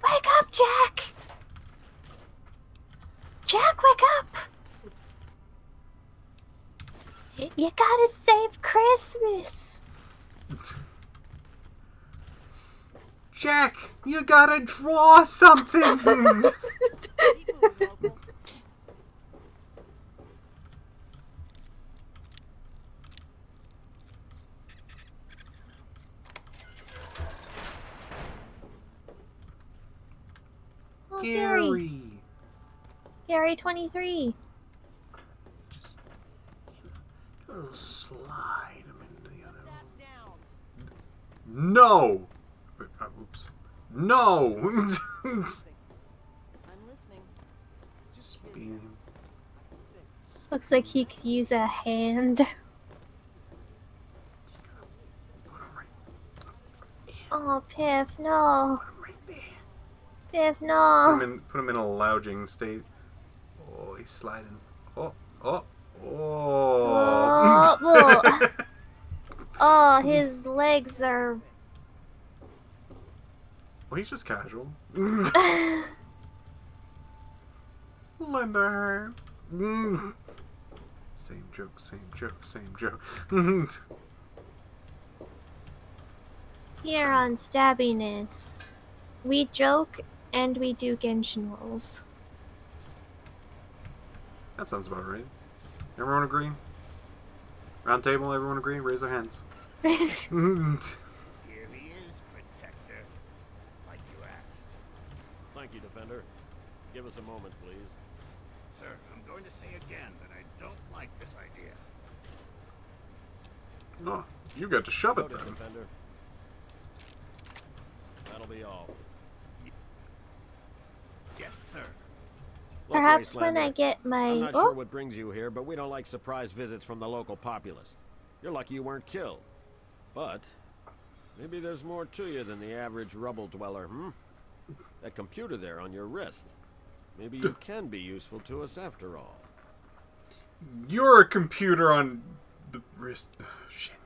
Wake up, Jack! Jack, wake up! You gotta save Christmas! Jack, you gotta draw something! Gary. Gary 23. Oh, slide him into the other room. No! Oops. No! I'm listening. Spin. Looks like he could use a hand. Oh, Piph, no. Piph, no. Put him in a lounging state. Oh, he's sliding. Oh, oh, oh. Oh, oh, his legs are... Well, he's just casual. Linda. Same joke, same joke, same joke. Here on Stabbiness, we joke and we do Genshin rolls. That sounds about right. Everyone agree? Round table, everyone agree? Raise their hands. Here he is, Protector. Like you asked. Thank you, Defender. Give us a moment, please. Sir, I'm going to say again that I don't like this idea. Oh, you get to shove it Noted, then. Defender. That'll be all. Yes, sir. Look, Perhaps when Wastelander, I get my... I'm not sure what brings you here, but we don't like surprise visits from the local populace. You're lucky you weren't killed. But maybe there's more to you than the average rubble dweller, hmm? That computer there on your wrist. Maybe you can be useful to us after all. You're a computer on the wrist. Shit.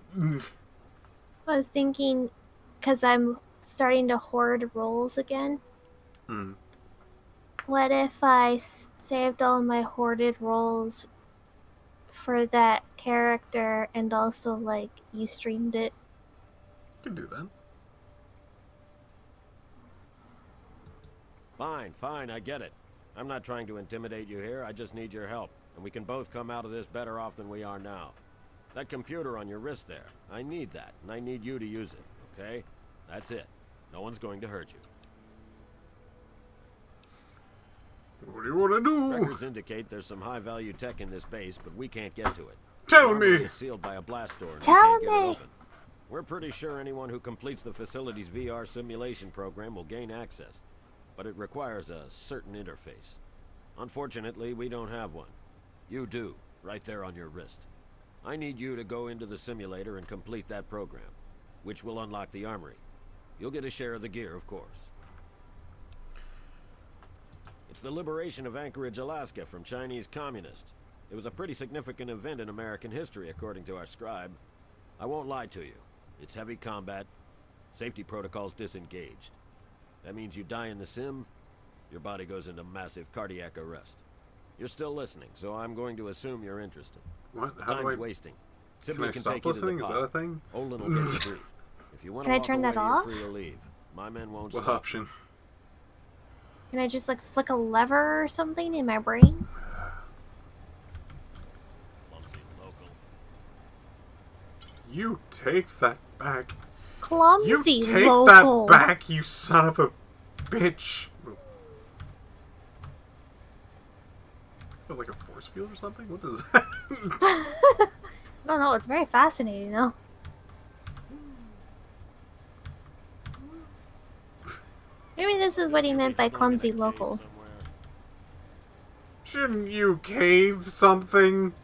I was thinking, because I'm starting to hoard rolls again. Hmm. What if I saved all my hoarded rolls for that character and also, like, you streamed it? You can do that. Fine, fine, I get it. I'm not trying to intimidate you here, I just need your help. And we can both come out of this better off than we are now. That computer on your wrist there, I need that, and I need you to use it, okay? That's it. No one's going to hurt you. What do you want to do? Records indicate there's some high-value tech in this base, but we can't get to it. Tell The armory me. is sealed by a blast door, and Tell we can't get it me. open. We're pretty sure anyone who completes the facility's VR simulation program will gain access, but it requires a certain interface. Unfortunately, we don't have one. You do, right there on your wrist. I need you to go into the simulator and complete that program, which will unlock the armory. You'll get a share of the gear, of course. It's the liberation of Anchorage, Alaska from Chinese communists. It was a pretty significant event in American history, according to our scribe. I won't lie to you. It's heavy combat. Safety protocols disengaged. That means you die in the sim, your body goes into massive cardiac arrest. You're still listening, so I'm going to assume you're interested. What? How do Time's I... wasting. Can Sibley I can stop take you to the listening? Is that a pod. thing? Olin will get you brief. If you want Can to I walk turn away, that off? you're free to leave. My men won't What stop. option? Can I just, like, flick a lever or something in my brain? Clumsy local. You take that back. Clumsy You take local. that back, you son of a bitch. What, like a force field or something? What is that? I don't know, it's very fascinating, though. Maybe this is what he meant by clumsy local. Shouldn't you cave something?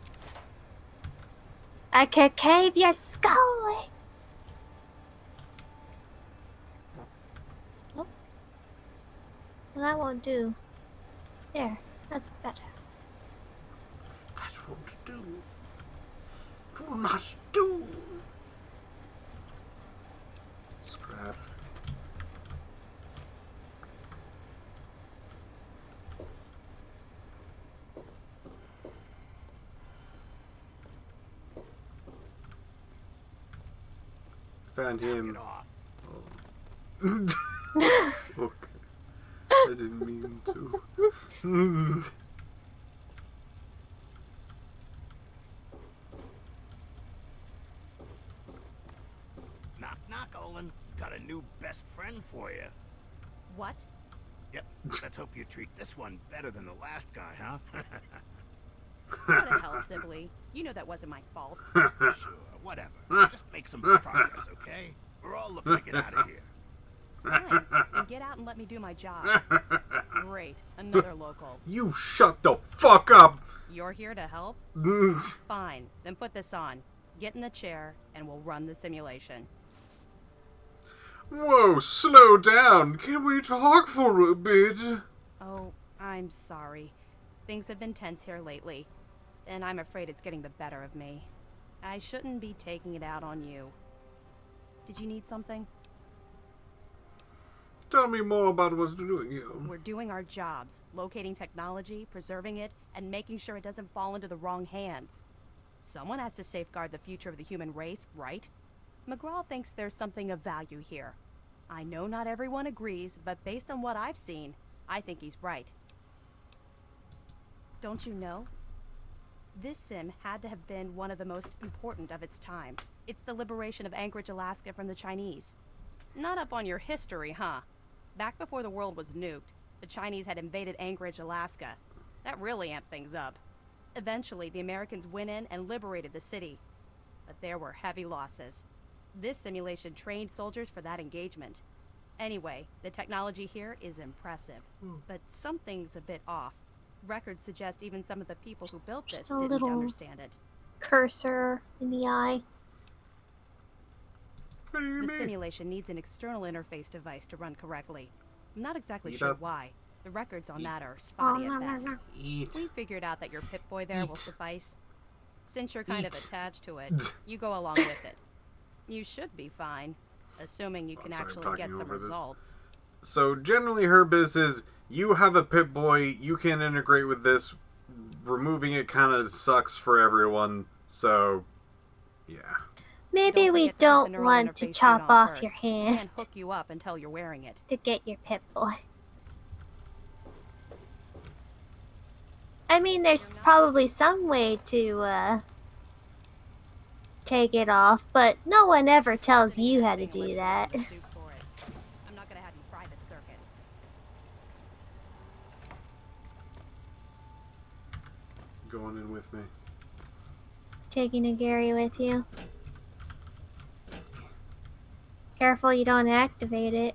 I could cave your skull in. Oh. Well, that won't do. There, that's better. That won't do. It will not do. Scrap. Found him. Oh. Look, I didn't mean to. Knock, knock, Olin. Got a new best friend for you. What? Yep, let's hope you treat this one better than the last guy, huh? What the hell, Sibley? You know that wasn't my fault. Sure, whatever. Just make some progress, okay? We're all looking to get out of here. Fine, and get out and let me do my job. Great, another local. You shut the fuck up! You're here to help? Mm. Fine, then put this on. Get in the chair, and we'll run the simulation. Whoa, slow down. Can we talk for a bit? Oh, I'm sorry. Things have been tense here lately, and I'm afraid it's getting the better of me. I shouldn't be taking it out on you. Did you need something? Tell me more about what's doing here. We're doing our jobs, locating technology, preserving it, and making sure it doesn't fall into the wrong hands. Someone has to safeguard the future of the human race, right? McGraw thinks there's something of value here. I know not everyone agrees, but based on what I've seen, I think he's right. Don't you know? This sim had to have been one of the most important of its time. It's the liberation of Anchorage, Alaska from the Chinese. Not up on your history, huh? Back before the world was nuked, the Chinese had invaded Anchorage, Alaska. That really amped things up. Eventually, the Americans went in and liberated the city. But there were heavy losses. This simulation trained soldiers for that engagement. Anyway, the technology here is impressive, but something's a bit off. Records suggest even some of the people who built this Just a didn't little understand it. cursor in the eye. The simulation needs an external interface device to run correctly. I'm not exactly sure why. The records on that are spotty at best. We figured out that your Pip-Boy there will suffice. Since you're kind of attached to it, you go along with it. You should be fine, assuming you can actually get some results. So generally her biz is, you have a Pip-Boy, you can integrate with this, removing it kind of sucks for everyone, so yeah. Maybe we don't want to chop off your hand Can't hook you up until you're wearing it. to get your Pip-Boy. I mean, there's probably some way to, take it off, but no one ever tells you how to do that. I'm not gonna have you fry the circuits. Going in with me. Taking a Gary with you. Careful you don't activate it.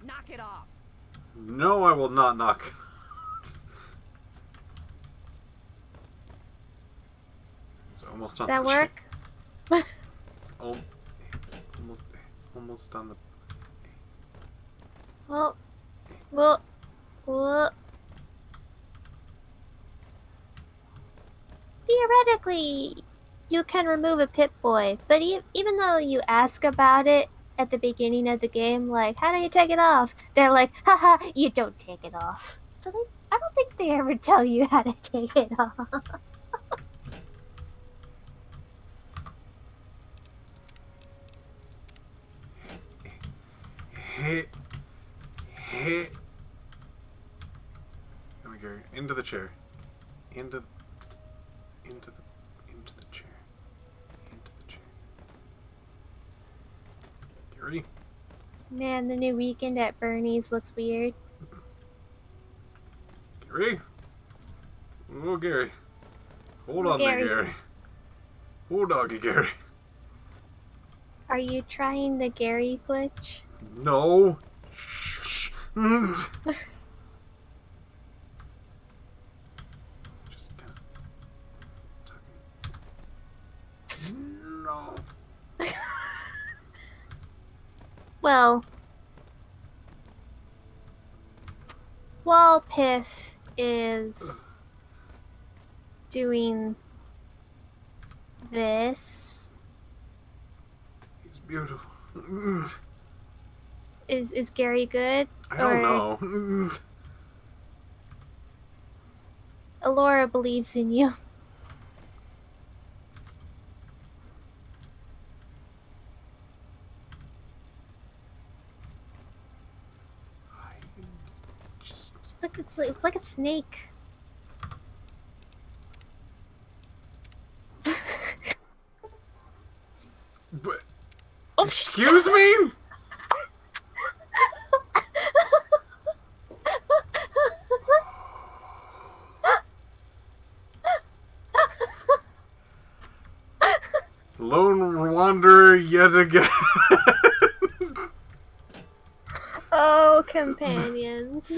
Knock it off. No, I will not knock. It's almost on Does that the work? It's almost on the. Well. Theoretically, you can remove a Pip-Boy, but even though you ask about it at the beginning of the game, like, how do you take it off? They're like, haha, you don't take it off. So I don't think they ever tell you how to take it off. Hit. There we go. Into the chair. Into the chair. Into the chair. Gary? Man, the new Weekend at Bernie's looks weird. Gary? Oh, Gary. Hold Oh, on Gary. there, Gary. Oh, doggy, Gary. Are you trying the Gary glitch? No. Just kind of no. Well, while Piph is doing this, He's beautiful. is Gary good? I don't know. Alora believes in you. Just look, it's like a snake. But, excuse me? Lone wanderer yet again. Oh, companions.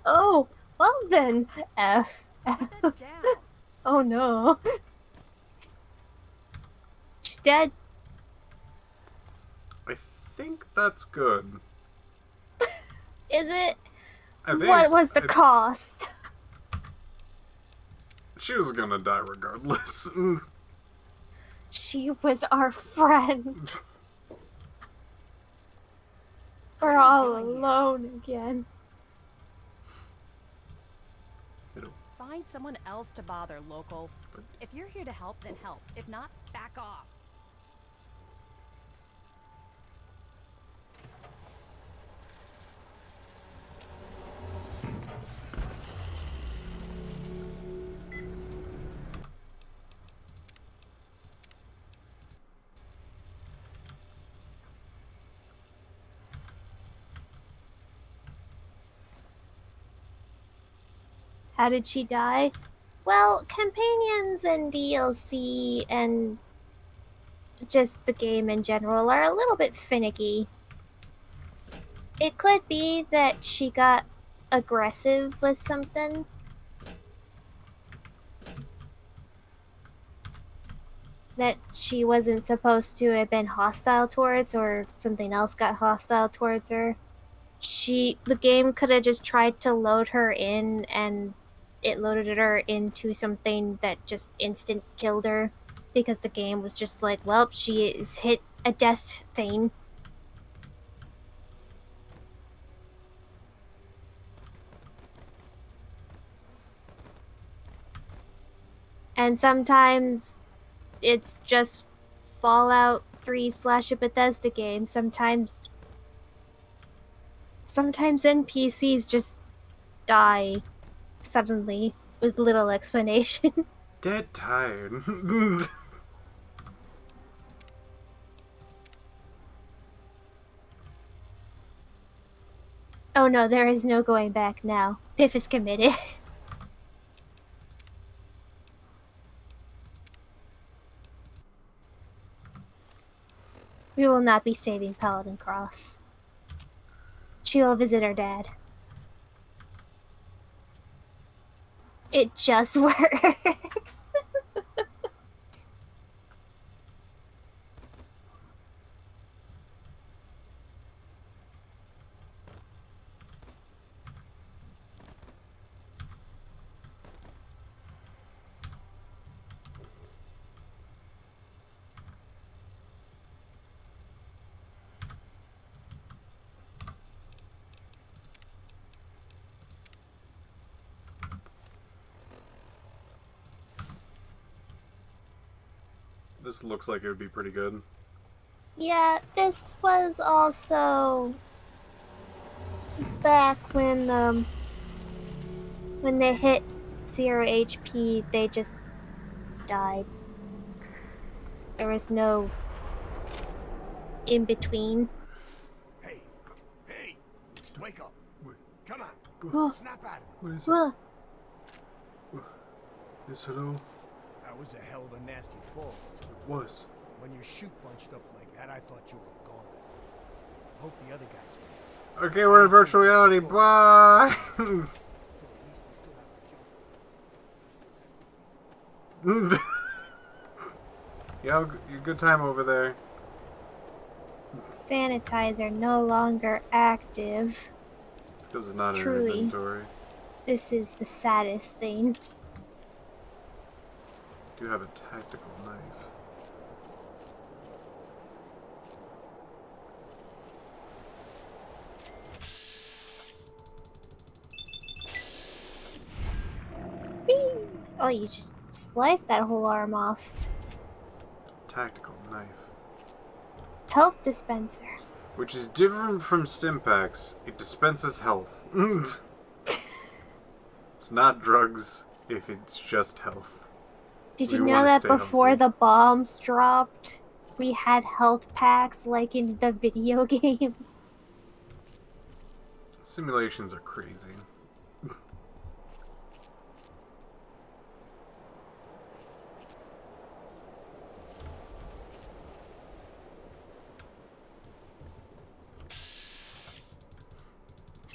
Oh, well then, F. Oh no. She's dead. I think that's good. Is it? I think What was the cost? She was gonna die regardless. She was our friend. We're all alone again. Find someone else to bother, local. If you're here to help, then help. If not, back off. How did she die? Well, companions and DLC and just the game in general are a little bit finicky. It could be that she got aggressive with something. That she wasn't supposed to have been hostile towards, or something else got hostile towards her. The game could have just tried to load her in, and it loaded her into something that just instant killed her, because the game was just like, well, she is hit a death thing. And sometimes it's just Fallout 3 / a Bethesda game. Sometimes NPCs just die suddenly with little explanation. Dead tired. Oh no, there is no going back now. Piph is committed. We will not be saving Paladin Cross. She will visit her dad. It just works. This looks like it would be pretty good. Yeah, this was also back when they hit 0 HP, they just died. There was no in between. Hey, wake up. Come on. Whoa. Snap out of it. What is it? Whoa. Yes, hello? That was a hell of a nasty fall. It was. When your chute bunched up like that, I thought you were gone. Hope the other guys made it. Okay, we're in virtual reality. Bye! Yeah, good time over there. Sanitizer no longer active. Because it's not Truly, in inventory. This is the saddest thing. Do have a tactical knife. Whee! Oh, you just sliced that whole arm off. Tactical knife. Health dispenser. Which is different from Stimpaks. It dispenses health. It's not drugs if it's just health. Did We you know wanna that stay before healthy. the bombs dropped, we had health packs like in the video games? Simulations are crazy.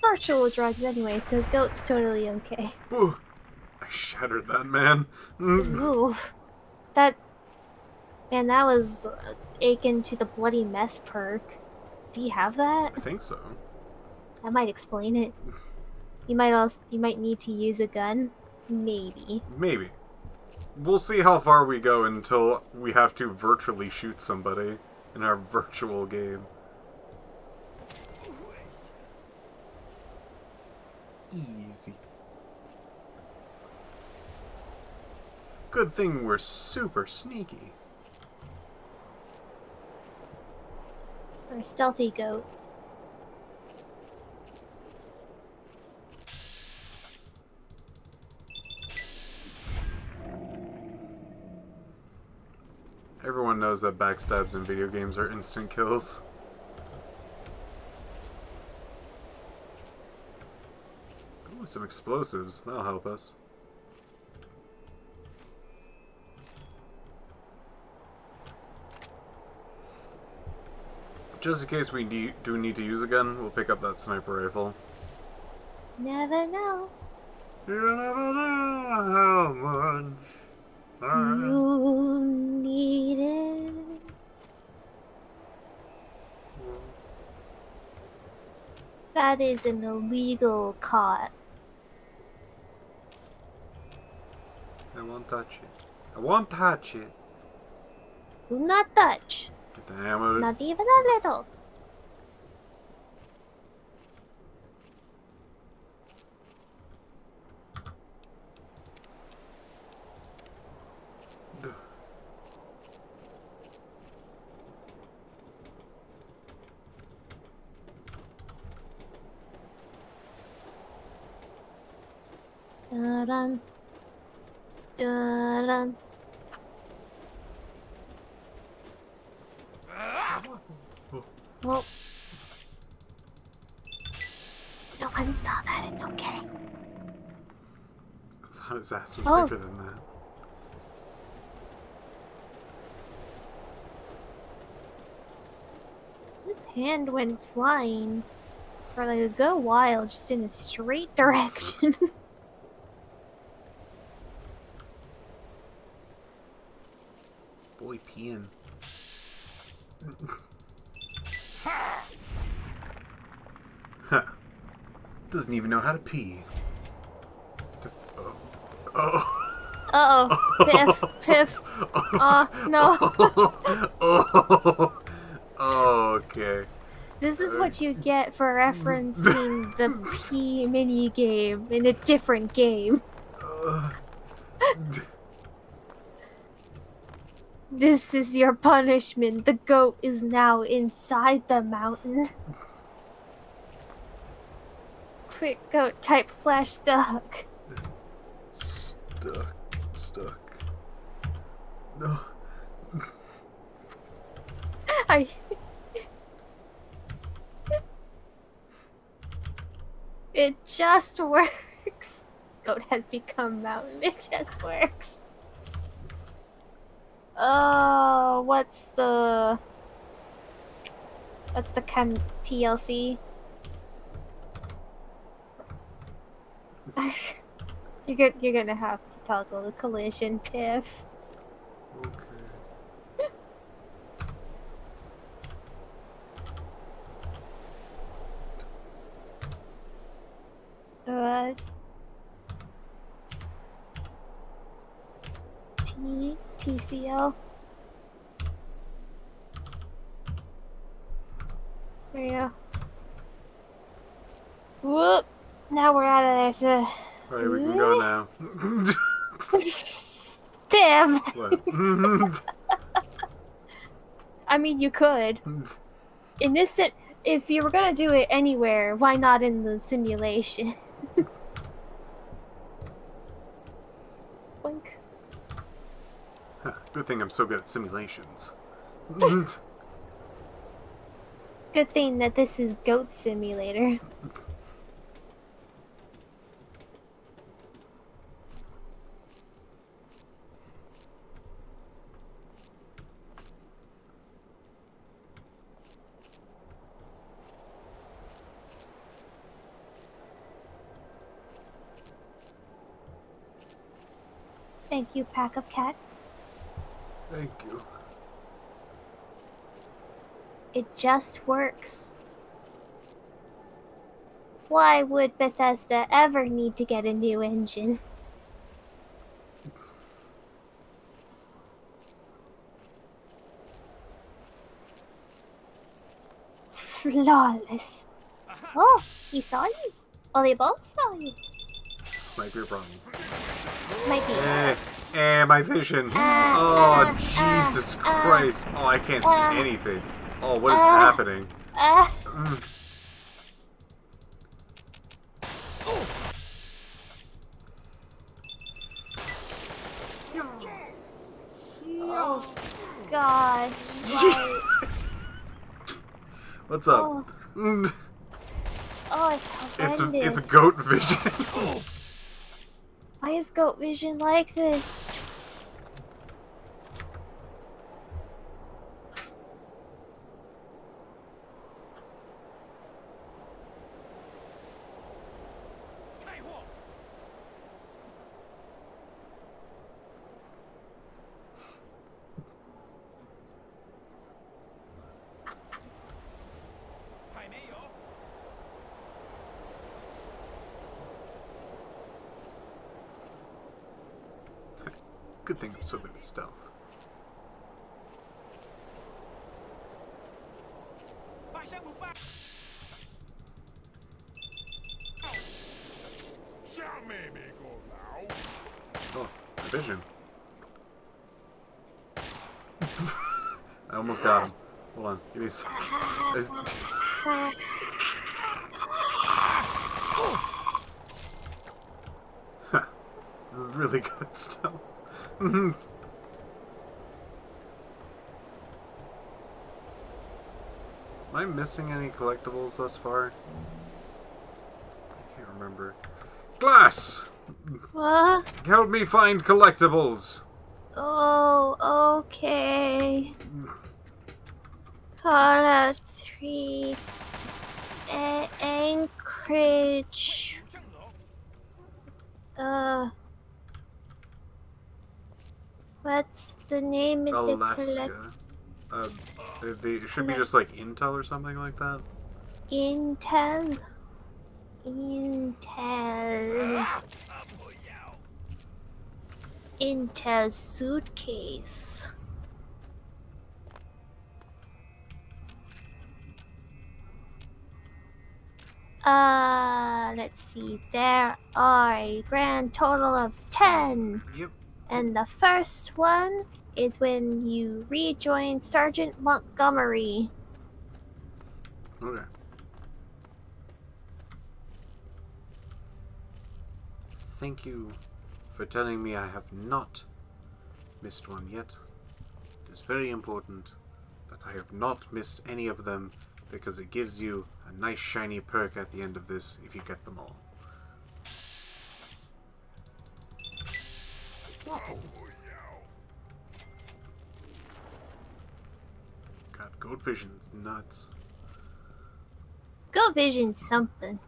virtual drugs anyway, so goat's totally okay. Ooh, I shattered that man. Ooh, that was akin to the bloody mess perk. Do you have that? I think so. That might explain it. You might need to use a gun, maybe. Maybe. We'll see how far we go until we have to virtually shoot somebody in our virtual game. Easy. Good thing we're super sneaky. Or a stealthy goat. Everyone knows that backstabs in video games are instant kills. Ooh, some explosives. That'll help us. Just in case we do need to use a gun, we'll pick up that sniper rifle. Never know. You never know how much you need it. That is an illegal caught. I won't touch it. I won't touch it. Do not touch. Get the hammer. Not even a little. Dun dun dun. Well, no one saw that. It's okay. I thought his ass was bigger than that. His hand went flying for like a good while, just in a straight direction. Boy peeing. Huh. Doesn't even know how to pee. Oh. Uh-oh. Piph. Oh, no. Oh, okay. This is what you get for referencing the pee mini game in a different game. This is your punishment. The goat is now inside the mountain. Quick goat type / stuck. Stuck. No. It just works. Goat has become mountain. It just works. Oh, what's the TLC? You're gonna have to toggle the collision, Piph. Okay. TCL. There you go. Whoop! Now we're out of there, so. Alright, we can go now. Damn! What? I mean, you could. In this if you were gonna do it anywhere, why not in the simulation? Boink. Huh, good thing I'm so good at simulations. Good thing that this is Goat Simulator. Thank you, pack of cats. Thank you. It just works. Why would Bethesda ever need to get a new engine? It's flawless. Oh, he saw you. Well, they both saw you. This might be a problem. Might be. My vision. Oh, Jesus Christ. Oh, I can't see anything. Oh, what is happening? Oh, gosh. Why? What's up? Oh, it's horrendous. It's goat vision. Why is goat vision like this? Good thing I'm so good at stealth. Oh, vision. I almost got him. Hold on, give me a second. Really good at stealth. Am I missing any collectibles thus far? I can't remember. Glass! What? Help me find collectibles! Oh, okay. Call 3. Anchorage. What's the name of the Alaska. It should be just like Intel or something like that. Intel. Intel suitcase. Let's see. There are a grand total of 10. Yep. And the first one is when you rejoin Sergeant Montgomery. Okay. Thank you for telling me I have not missed one yet. It is very important that I have not missed any of them because it gives you a nice shiny perk at the end of this if you get them all. God, Gold Vision's nuts. Go Vision something.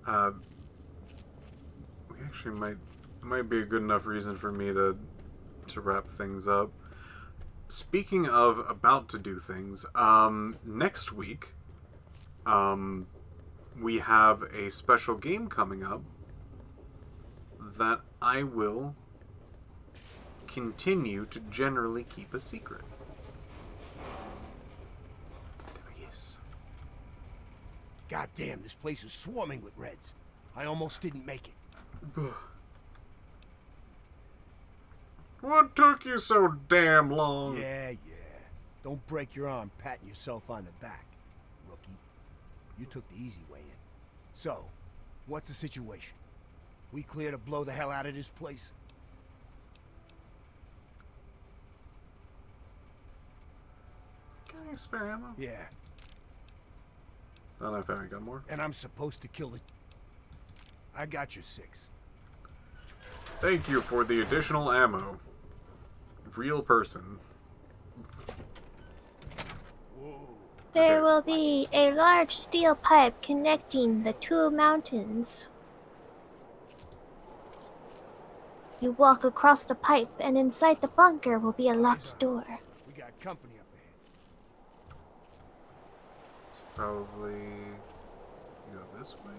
We actually might be a good enough reason for me to wrap things up. Speaking of about to do things, next week, we have a special game coming up that I will continue to generally keep a secret. There he is. Goddamn, this place is swarming with Reds. I almost didn't make it. What took you so damn long? Yeah. Don't break your arm patting yourself on the back, rookie. You took the easy way in. So, what's the situation? We clear to blow the hell out of this place? Got any spare ammo? Yeah. I don't know if I haven't got more. And I'm supposed to kill it. I got your 6. Thank you for the additional ammo. Real person. There will be a large steel pipe connecting the two mountains. You walk across the pipe, and inside the bunker will be a locked door. We got company up ahead. Probably go this way.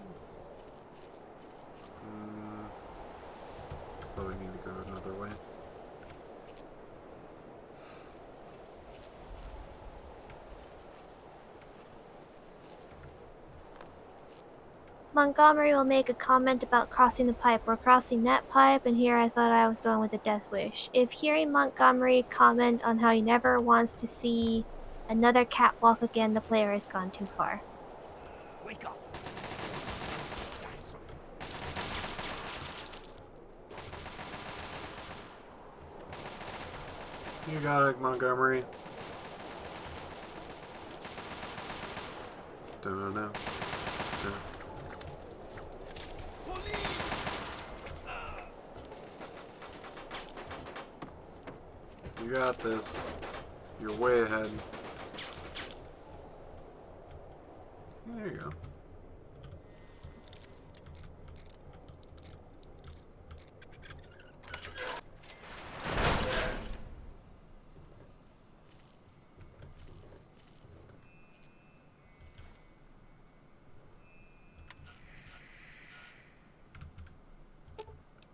Probably need to go another way. Montgomery will make a comment about crossing the pipe. We're crossing that pipe, and here I thought I was the one with a death wish. If hearing Montgomery comment on how he never wants to see another catwalk again, the player has gone too far. Wake up! You got it, Montgomery. Don't know. You got this. You're way ahead. There you go.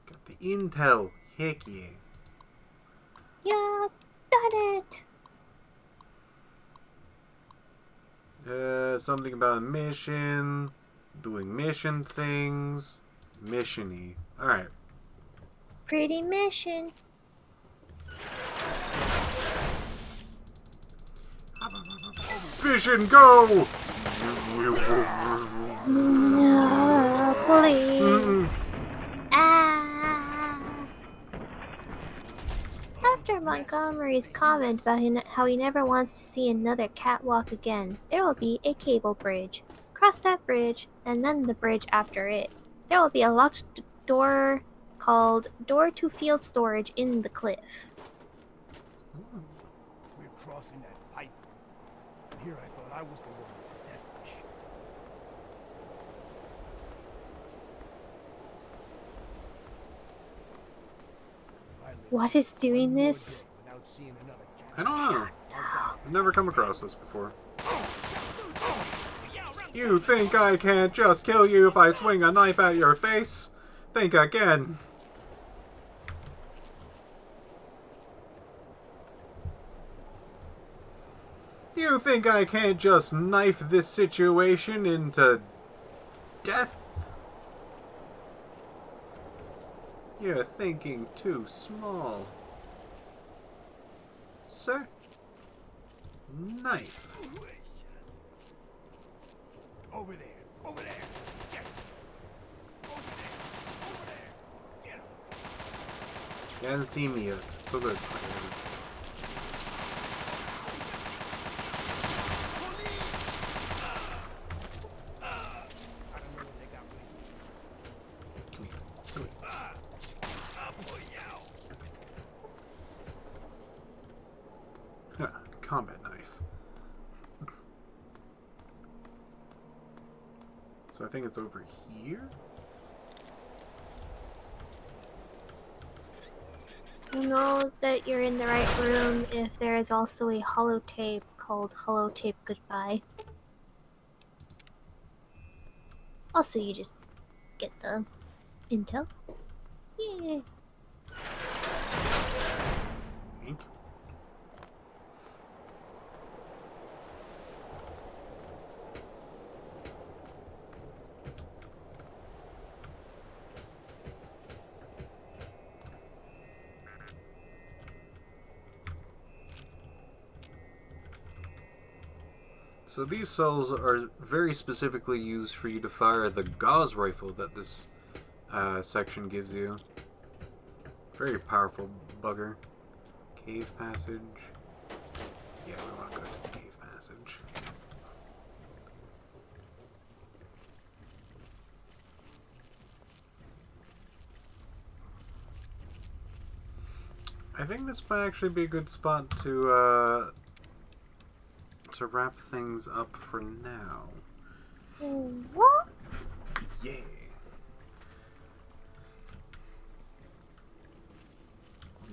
Got the intel. Heck yeah. Yeah, got it. Something about a mission, doing mission things, mission-y. Alright. Pretty mission. Fish and go! No, please. After Montgomery's comment about how he never wants to see another catwalk again, there will be a cable bridge. Cross that bridge, and then the bridge after it. There will be a locked door called Door to Field Storage in the cliff. We're crossing that pipe. And here I thought I was the one with the death wish. What is doing this? I don't know. I've never come across this before. You think I can't just kill you if I swing a knife at your face? Think again. You think I can't just knife this situation into death? You're thinking too small. Sir? Knife. Over there. Over there. Get him. Over there. Over there. Get him. You hasn't seen me yet. So good. Combat knife. So I think it's over here? You'll know that you're in the right room if there is also a holotape called Holotape Goodbye. Also, you just get the intel. Yeah. Ink. So these cells are very specifically used for you to fire the gauze rifle that this section gives you. Very powerful bugger. Cave passage. Yeah, we want to go to the cave passage. I think this might actually be a good spot to wrap things up for now. What? Yeah.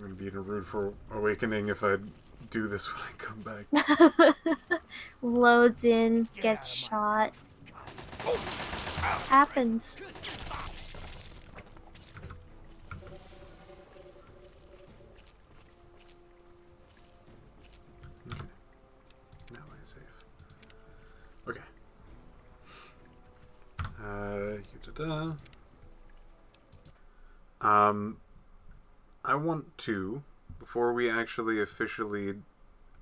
gonna be in a rude for awakening if I do this when I come back. Loads in, gets shot. Happens. Okay. Now I save. Okay. Da-da. I want to, before we actually officially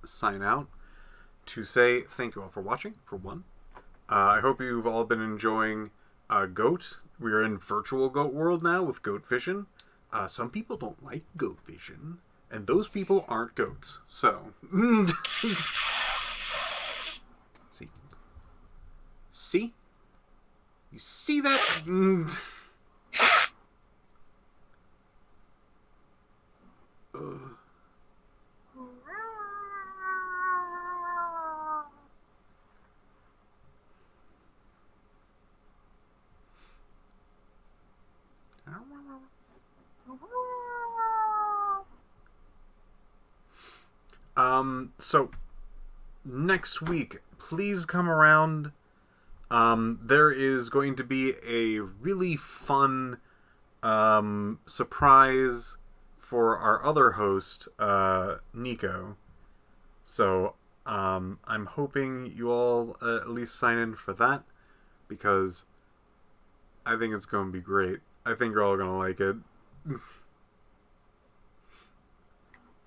sign out, to say thank you all for watching, for one. I hope you've all been enjoying Goat. We're in virtual Goat world now with Goat Vision. Some people don't like Goat Vision, and those people aren't goats. So, see? See? You see that? So next week, please come around. There is going to be a really fun surprise for our other host, Nico. So I'm hoping you all at least sign in for that, because I think it's going to be great. I think you're all going to like it.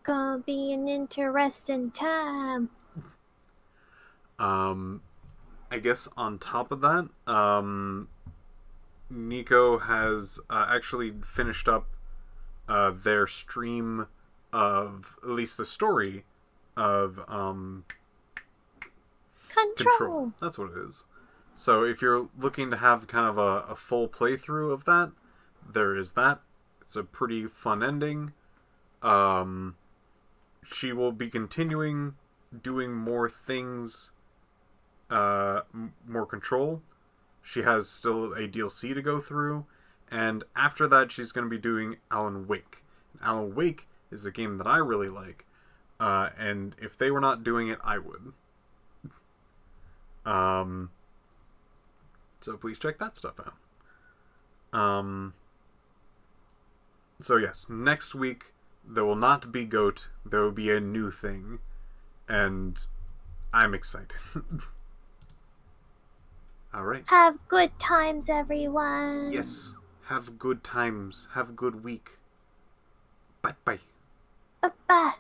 Gonna be an interesting time. I guess on top of that, Nico has actually finished up their stream of at least the story of Control. That's what it is. So if you're looking to have kind of a full playthrough of that, there is that. It's a pretty fun ending. She will be continuing doing more things, more Control. She has still a DLC to go through, and after that she's going to be doing Alan Wake. Alan Wake is a game that I really like, and if they were not doing it, I would. So please check that stuff out. So yes, next week there will not be Goat, there will be a new thing, and I'm excited. Alright. Have good times, everyone. Yes, have good times, have a good week. Bye-bye. Bye-bye.